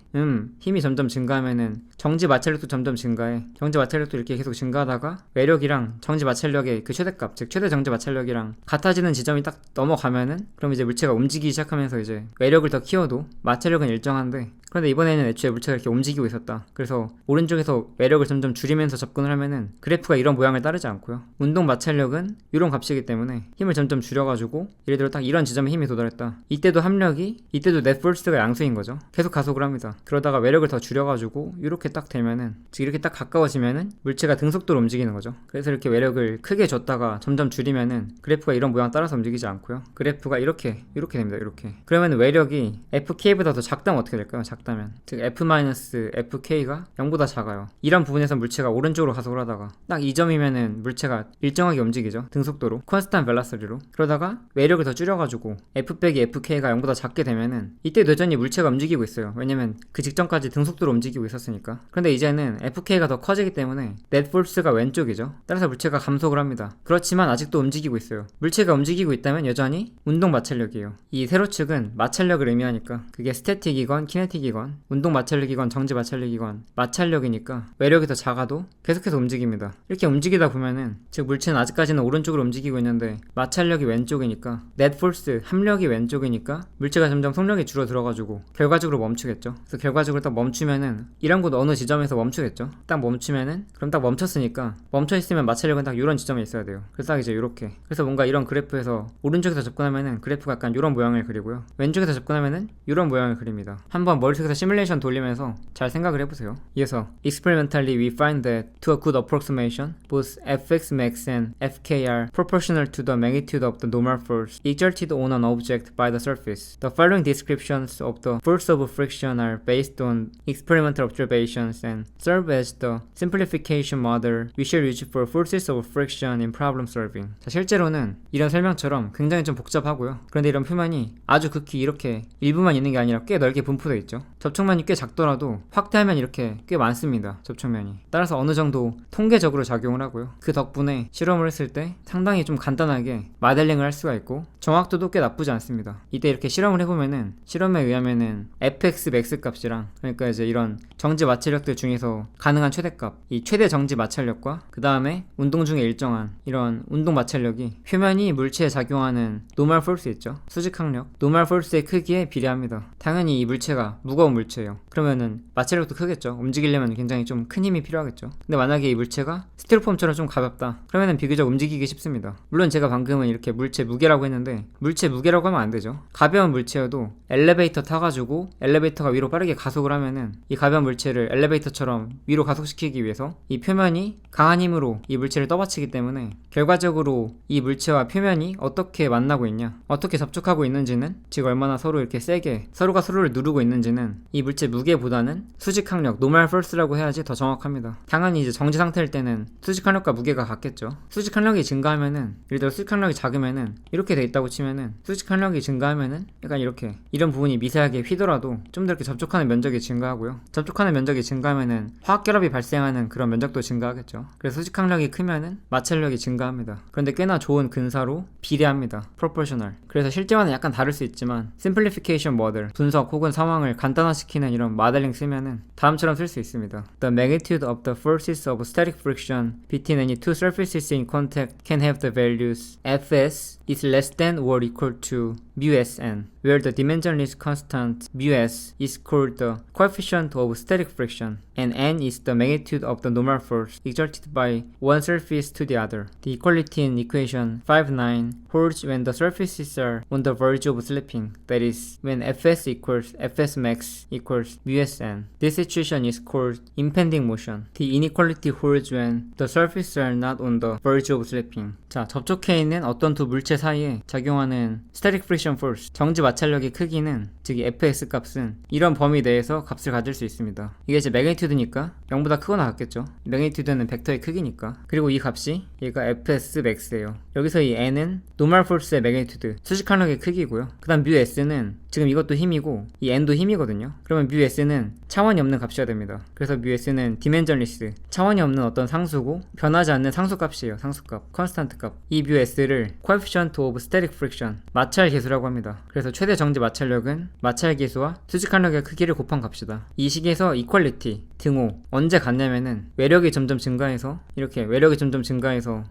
힘이 점점 증가하면은 정지 마찰력도 점점 증가해. 정지 마찰력도 이렇게 계속 증가하다가 외력이랑 정지 마찰력의 그 최대값, 즉 최대 정지 마찰력이랑 같아지는 지점이 딱 넘어가면은, 그럼 이제 물체가 움직이기 시작하면서 이제 외력을 더 키워도 마찰력은 일정한데, 그런데 이번에는 애초에 물체가 이렇게 움직이고 있었다. 그래서 오른쪽에서 외력을 점점 줄이면서 접근을 하면은 그래프가 이런 모양을 따르지 않고요. 운동 마찰력은 이런 값이기 때문에 힘을 점점 줄여가지고, 예를 들어 딱 이런 지점에 힘이 도달했다. 이때도 net force가 양수인 거죠. 계속 가속을 합니다. 그러다가 외력을 더 줄여가지고 이렇게 딱 되면은, 즉 이렇게 딱 가까워지면은 물체가 등속도로 움직이는 거죠. 그래서 이렇게 외력을 크게 줬다가 점점 줄이면은 그래프가 이런 모양 따라서 움직이지 않고요. 그래프가 이렇게 됩니다. 이렇게. 그러면 외력이 FK보다 더 작다면 어떻게 될까요? 작다면, 즉 F-FK가 0보다 작아요. 이런 부분에서 물체가 오른쪽으로 가속을 하다가 딱 이 점이면은 물체가 일정하게 움직이죠. 등속도로, constant velocity로. 그러다가 외력을 더 줄여가지고 F-FK가 0보다 작게 되면은 이때 여전히 물체가 움직이고 있어요. 왜냐면 그 직전까지 등속도로 움직이고 있었으니까. 그런데 이제는 FK가 더 커지기 때문에 net force가 왼쪽이죠. 따라서 물체가 감속을 합니다. 그렇지만 아직도 움직이고 있어요. 물체가 움직이고 있다면 여전히 운동 마찰력이에요. 이 세로축은 마찰력을 의미하니까 그게 스태틱이건 키네틱이건 운동 마찰력이건 정지 마찰력이건 마찰력이니까 외력이 더 작아도 계속해서 움직입니다. 이렇게 움직이다 보면은, 즉 물체는 아직까지는 오른쪽으로 움직이고 있는데 마찰력이 왼쪽이니까, net force 합력이 왼쪽이니까 물체가 점점 속력이 줄어들어가지고 결과적으로 멈추겠죠. 그래서 결과적으로 딱 멈추면은 이런 곳 어느 지점에서 멈추겠죠. 딱 멈추면은, 그럼 딱 멈췄으니까, 멈춰있으면 마찰력은 딱 이런 지점에 있어야 돼요. 그래서 딱 이제 이렇게. 그래서 뭔가 이런 그래프에서 오른쪽에서 접근하면은 그래프가 약간 이런 모양을 그리고요, 왼쪽에서 접근하면은 이런 모양을 그립니다. 한번 머릿속에서 시뮬레이션 돌리면서 잘 생각을 해보세요. 이어서 experimentally we find that to a good approximation both fx max and fk are proportional to the magnitude of the normal force exerted on an object by the surface. The following descriptions of the force of friction are based on experimental observations and serve as the simplification model we shall use for forces of friction in problem solving. 자, 실제로는 이런 설명처럼 굉장히 좀 복잡하고요. 그런데 이런 표면이 아주 극히 이렇게 일부만 있는 게 아니라 꽤 넓게 분포되어 있죠. 접촉면이 꽤 작더라도 확대하면 이렇게 꽤 많습니다. 접촉면이. 따라서 어느 정도 통계적으로 작용을 하고요. 그 덕분에 실험을 했을 때 상당히 좀 간단하게 마델링을 할 수가 있고 정확도도 꽤 나쁘지 않습니다. 이때 이렇게 실험을 해보면은, 실험에 의하면은 fx max 값이랑, 그러니까 이제 이런 정지 마찰력들 중에서 가능한 최대값, 이 최대 정지 마찰력과 그 다음에 운동 중에 일정한 이런 운동 마찰력이 표면이 물체에 작용하는 normal force 있죠. 수직항력, normal force의 크기에 비례합니다. 당연히 이 물체가 무거운 물체예요. 그러면은 마찰력도 크겠죠. 움직이려면 굉장히 좀 큰 힘이 필요하겠죠. 근데 만약에 이 물체가 스티로폼처럼 좀 가볍다. 그러면은 비교적 움직이기 쉽습니다. 물론 제가 방금은 이렇게 물체 무게라고 했는데 물체 무게라고 하면 안 되죠. 가벼운 물체여도 엘리베이터 타가지고 엘리베이터가 위로 빠르게 가속을 하면은 이 가벼운 물체를 엘리베이터처럼 위로 가속시키기 위해서 이 표면이 강한 힘으로 이 물체를 떠받치기 때문에 결과적으로 이 물체와 표면이 어떻게 만나고 있냐, 어떻게 접촉하고 있는지는, 즉 얼마나 서로 이렇게 세게 서로가 서로를 누르고 있는지는 이 물체 무게보다는 수직 항력, normal force라고 해야지 더 정확합니다. 당연히 이제 정지 상태일 때는 수직 항력과 무게가 같겠죠. 수직 항력이 증가하면은, 예를 들어 수직 항력이 작으면은 이렇게 돼 있다고 치면은, 수직 항력이 증가하면은 약간 이렇게 이런 부분이 미세하게 휘더라도 좀 더 이렇게 접촉하는 면적이 증가하고요. 접촉하는 면적이 증가하면은 화학 결합이 발생하는 그런 면적도 증가하겠죠. 그래서 수직 항력이 크면은 마찰력이 증가합니다. 그런데 꽤나 좋은 근사로 비례합니다. proportional. 그래서 실제와는 약간 다를 수 있지만 simplification model, 분석 혹은 상황을 간단화시키는 이런 모델링 쓰면은 다음처럼 쓸 수 있습니다. The magnitude of the forces of static friction between any two surfaces in contact can have the values Fs is less than or equal to μsn, where the dimensionless constant μs is called the coefficient of static friction, and n is the magnitude of the normal force exerted by one surface to the other. The equality in equation 5.9 holds when the surfaces are on the verge of slipping, that is, when Fs equals Fs max equals μsn. This situation is called impending motion. The inequality holds when the surfaces are not on the verge of slipping. 자, 접촉해 있는 어떤 두 물체 사이에 작용하는 static friction force, 정지 마찰력의 크기는, 즉 Fx 값은 이런 범위 내에서 값을 가질 수 있습니다. 이게 이제 매그니튜드니까 0보다 크거나 같겠죠. 매그니튜드는 벡터의 크기니까. 그리고 이 값이 얘가 Fs max예요. 여기서 이 n은 normal force의 매그니튜드, 수직 항력의 크기고요. 그 다음 μs는 지금 이것도 힘이고 이 n도 힘이거든요. 그러면 μs는 차원이 없는 값이어야 됩니다. 그래서 μs는 dimensionless, 차원이 없는 어떤 상수고 변하지 않는 상수값이에요. 상수값, 컨스탄트 값. 이 μs를 coefficient of static friction, 마찰 계수라고 합니다. 그래서 최대 정지 마찰력은 마찰 계수와 수직 항력의 크기를 곱한 값이다. 이 식에서 equality, 등호, 언제 같냐면은 외력이 점점 증가해서 이렇게 외력이 점점 증가해서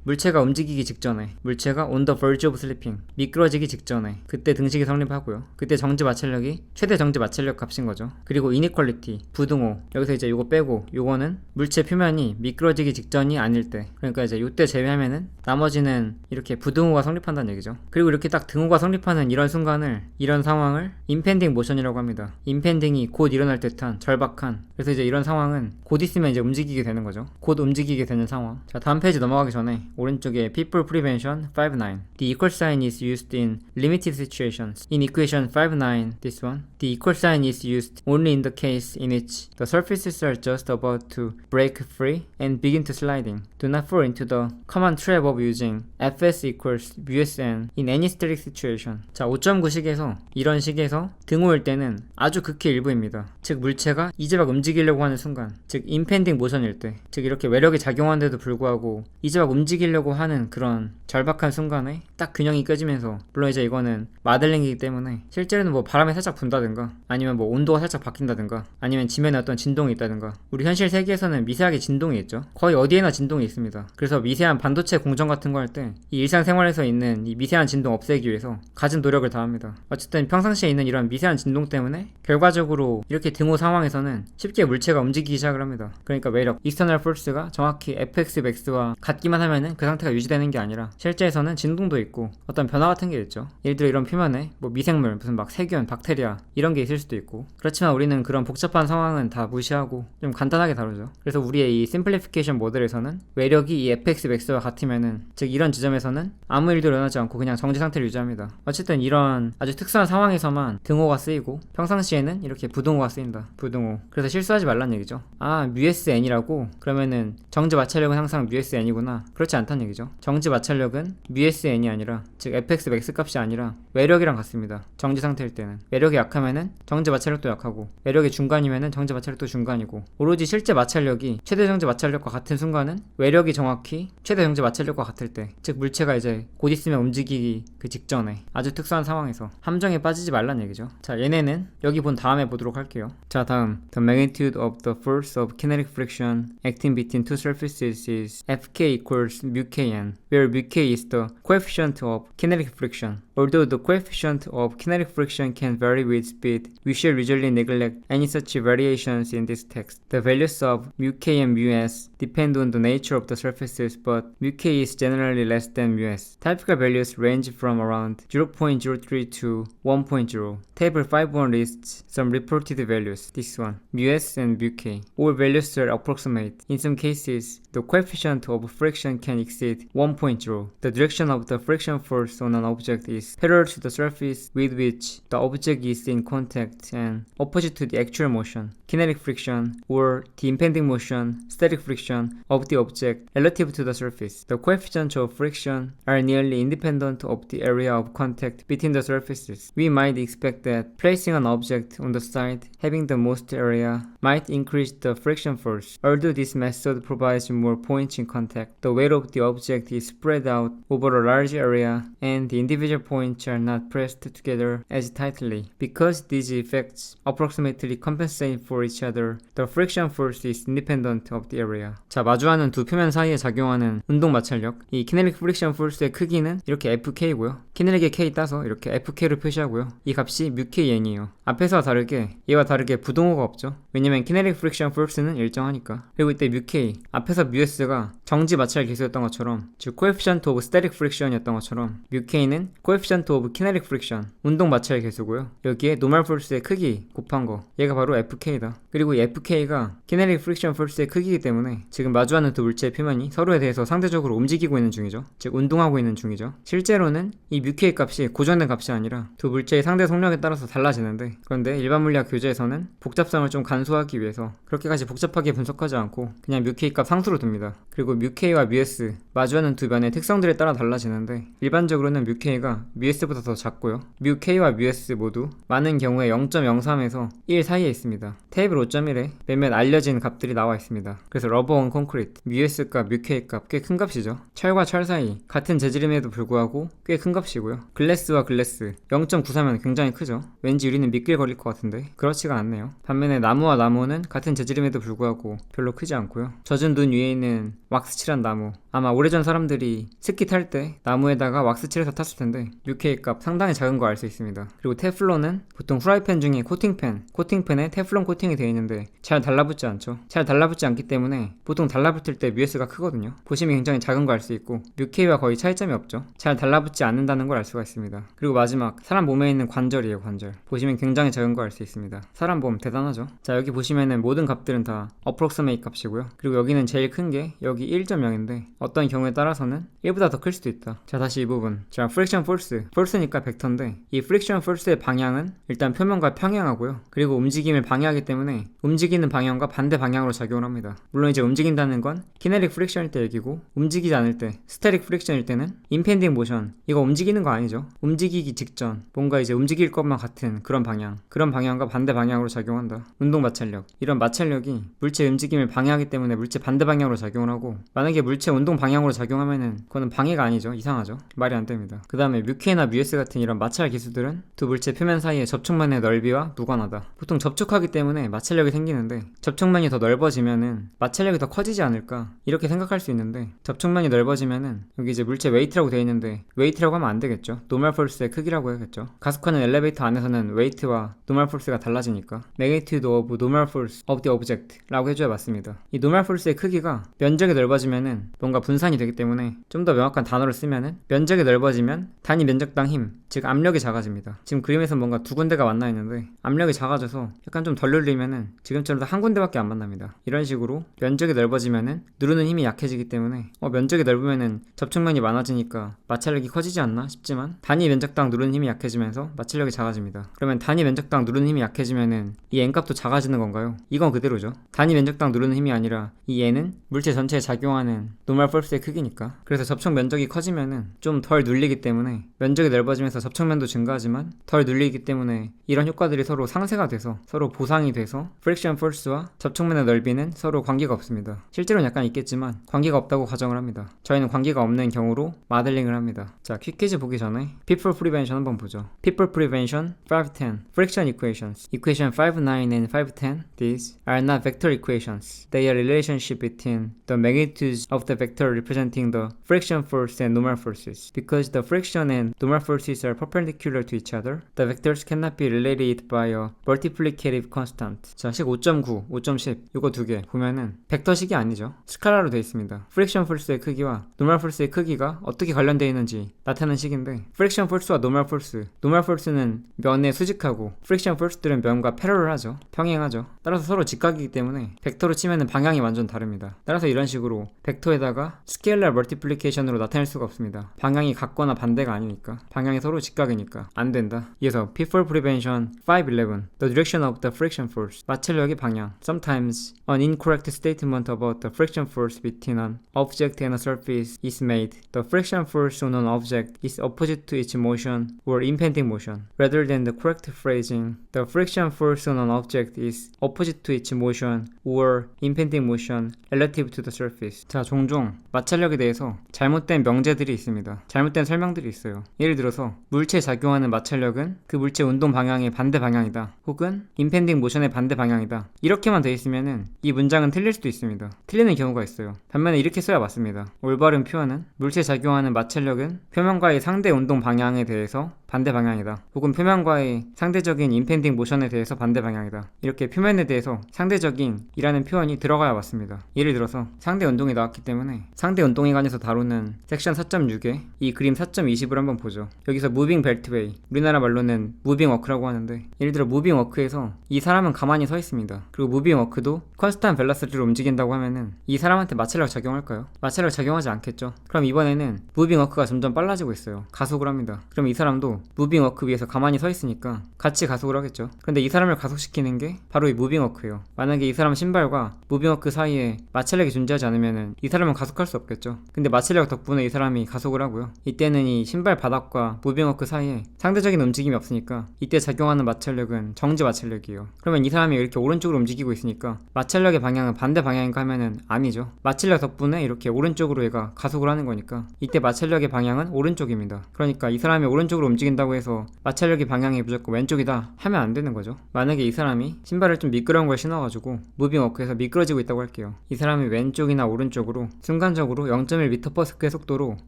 물체가 움직이기 직전에, 물체가 on the verge of slipping, 미끄러지기 직전에, 그때 등식이 성립하고요. 그때 정지 마찰력이 최대 정지 마찰력 값인 거죠. 그리고 inequality, 부등호, 여기서 이제 요거 빼고 요거는 물체 표면이 미끄러지기 직전이 아닐 때, 그러니까 이제 요때 제외하면은 나머지는 이렇게 부등호가 성립한다는 얘기죠. 그리고 이렇게 딱 등호가 성립하는 이런 순간을, 이런 상황을 impending motion이라고 합니다. impending이 곧 일어날 듯한, 절박한. 그래서 이제 이런 상황은 곧 있으면 이제 움직이게 되는 거죠. 곧 움직이게 되는 상황. 자, 다음 페이지 넘어가기 전에 오른쪽에 People Prevention 5.9 The equal sign is used in limited situations. In equation 5.9, this one, the equal sign is used only in the case in which the surfaces are just about to break free and begin to sliding. Do not fall into the common trap of using Fs equals μsn in any static situation. 자, 5.9식에서 이런 식에서 등호일 때는 아주 극히 일부입니다. 즉 물체가 이제 막 움직이려고 하는 순간, 즉 impending motion일 때, 즉 이렇게 외력이 작용하는데도 불구하고 이제 막 움직이려고 하는 그런 절박한 순간에 딱 균형이 깨지면서, 물론 이제 이거는 마델링이기 때문에 실제로는 뭐 바람이 살짝 분다든가 아니면 뭐 온도가 살짝 바뀐다든가 아니면 지면에 어떤 진동이 있다든가, 우리 현실 세계에서는 미세하게 진동이 있죠. 거의 어디에나 진동이 있습니다. 그래서 미세한 반도체 공정 같은 거 할 때 이 일상생활에서 있는 이 미세한 진동 없애기 위해서 가진 노력을 다합니다. 어쨌든 평상시에 있는 이런 미세한 진동 때문에 결과적으로 이렇게 등호 상황에서는 쉽게 물체가 움직이기 시작을 합니다. 그러니까 외력, external force가 정확히 Fx max와 같기만 하면은 그 상태가 유지되는 게 아니라 실제에서는 진동도 있고 어떤 변화 같은 게 있죠. 예를 들어 이런 표면에 뭐 미생물, 무슨 막 세균, 박테리아 이런 게 있을 수도 있고, 그렇지만 우리는 그런 복잡한 상황은 다 무시하고 좀 간단하게 다루죠. 그래서 우리의 이 심플리피케이션 모델에서는 외력이 이 Fx max와 같으면은, 즉 이런 지점에서는 아무 일도 일어나지 않고 그냥 정지 상태를 유지합니다. 어쨌든 이런 아주 특수한 상황에서만 등호가 쓰이고 평상시에는 이렇게 부등호가 쓰인다. 부등호. 그래서 실수하지 말란 얘기죠. 아, μsn이라고? 그러면은 정지 마찰력은 항상 μsn이구나. 그렇지 않다는 얘기죠. 정지 마찰력은 μsn이 아니라, 즉 fx max 값이 아니라 외력이랑 같습니다. 정지 상태일 때는. 외력이 약하면은 정지 마찰력도 약하고, 외력이 중간이면은 정지 마찰력도 중간이고, 오로지 실제 마찰력이 최대 정지 마찰력과 같은 순간은 외력이 정확히 최대 정지 마찰력과 같을 때, 즉 물체가 이제 곧 있으면 움직이기 그 직전에 아주 특수한 상황에서 함정에 빠지지 말란 얘기죠. 자, 얘네는 여기 본 다음에 보도록 할게요. 자, 다음 The magnitude of the force of kinetic friction acting between two surfaces is Fk equals μkn, where μk is the coefficient of kinetic friction. Although the coefficient of kinetic friction can vary with speed, we shall usually neglect any such variations in this text. The values of μk and μs depend on the nature of the surfaces, but μk is generally less than μs. Typical values range from around 0.03 to 1.0. Table 5.1 lists some reported values. This one, μs and μk. All values are approximate. In some cases, the coefficient of friction can exceed 1.0. The direction of the friction force on an object is parallel to the surface with which the object is in contact and opposite to the actual motion. Kinetic friction, or the impending motion, static friction of the object relative to the surface. The coefficients of friction are nearly independent of the area of contact between the surfaces. We might expect that placing an object on the side having the most area might increase the friction force. Although this method provides more points in contact, the weight of the object is spread out over a large area and the individual points are not pressed together as tightly. Because these effects approximately compensate for each other, the friction force is independent of the area. 자, 마주하는 두 표면 사이에 작용하는 운동 마찰력, 이 kinetic friction force의 크기는 이렇게 FK고요. kinetic의 K 따서 이렇게 FK로 표시하고요. 이 값이 μKn이에요. 앞에서와 다르게 얘와 다르게 부동호가 없죠. 왜냐면 kinetic friction force는 일정하니까. 그리고 이때 μK, 앞에서 μs가 정지 마찰 계수였던 것처럼, 즉 coefficient of static friction이었던 것처럼 μK는 coefficient of kinetic friction, 운동 마찰 계수고요. 여기에 normal force의 크기 곱한 거, 얘가 바로 FK다. 그리고 이 FK가 kinetic friction force의 크기이기 때문에 지금 마주하는 두 물체의 표면이 서로에 대해서 상대적으로 움직이고 있는 중이죠. 즉 운동하고 있는 중이죠. 실제로는 이 μK 값이 고정된 값이 아니라 두 물체의 상대 속력에 따라서 달라지는데, 그런데 일반 물리학 교재에서는 복잡성을 좀 간소화하기 위해서 그렇게까지 복잡하게 분석하지 않고 그냥 μK 값 상수로 둡니다. 그리고 μK와 μs 마주하는 두 면의 특성들에 따라 달라지는데, 일반적으로는 μK가 μs보다 더 작고요. μK와 μs 모두 많은 경우에 0.03에서 1 사이에 있습니다. 테이블 5.1에 몇몇 알려진 값들이 나와 있습니다. 그래서 러버 온 콘크리트, μs 값, μK 값 꽤 큰 값이죠. 철과 철 사이 같은 재질임에도 불구하고 꽤 큰 값이고요. 글래스와 글래스 0.93면 굉장히 크죠. 왠지 우리는 미끌거릴 것 같은데 그렇지가 않네요. 반면에 나무와 나무는 같은 재질임에도 불구하고 별로 크지 않고요. 젖은 눈 위에 있는 왁스 칠한 나무, 아마 오래전 사람들이 스키 탈 때 나무에다가 왁스 칠해서 탔을 텐데 μK 값 상당히 작은 거 알 수 있습니다. 그리고 테플론은 보통 프라이팬 중에 코팅팬에 테플론 코팅이 되어 있는데 잘 달라붙지 않죠. 잘 달라붙지 않기 때문에 보통 달라붙을 때 μs가 크거든요. 보시면 굉장히 작은 거 알 수 있고 μK와 거의 차이점이 없죠. 잘 달라붙지 않는다는 걸 알 수가 있습니다. 그리고 마지막, 사람 몸에 있는 관절이에요. 관절 보시면 굉장히 작은 거 알 수 있습니다. 사람 몸 대단하죠. 자, 여기 보시면은 모든 값들은 다 approximate 값이고요. 그리고 여기는 제일 큰 게 여기 1.0인데 어떤 경우에 따라서는 1보다 더 클 수도 있다. 자, 다시 이 부분. 자, friction force니까 벡터인데 이 friction force의 방향은 일단 표면과 평행하고요. 그리고 움직임을 방해하기 때문에 움직이는 방향과 반대 방향으로 작용을 합니다. 물론 이제 움직인다는 건 kinetic friction일 때 얘기고, 움직이지 않을 때 static friction일 때는 impending motion, 이거 움직이는 거 아니죠. 움직이기 직전 뭔가 이제 움직일 것만 같은 그런 방향과 반대 방향으로 작용한다. 운동 마찰력, 이런 마찰력이 물체 움직임을 방해하기 때문에 물체 반대 방향으로 작용을 하고, 만약에 물체 운동 방향으로 작용하면은 그거는 방해가 아니죠. 이상하죠. 말이 안 됩니다. 그 다음에 μK나 μs 같은 이런 마찰 기수들은 두 물체 표면 사이의 접촉면의 넓이와 무관하다. 보통 접촉하기 때문에 마찰력이 생기는데 접촉면이 더 넓어지면은 마찰력이 더 커지지 않을까 이렇게 생각할 수 있는데, 접촉면이 넓어지면은 여기 이제 물체 웨이트라고 되어 있는데 웨이트라고 하면 안 되겠죠. 노멀 폴스의 크기라고 해야겠죠. 가속하는 엘리베이터 안에서는 웨이트와 노멀 폴스가 달라지니까 magnitude of normal force of the object 라고 해줘야 맞습니다. 이 노멀 폴스의 크기가 면적이 넓어지면은 뭔가 분산이 되기 때문에 좀 더 명확한 단어를 쓰면은, 면적이 넓어지면 단위 면적당 힘, 즉 압력이 작아집니다. 지금 그림에서 뭔가 두 군데가 만나 있는데 압력이 작아져서 약간 좀 덜 눌리면은 지금처럼 한 군데밖에 안 만납니다. 이런 식으로 면적이 넓어지면은 누르는 힘이 약해지기 때문에 면적이 넓으면은 접촉면이 많아지니까 마찰력이 커지지 않나 싶지만, 단위 면적당 누르는 힘이 약해지면서 마찰력이 작아집니다. 그러면 단위 면적당 누르는 힘이 약해지면은 이 n값도 작아지는 건가요? 이건 그대로죠. 단위 면적당 누르는 힘이 아니라 이 n은 물체 전체에 작용하는 normal force의 크기니까. 그래서 접촉 면적이 커지면은 좀 덜 눌리기 때문에, 면적이 넓어지면서 접촉면도 증가하지만 덜 눌리기 때문에 이런 효과들이 서로 상쇄가 돼서 서로 보상이 돼서 friction force와 접촉면의 넓이는 서로 관계가 없습니다. 실제로는 약간 있겠지만 관계가 없다고 가정을 합니다. 저희는 관계가 없는 경우로 마델링을 합니다. 자, 퀵퀴즈 보기 전에 people prevention 한번 보죠. people prevention 510 friction equations. equation 5.9 and 5.10 these are not vector equations. They are relationship between the magnitudes of the vector vector representing the friction force and normal forces. Because the friction and normal forces are perpendicular to each other, the vectors cannot be related by a multiplicative constant. 자, 식 5.9, 5.10 이거 두 개 보면은 벡터식이 아니죠. 스칼라로 되어 있습니다. 프릭션 포스의 크기와 노멀 포스의 크기가 어떻게 관련되어 있는지 나타내는 식인데 프릭션 포스와 노멀 포스는 면에 수직하고 프릭션 포스들은 면과 패러럴하죠. 평행하죠. 따라서 서로 직각이기 때문에 벡터로 치면은 방향이 완전 다릅니다. 따라서 이런 식으로 벡터에다가 스케일러 멀티플리케이션으로 나타낼 수가 없습니다. 방향이 같거나 반대가 아니니까. 방향이 서로 직각이니까 안 된다. 이어서 P4 Prevention 5.11 The direction of the friction force. 마찰력의 방향. Sometimes an incorrect statement about the friction force between an object and a surface is made. The friction force on an object is opposite to its motion or impending motion. Rather than the correct phrasing, the friction force on an object is opposite to its motion or impending motion relative to the surface. 자, 종종 마찰력에 대해서 잘못된 명제들이 있습니다. 잘못된 설명들이 있어요. 예를 들어서 물체에 작용하는 마찰력은 그 물체 운동 방향의 반대 방향이다. 혹은 impending motion의 반대 방향이다. 이렇게만 돼 있으면은 이 문장은 틀릴 수도 있습니다. 틀리는 경우가 있어요. 반면에 이렇게 써야 맞습니다. 올바른 표현은 물체에 작용하는 마찰력은 표면과의 상대 운동 방향에 대해서 반대 방향이다. 혹은 표면과의 상대적인 임펜딩 모션에 대해서 반대 방향이다. 이렇게 표면에 대해서 상대적인 이라는 표현이 들어가야 맞습니다. 예를 들어서 상대 운동이 나왔기 때문에 상대 운동에 관해서 다루는 섹션 4.6에 이 그림 4.20을 한번 보죠. 여기서 무빙 벨트웨이, 우리나라 말로는 무빙 워크라고 하는데 예를 들어 무빙 워크에서 이 사람은 가만히 서 있습니다. 그리고 무빙 워크도 컨스탄트 벨러시티로 움직인다고 하면은 이 사람한테 마찰력 작용할까요? 마찰력 작용하지 않겠죠. 그럼 이번에는 무빙 워크가 점점 빨라지고 있어요. 가속을 합니다. 그럼 이 사람도 무빙 워크 위에서 가만히 서 있으니까 같이 가속을 하겠죠. 근데 이 사람을 가속시키는 게 바로 이 무빙 워크예요. 만약에 이 사람 신발과 무빙 워크 사이에 마찰력이 존재하지 않으면은 이 사람은 가속할 수 없겠죠. 근데 마찰력 덕분에 이 사람이 가속을 하고요. 이때는 이 신발 바닥과 무빙 워크 사이에 상대적인 움직임이 없으니까 이때 작용하는 마찰력은 정지 마찰력이에요. 그러면 이 사람이 이렇게 오른쪽으로 움직이고 있으니까 마찰력의 방향은 반대 방향인가 하면은 아니죠. 마찰력 덕분에 이렇게 오른쪽으로 얘가 가속을 하는 거니까 이때 마찰력의 방향은 오른쪽입니다. 그러니까 이 사람이 오른쪽으로 움직인다고 해서 마찰력의 방향이 무조건 왼쪽이다 하면 안 되는 거죠. 만약에 이 사람이 신발을 좀 미끄러운 걸 신어가지고 무빙 워크에서 미끄러지고 있다고 할게요. 이 사람이 왼쪽이나 오른쪽으로 순간적으로 0.1m/s의 속도로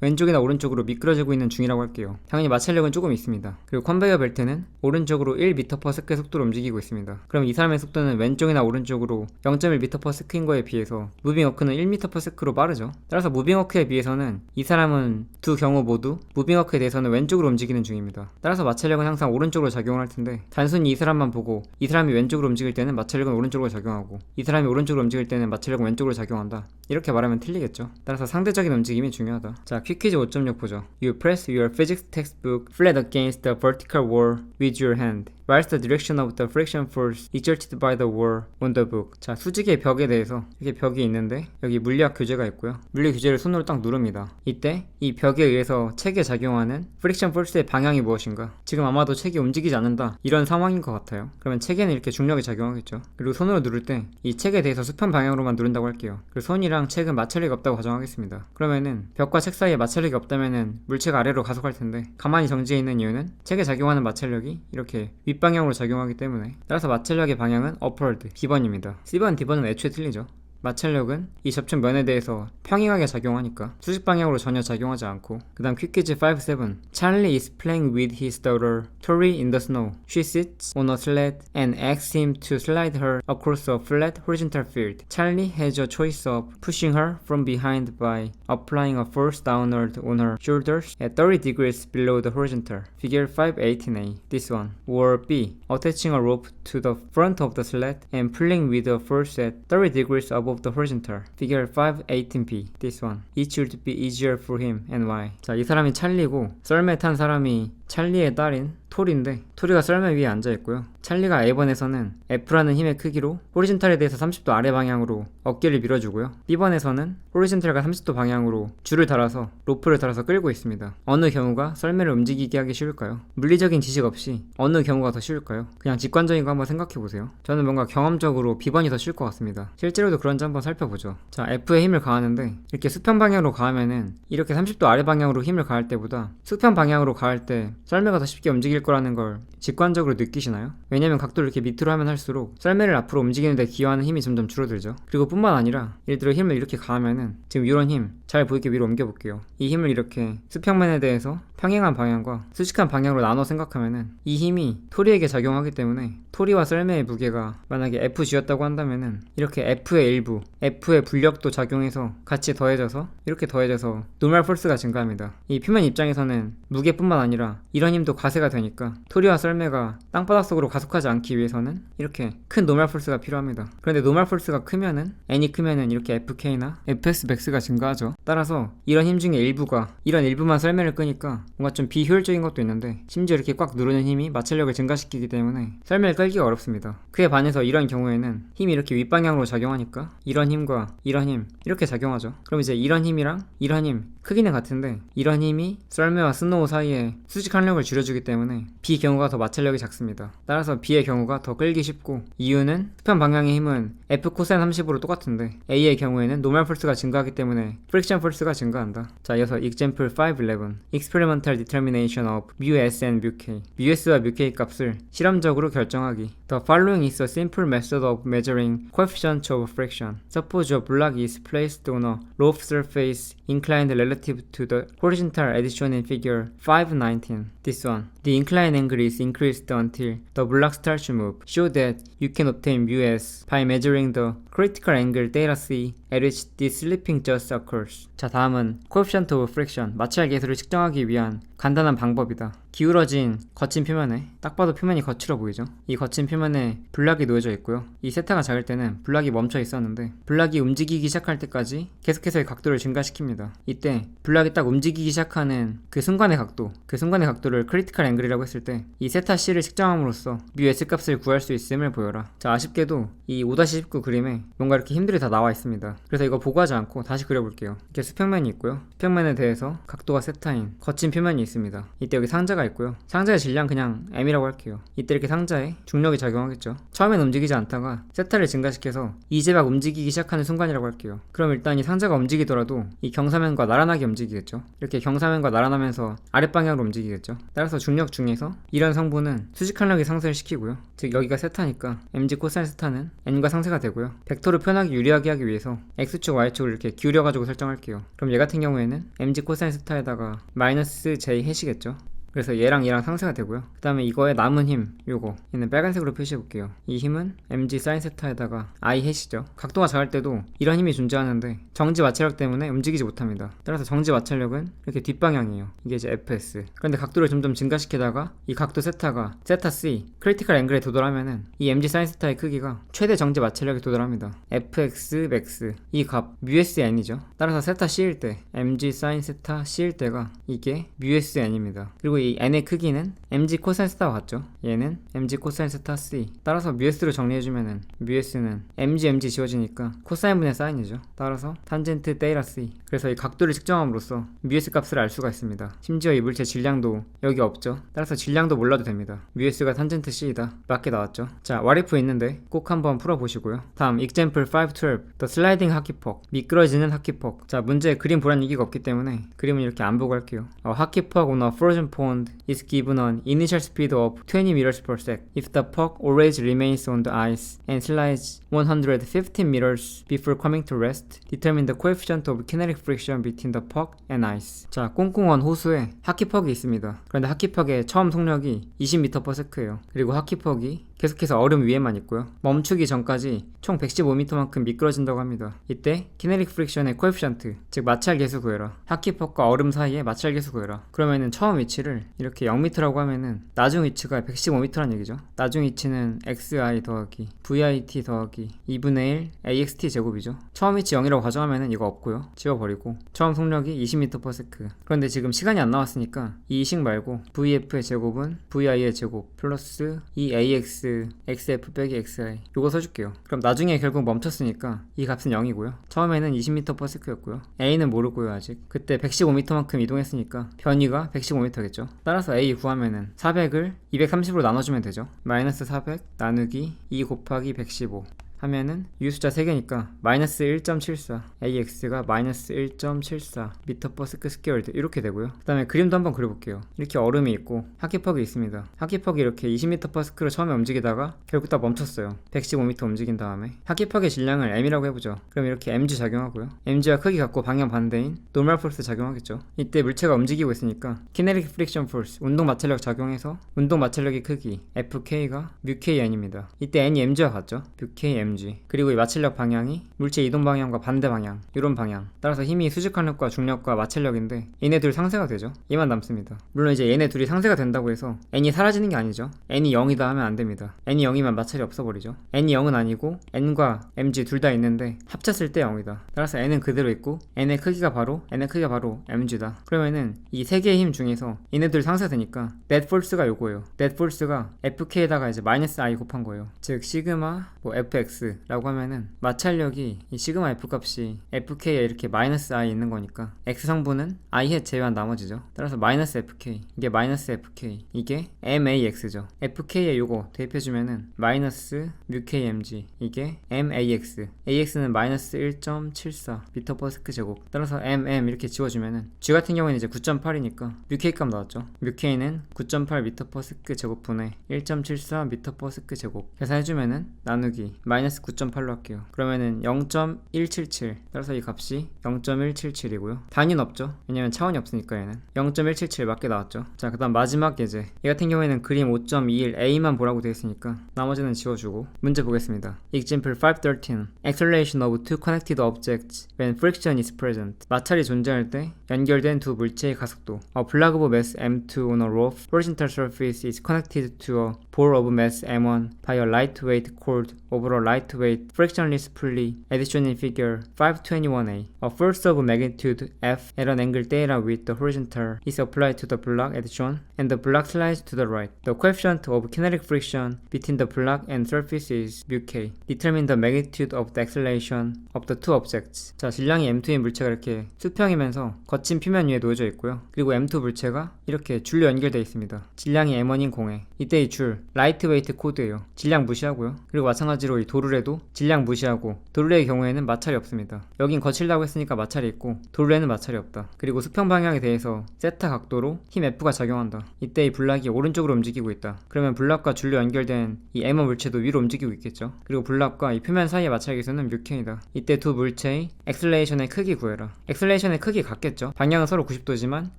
왼쪽이나 오른쪽으로 미끄러지고 있는 중이라고 할게요. 당연히 마찰력은 조금 있습니다. 그리고 컨베이어 벨트는 오른쪽으로 1m/s의 속도로 움직이고 있습니다. 그럼 이 사람의 속도는 왼쪽이나 오른쪽으로 0.1m/s인 거에 비해서 무빙 워크는 1m/s로 빠르죠. 따라서 무빙 워크에 비해서는 이 사람은 두 경우 모두 무빙 워크에 대해서는 왼쪽으로 움직이는 중입니다. 따라서 마찰력은 항상 오른쪽으로 작용을 할 텐데 단순히 이 사람만 보고 이 사람이 왼쪽으로 움직일 때는 마찰력은 오른쪽으로 작용하고 이 사람이 오른쪽으로 움직일 때는 마찰력은 왼쪽으로 작용한다. 이렇게 말하면 틀리겠죠. 따라서 상대적인 움직임이 중요하다. 자, 퀵퀴즈 5.6 보죠. You press your physics textbook flat against the vertical wall with your hand. What is the direction of the friction force exerted by the wall on the book? 자, 수직의 벽에 대해서 이렇게 벽이 있는데 여기 물리학 교재가 있고요. 물리 교재를 손으로 딱 누릅니다. 이때 이 벽에 의해서 책에 작용하는 프릭션 포스의 방향이 무엇인가? 지금 아마도 책이 움직이지 않는다 이런 상황인 것 같아요. 그러면 책에는 이렇게 중력이 작용하겠죠. 그리고 손으로 누를 때 이 책에 대해서 수평 방향으로만 누른다고 할게요. 그리고 손이랑 책은 마찰력이 없다고 가정하겠습니다. 그러면은 벽과 책 사이에 마찰력이 없다면은 물체가 아래로 가속할 텐데 가만히 정지해 있는 이유는 책에 작용하는 마찰력이 이렇게 윗방향으로 작용하기 때문에 따라서 마찰력의 방향은 upward B번입니다. C번, D번은 애초에 틀리죠. 마찰력은 이 접촉 면에 대해서 평행하게 작용하니까 수직 방향으로 전혀 작용하지 않고 그 다음 퀵퀴즈 5-7 Charlie is playing with his daughter Tori in the snow. She sits on a sled and asks him to slide her across a flat horizontal field. Charlie has a choice of pushing her from behind by applying a force downward on her shoulders at 30 degrees below the horizontal. Figure 5.18a. This one. Or B. Attaching a rope to the front of the sled and pulling with a force at 30 degrees above the horizontal. Figure 5.18b. This one. It should be easier for him and why? 자, 이 사람이 찰리고 썰매 탄 사람이 찰리의 딸인 토리인데 토리가 썰매 위에 앉아있고요. 찰리가 A번에서는 F라는 힘의 크기로 호리젠탈에 대해서 30도 아래 방향으로 어깨를 밀어주고요. B번에서는 호리젠탈과 30도 방향으로 줄을 달아서 로프를 달아서 끌고 있습니다. 어느 경우가 썰매를 움직이게 하기 쉬울까요? 물리적인 지식 없이 어느 경우가 더 쉬울까요? 그냥 직관적인 거 한번 생각해보세요. 저는 뭔가 경험적으로 B번이 더 쉬울 것 같습니다. 실제로도 그런지 한번 살펴보죠. 자, F에 힘을 가하는데 이렇게 수평 방향으로 가하면은 이렇게 30도 아래 방향으로 힘을 가할 때보다 수평 방향으로 가할 때 썰매가 더 쉽게 움직일 것 거라는 걸 직관적으로 느끼시나요? 왜냐면 각도를 이렇게 밑으로 하면 할수록 썰매를 앞으로 움직이는데 기여하는 힘이 점점 줄어들죠. 그리고 뿐만 아니라 예를 들어 힘을 이렇게 가하면은 지금 이런 힘 잘 보이게 위로 옮겨볼게요. 이 힘을 이렇게 수평면에 대해서 평행한 방향과 수직한 방향으로 나눠 생각하면은 이 힘이 토리에게 작용하기 때문에 토리와 썰매의 무게가 만약에 FG였다고 한다면은 이렇게 F의 일부, F의 불력도 작용해서 같이 더해져서 이렇게 더해져서 노멀 폴스가 증가합니다. 이 표면 입장에서는 무게뿐만 아니라 이런 힘도 가세가 되니까 토리와 썰매가 땅바닥 속으로 가속하지 않기 위해서는 이렇게 큰 노멀 폴스가 필요합니다. 그런데 노멀 폴스가 크면은 N이 크면은 이렇게 FK나 FS 맥스가 증가하죠. 따라서 이런 힘 중에 일부가 이런 일부만 썰매를 끄니까 뭔가 좀 비효율적인 것도 있는데 심지어 이렇게 꽉 누르는 힘이 마찰력을 증가시키기 때문에 썰매를 끌기가 어렵습니다. 그에 반해서 이런 경우에는 힘이 이렇게 윗방향으로 작용하니까 이런 힘과 이런 힘 이렇게 작용하죠. 그럼 이제 이런 힘이랑 이런 힘 크기는 같은데 이런 힘이 썰매와 스노우 사이에 수직 항력을 줄여주기 때문에 B 경우가 더 마찰력이 작습니다. 따라서 B의 경우가 더 끌기 쉽고 이유는 수평 방향의 힘은 F 코사인 30으로 똑같은데 A의 경우에는 노멀 폴스가 증가하기 때문에 프릭션 폴스가 증가한다. 자, 이어서 example 511 experimental determination of mu s and mu k muS와 muK 값을 실험적으로 결정하기. The following is a simple method of measuring coefficient of friction. Suppose a block is placed on a rough surface inclined relative to the horizontal addition in figure 519. This one. The incline angle is increased until the block starts to move. Show that you can obtain mu s by measuring the critical angle theta c at which this slipping just occurs. 자, 다음은 coefficient of friction, 마찰 계수를 측정하기 위한 간단한 방법이다. 기울어진 거친 표면에 딱 봐도 표면이 거칠어 보이죠? 이 거친 표면에 블락이 놓여져 있고요. 이 세타가 작을 때는 블락이 멈춰 있었는데 블락이 움직이기 시작할 때까지 계속해서 각도를 증가시킵니다. 이때 블락이 딱 움직이기 시작하는 그 순간의 각도를 크리티컬 앵글이라고 했을 때 이 세타 C를 측정함으로써 mu S 값을 구할 수 있음을 보여라. 자, 아쉽게도 이 5-19 그림에 뭔가 이렇게 힘들이 다 나와 있습니다. 그래서 이거 보고 하지 않고 다시 그려볼게요. 이렇게 수평면이 있고요. 수평면에 대해서 각도가 세타인 거친 표면이 있습니다. 이때 여기 상자가 있고요. 상자의 질량 그냥 M이라고 할게요. 이때 이렇게 상자에 중력이 작용하겠죠. 처음엔 움직이지 않다가 세타를 증가시켜서 이제막 움직이기 시작하는 순간이라고 할게요. 그럼 일단 이 상자가 움직이더라도 이 경사면과 나란하게 움직이겠죠. 이렇게 경사면과 나란하면서 아랫방향으로 움직이겠죠. 따라서 중력 중에서 이런 성분은 수직 항력이 상쇄를 시키고요. 즉 여기가 세타니까 mg 코사인 세타는 n과 상쇄가 되고요. 벡터를 표현하기 유리하게 하기 위해서 x축 y축을 이렇게 기울여가지고 설정할게요. 그럼 얘 같은 경우에는 mg 코사인 세타에다가 마이너스 j 해시겠죠. 그래서 얘랑 상쇄가 되고요. 그 다음에 이거의 남은 힘, 요거 얘는 빨간색으로 표시해 볼게요. 이 힘은 mg sin 세타에다가 i 해시죠. 각도가 작을 때도 이런 힘이 존재하는데 정지 마찰력 때문에 움직이지 못합니다. 따라서 정지 마찰력은 이렇게 뒷방향이에요. 이게 이제 fs. 그런데 각도를 점점 증가시키다가 이 각도 세타가 세타 c 크리티컬 앵글에 도달하면은 이 mg sin 세타의 크기가 최대 정지 마찰력에 도달합니다. fx max 이 값 뮤s n이죠. 따라서 세타 c일 때 mg sin 세타 c일 때가 이게 뮤s n입니다. 그리고 이 n의 크기는 mg 코사인 세타와 같죠. 얘는 mg 코사인 세타 c. 따라서 뮤s로 정리해주면은 뮤s는 mg 지워지니까 코사인분의 사인이죠. 따라서 탄젠트 테이타 c. 그래서 이 각도를 측정함으로써 뮤s 값을 알 수가 있습니다. 심지어 이 물체 질량도 여기 없죠. 따라서 질량도 몰라도 됩니다. 뮤s가 탄젠트 c이다. 맞게 나왔죠. 자, what if 있는데 꼭 한번 풀어보시고요. 다음 example 512 The sliding hockey puck. 미끄러지는 하키퍽. 자, 문제에 그림 보란 얘기가 없기 때문에 그림은 이렇게 안 보고 할게요. A hockey puck on a frozen pond is given an initial speed of 20 meters per sec. If the puck always remains on the ice and slides 115 meters before coming to rest, determine the coefficient of kinetic friction between the puck and ice. 자, 꽁꽁한 호수에 하키퍽이 있습니다. 그런데 하키퍽의 처음 속력이 20m/s예요. 그리고 하키퍽이 계속해서 얼음 위에만 있고요. 멈추기 전까지 총 115m만큼 미끄러진다고 합니다. 이때 키네틱 프릭션의 코에피션트, 즉 마찰 계수 구해라. 하키퍽과 얼음 사이에 마찰 계수 구해라. 그러면은 처음 위치를 이렇게 0m라고 하면은 나중 위치가 115m란 얘기죠. 나중 위치는 xi 더하기 vit 더하기 2분의 1 axt 제곱이죠. 처음 위치 0이라고 가정하면은 이거 없고요. 지워버리고 처음 속력이 20m/s. 그런데 지금 시간이 안 나왔으니까 이 식 말고 vf의 제곱은 vi의 제곱 플러스 2ax xf 빼기 xi 요거 써줄게요. 그럼 나중에 결국 멈췄으니까 이 값은 0이고요. 처음에는 20m/s였고요. a는 모르고요 아직. 그때 115m만큼 이동했으니까 변위가 115m겠죠. 따라서 a 구하면은 400을 230으로 나눠주면 되죠. 마이너스 400 나누기 2 곱하기 115 하면은 유수자 3개니까 마이너스 1.74 AX가 마이너스 1.74 미터 퍼 스퀘어드 이렇게 되고요. 그 다음에 그림도 한번 그려볼게요. 이렇게 얼음이 있고 하키퍽이 있습니다. 하키퍽이 이렇게 20m per square로 처음에 움직이다가 결국 다 멈췄어요. 115m 움직인 다음에 하키퍽의 질량을 m이라고 해보죠. 그럼 이렇게 mg 작용하고요. mg와 크기 같고 방향 반대인 노멀 포스 작용하겠죠. 이때 물체가 움직이고 있으니까 키네틱 프릭션 포스 운동 마찰력 작용해서 운동 마찰력의 크기 fk가 μkn입니다. 이때 n이 mg와 같죠. μk mg. 그리고 이 마찰력 방향이 물체 이동 방향과 반대 방향, 이런 방향. 따라서 힘이 수직항력과 중력과 마찰력인데 얘네 둘 상쇄가 되죠. 얘만 남습니다. 물론 이제 얘네 둘이 상쇄가 된다고 해서 n이 사라지는 게 아니죠. n이 0이다 하면 안 됩니다. n이 0이면 마찰이 없어버리죠. n이 0은 아니고 n과 mg 둘 다 있는데 합쳤을 때 0이다. 따라서 n은 그대로 있고 n의 크기가 바로 mg다. 그러면은 이 세 개의 힘 중에서 얘네들 상쇄되니까 net force가 요거예요. net force가 fk에다가 이제 마이너스 i 곱한 거예요. 즉 시그마 뭐 fx라고 하면은 마찰력이 이 시그마 f 값이 fk에 이렇게 마이너스 i 있는 거니까 x 성분은 i 해 제외한 나머지죠. 따라서 마이너스 fk, 이게 마이너스 fk, 이게 max죠. fk에 요거 대입해주면은 마이너스 μkmg, 이게 max, ax는 마이너스 1.74 미터 퍼 스퀘어 제곱. 따라서 mm 이렇게 지워주면은 g 같은 경우에는 이제 9.8이니까 μk 값 나왔죠. μk는 9.8 미터 퍼 스퀘어 제곱분의 1.74 미터 퍼 스퀘어 제곱 계산해주면은 나누기 마이너스 9.8로 할게요. 그러면은 0.177. 따라서 이 값이 0.177이고요. 단위는 없죠. 왜냐면 차원이 없으니까 얘는 0.177 맞게 나왔죠. 자, 그 다음 마지막 예제. 이 같은 경우에는 그림 5.21a만 보라고 되어 있으니까 나머지는 지워주고 문제 보겠습니다. Example 513. Acceleration of two connected objects when friction is present. 마찰이 존재할 때 연결된 두 물체의 가속도. A block of mass m2 on a rough horizontal surface is connected to a ball of mass m1 by a lightweight cord over a lightweight frictionless pulley as shown in figure 521a. A force of magnitude F at an angle theta with the horizontal is applied to the block as shown, and the block slides to the right. The coefficient of kinetic friction between the block and surface is μk. Determine the magnitude of the acceleration of the two objects. 자, 질량이 m2인 물체가 이렇게 수평이면서 거친 표면 위에 놓여져 있고요. 그리고 m2 물체가 이렇게 줄로 연결되어 있습니다. 질량이 m1인 공에. 이때 이 줄 라이트웨이트 코드예요. 질량 무시하고요. 그리고 마찬가지로 이 도르래도 질량 무시하고, 도르래의 경우에는 마찰이 없습니다. 여긴 거칠다고 했으니까 마찰이 있고 도르래는 마찰이 없다. 그리고 수평 방향에 대해서 세타 각도로 힘 F가 작용한다. 이때 이 블락이 오른쪽으로 움직이고 있다. 그러면 블락과 줄로 연결된 이 M1 물체도 위로 움직이고 있겠죠. 그리고 블락과 이 표면 사이의 마찰 계수는 μk이다. 이때 두 물체의 엑셀레이션의 크기 구해라. 엑셀레이션의 크기 같겠죠. 방향은 서로 90도지만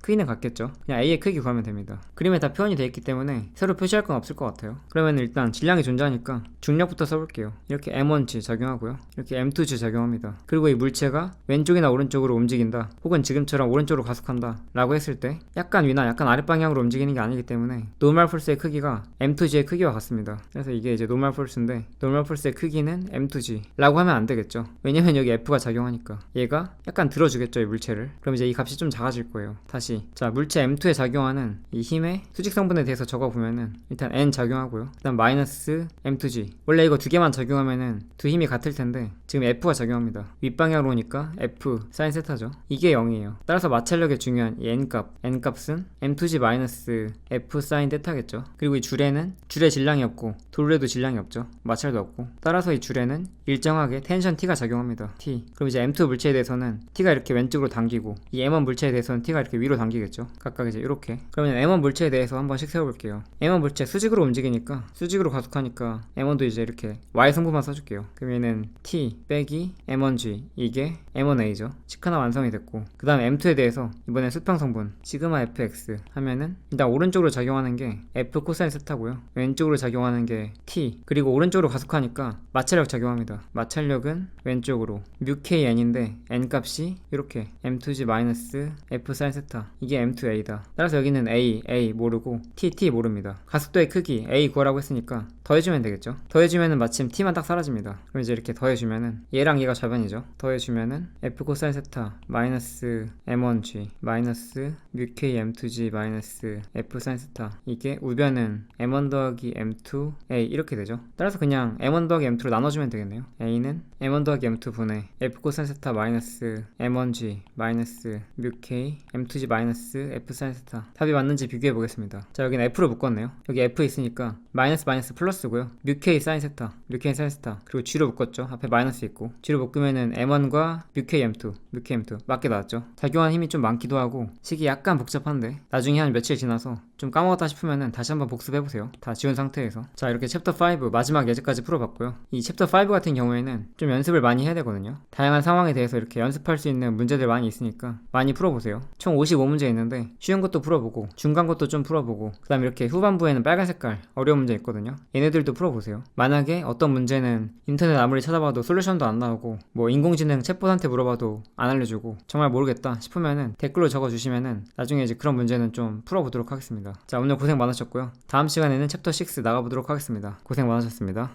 크기는 같겠죠. 그냥 A의 크기 구하면 됩니다. 그림에 다 표현이 되어 있기 때문에 새로 표시할 건 없을 것 같아요. 그러면 일단 질량이 존재하니까 중력부터 써볼게요. 이렇게 M1g 작용하고요. 이렇게 M2g 작용합니다. 그리고 이 물체가 왼쪽이나 오른쪽으로 움직인다, 혹은 지금처럼 오른쪽으로 가속한다 라고 했을 때 약간 위나 약간 아랫방향으로 움직이는 게 아니기 때문에 노멀 폴스의 크기가 M2g의 크기와 같습니다. 그래서 이게 이제 노멀 폴스인데 노멀 폴스의 크기는 M2g 라고 하면 안 되겠죠. 왜냐면 여기 F가 작용하니까 얘가 약간 들어주겠죠, 이 물체를. 그럼 이제 이 값이 좀 작아질 거예요. 다시, 자, 물체 M2에 작용하는 이 힘의 수직 성분에 대해서 적어보면은 일단 N 작용하고요. 그 다음 마이너스 M2g. 원래 이거 두 개만 작용하면은 두 힘이 같을 텐데 지금 F가 작용합니다. 윗방향으로 오니까 F 사인 세타죠. 이게 0이에요. 따라서 마찰력의 중요한 이 N값은 M2g 마이너스 F 사인 세타겠죠. 그리고 이 줄에는 줄의 질량이 없고 도르래도 질량이 없죠. 마찰도 없고. 따라서 이 줄에는 일정하게 텐션 T가 작용합니다. T. 그럼 이제 M2 물체에 대해서는 T가 이렇게 왼쪽으로 당기고 이 M1 물체에 대해서는 T가 이렇게 위로 당기겠죠. 각각 이제 이렇게. 그러면 M1 물체에 대해서 한 번씩 세워볼게요. M1 물체 수직으로 움직이니까, 수직으로 가속하니까 M1도 이제 이렇게 Y 성분만 써줄게요. 그럼 얘는 T 빼기 M1G, 이게 M1A죠. 식 하나 완성이 됐고, 그 다음 M2에 대해서 이번엔 수평 성분 시그마 FX 하면은 일단 오른쪽으로 작용하는 게 F 코사인 세타고요. 왼쪽으로 작용하는 게 T. 그리고 오른쪽으로 가속하니까 마찰력 작용합니다. 마찰력은 왼쪽으로 μkn인데 N 값이 이렇게 M2G 마이너스 F 사인 세타, 이게 M2A다. 따라서 여기는 A 모르고 T 모릅니다. 가속도의 크기 A 구하라고 했으니까 더해주면 되겠죠. 더해주면은 마침 T만 딱 사라집니다. 그럼 이제 이렇게 더해주면은 얘랑 얘가 좌변이죠. 더해주면은 F 코사인 세타 마이너스 M1G 마이너스 뮤k m2g 마이너스 f sin 스타, 이게 우변은 m1 더하기 m2 a 이렇게 되죠. 따라서 그냥 m1 더하기 m2로 나눠주면 되겠네요. a는 m1 더하기 m2 분의 f 코사인 스타 마이너스 m1g 마이너스 뮤k m2g 마이너스 f sin 스타. 답이 맞는지 비교해 보겠습니다. 자, 여기는 f로 묶었네요. 여기 f 있으니까 마이너스 마이너스 플러스고요. 뮤k sin 스타, 뮤k sin 스타, 그리고 g로 묶었죠. 앞에 마이너스 있고 g로 묶으면은 m1과 뮤k m2 맞게 나왔죠. 작용한 힘이 좀 많기도 하고 식이 약간 복잡한데 나중에 한 며칠 지나서 좀 까먹었다 싶으면은 다시 한번 복습해보세요. 다 지운 상태에서. 자, 이렇게 챕터 5 마지막 예제까지 풀어봤고요. 이 챕터 5 같은 경우에는 좀 연습을 많이 해야 되거든요. 다양한 상황에 대해서 이렇게 연습할 수 있는 문제들 많이 있으니까 많이 풀어보세요. 총 55문제 있는데 쉬운 것도 풀어보고 중간 것도 좀 풀어보고 그 다음에 이렇게 후반부에는 빨간 색깔 어려운 문제 있거든요. 얘네들도 풀어보세요. 만약에 어떤 문제는 인터넷 아무리 찾아봐도 솔루션도 안 나오고 뭐 인공지능 챗봇한테 물어봐도 안 알려주고 정말 모르겠다 싶으면은 댓글로 적어주시면은 나중에 이제 그런 문제는 좀 풀어보도록 하겠습니다. 자, 오늘 고생 많으셨고요. 다음 시간에는 챕터 6 나가보도록 하겠습니다. 고생 많으셨습니다.